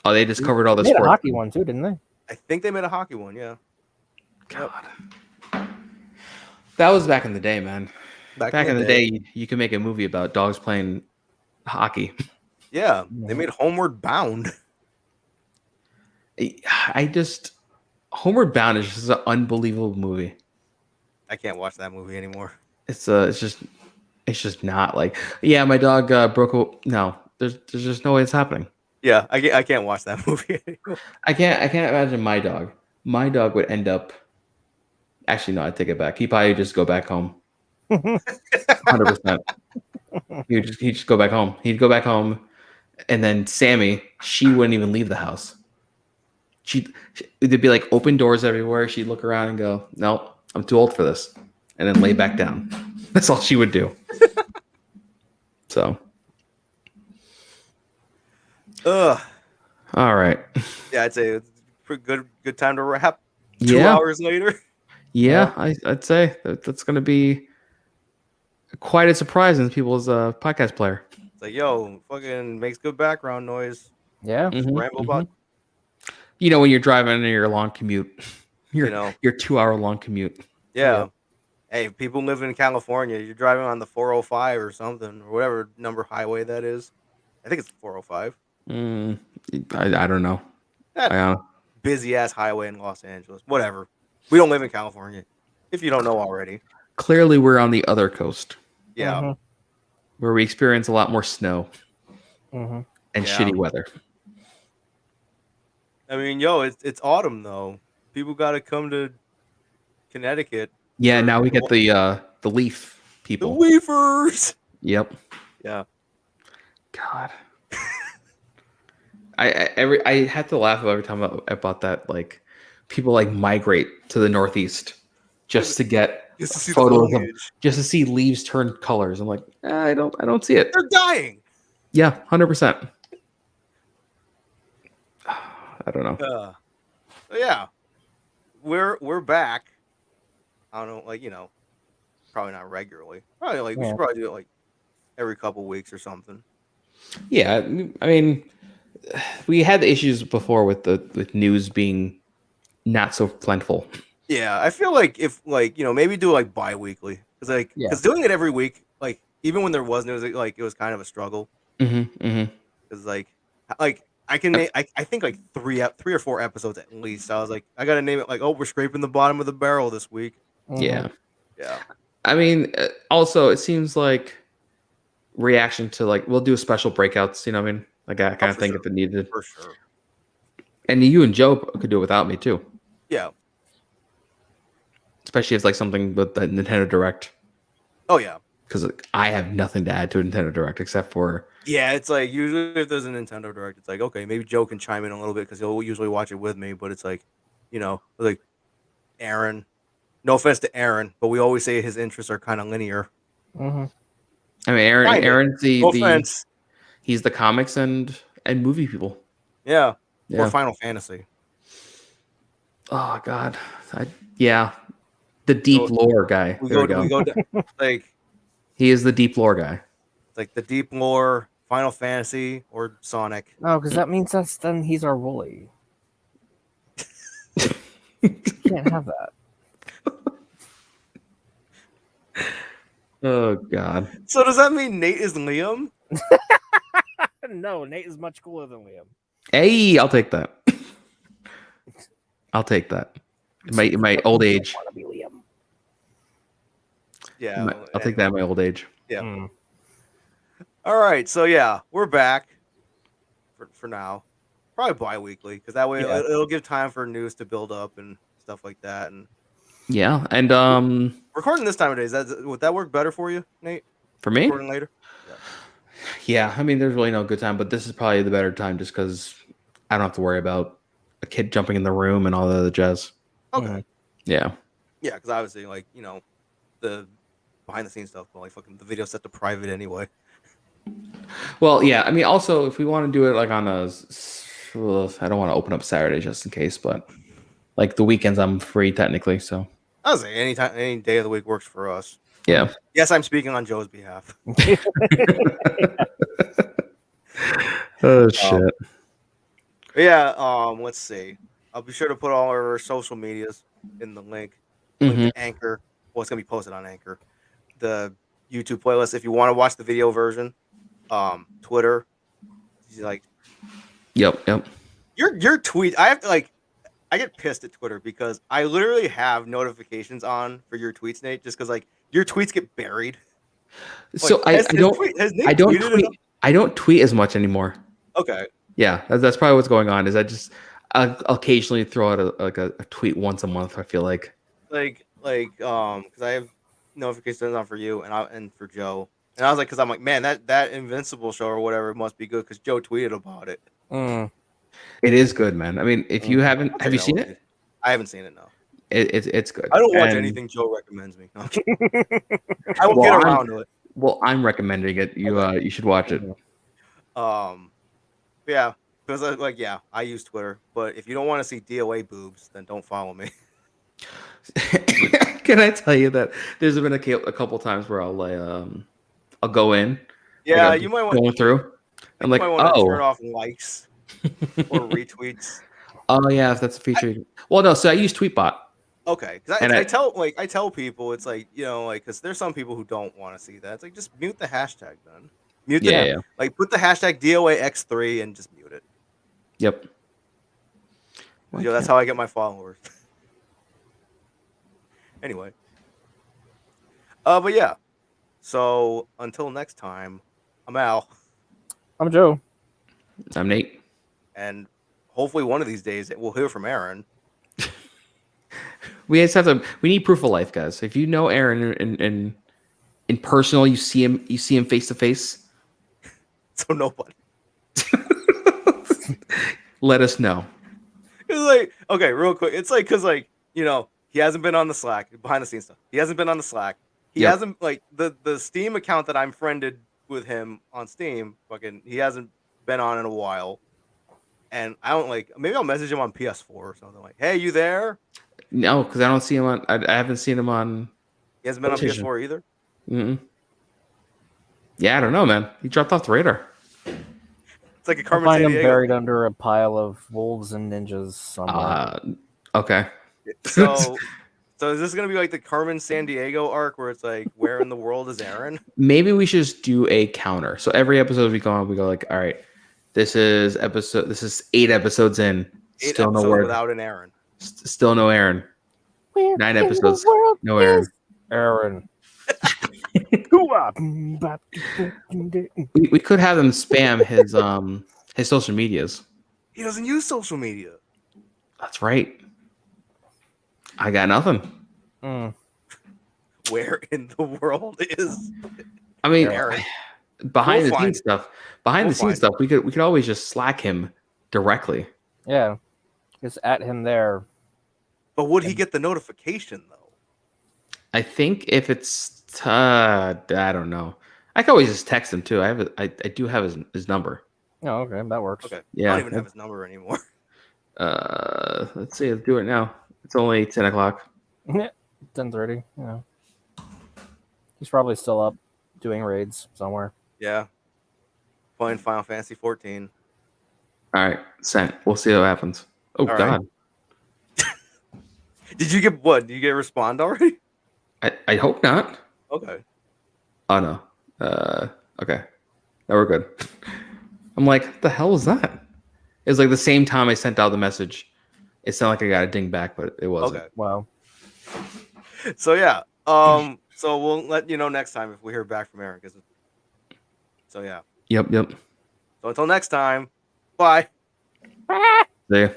Oh, they just covered all the sports. sports. A hockey one too, didn't they? I think they made a hockey one. Yeah. God. That was back in the day, man. Back in the day, you could make a movie about dogs playing hockey. Yeah, they made Homeward Bound. Homeward Bound is just an unbelievable movie. I can't watch that movie anymore. It's just not like, yeah, my dog broke. No, there's just no way it's happening. Yeah, I can't watch that movie anymore. I can't imagine my dog. My dog would end up. Actually, no, I take it back. He'd probably just go back home. 100%. He'd just go back home. He'd go back home, and then Sammy, she wouldn't even leave the house. There'd be like open doors everywhere. She'd look around and go, "No, I'm too old for this," and then lay back down. That's all she would do. So, all right. Yeah, I'd say it's a pretty good time to wrap. 2 Yeah. hours later. Yeah, I'd say that's going to be quite a surprise in people's podcast player. It's like, yo, fucking makes good background noise. Yeah. Ramble about. You know, when you're driving in your long commute, your 2-hour long commute. Yeah. Hey, people living in California, you're driving on the 405 or something, or whatever number highway that is. I think it's 405. I don't know. That busy ass highway in Los Angeles. Whatever. We don't live in California, if you don't know already. Clearly, we're on the other coast. Yeah. Where we experience a lot more snow and shitty weather. I mean, yo, it's autumn though. People got to come to Connecticut. Yeah, now we get the leaf people. The leafers. Yep. Yeah. God. I had to laugh every time about that. Like, people like migrate to the Northeast just to get photos of, just to see leaves turn colors. I'm like, I don't see it. They're dying. Yeah, 100%. I don't know. Yeah, we're back. I don't know, like, probably not regularly. Probably like we should probably do it like every couple weeks or something. Yeah, I mean, we had the issues before with news being not so plentiful. Yeah, I feel like if maybe do like bi-weekly, because doing it every week, like even when there was news, it was kind of a struggle. Because like I can I think like three or four episodes at least. I was like, I gotta name it like, oh, we're scraping the bottom of the barrel this week. Yeah. Yeah. I mean, also, it seems like reaction to like, we'll do special breakouts, you know what I mean? Like, I kind of think if it needed. For sure. And you and Joe could do it without me too. Yeah. Especially if it's like something with the Nintendo Direct. Oh yeah. Because I have nothing to add to a Nintendo Direct except for. Yeah, it's like usually if there's a Nintendo Direct, it's like, okay, maybe Joe can chime in a little bit because he'll usually watch it with me. But it's like, like Aaron. No offense to Aaron, but we always say his interests are kind of linear. I mean, Aaron's no offense. He's the comics and movie people. Yeah. Or Final Fantasy. Oh God, the deep lore guy. We go like he is the deep lore guy. Like the deep lore, Final Fantasy, or Sonic. Oh, because that means then he's our Wooly. Can't have that. Oh God. So does that mean Nate is Liam? No, Nate is much cooler than Liam. Hey, I'll take that. I'll take that. In my old age. I want to be Liam. Yeah. I'll take that in my old age. Yeah. All right. So yeah, we're back for now. Probably bi-weekly because that way it'll give time for news to build up and stuff like that. And yeah, and recording this time of day, would that work better for you, Nate? For me? Recording later? Yeah, I mean, there's really no good time, but this is probably the better time just because I don't have to worry about a kid jumping in the room and all the other jazz. Okay. Yeah. Yeah, because obviously, like, the behind the scenes stuff, but like fucking the video set to private anyway. Well, yeah, I mean, also if we want to do it like on I don't want to open up Saturday just in case, but like the weekends I'm free technically, so. I was saying any day of the week works for us. Yeah. Yes, I'm speaking on Joe's behalf. Oh shit. Yeah. Let's see. I'll be sure to put all our social medias in the link. Link to Anchor. Well, it's gonna be posted on Anchor. The YouTube playlist. If you want to watch the video version, Twitter. Like, Yep. Your tweet. I have to like. I get pissed at Twitter because I literally have notifications on for your tweets, Nate, just because like your tweets get buried. So like, I don't tweet as much anymore. Okay. Yeah, that's probably what's going on. Is I'll occasionally throw out a tweet once a month. I feel like because I have notifications on for you and for Joe, and I was like, because I'm like, man, that Invincible show or whatever must be good because Joe tweeted about it. It is good, man. I mean, if you haven't, have you seen it? I haven't seen it. No. It's good. I don't watch anything Joe recommends me. I will get around to it. Well, I'm recommending it. You should watch it. Yeah, because I use Twitter, but if you don't want to see DOA boobs, then don't follow me. Can I tell you that there's been a couple times where I'll go in. Yeah, you might want going through. I'm like, turn off likes or retweets. Oh yeah, if that's a feature. Well, no. So I use Tweetbot. Okay, because I tell people it's like because there's some people who don't want to see that. It's like just mute the hashtag then. Like put the hashtag DOAX3 and just mute it. Yep. That's how I get my followers. Anyway. But yeah. So until next time, I'm Al. I'm Joe. I'm Nate. And hopefully one of these days we'll hear from Aaron. We just have to. We need proof of life, guys. If you know Aaron in personal, you see him face to face. So nobody. Let us know. It's like, okay, real quick. It's like because he hasn't been on the Slack behind the scenes stuff. He hasn't been on the Slack. He hasn't like the Steam account that I'm friended with him on Steam. He hasn't been on in a while. And I don't maybe I'll message him on PS4 or something like, "Hey, you there?" No, because I don't see him on. I haven't seen him on. He hasn't been on PS4 either. Yeah, I don't know, man. He dropped off the radar. It's like a Carmen I'll find Sandiego. him buried under a pile of wolves and ninjas somewhere. Okay. So is this gonna be like the Carmen Sandiego arc where it's like, where in the world is Aaron? Maybe we should just do a counter. So every episode we go on, we go like, all right, this is 8 episodes in. Still no word without an Aaron. Still no Aaron. Where 9 episodes. No Aaron. We could have them spam his social medias. He doesn't use social media. That's right. I got nothing. Where in the world is? I mean, Aaron? behind the scenes stuff. We could always just Slack him directly. Yeah, just at him there. But would he get the notification though? I think if it's I don't know. I can always just text him too. I do have his number. Oh, okay, that works. Okay. Yeah. I don't even have his number anymore. Let's see. Let's do it now. It's only 10 o'clock. 10:30. Yeah. He's probably still up doing raids somewhere. Yeah. Playing Final Fantasy 14. All right, sent. We'll see what happens. Oh, All God. Did you get what? Did you get a respond already? I hope not. Okay. Oh, no. Okay. No, we're good. I'm like, what the hell was that? It's like the same time I sent out the message. It sounded like I got a ding back, but it wasn't. Okay. Wow. So, yeah. So we'll let you know next time if we hear back from Aaron. So, yeah. Yep. So until next time, bye. See ya.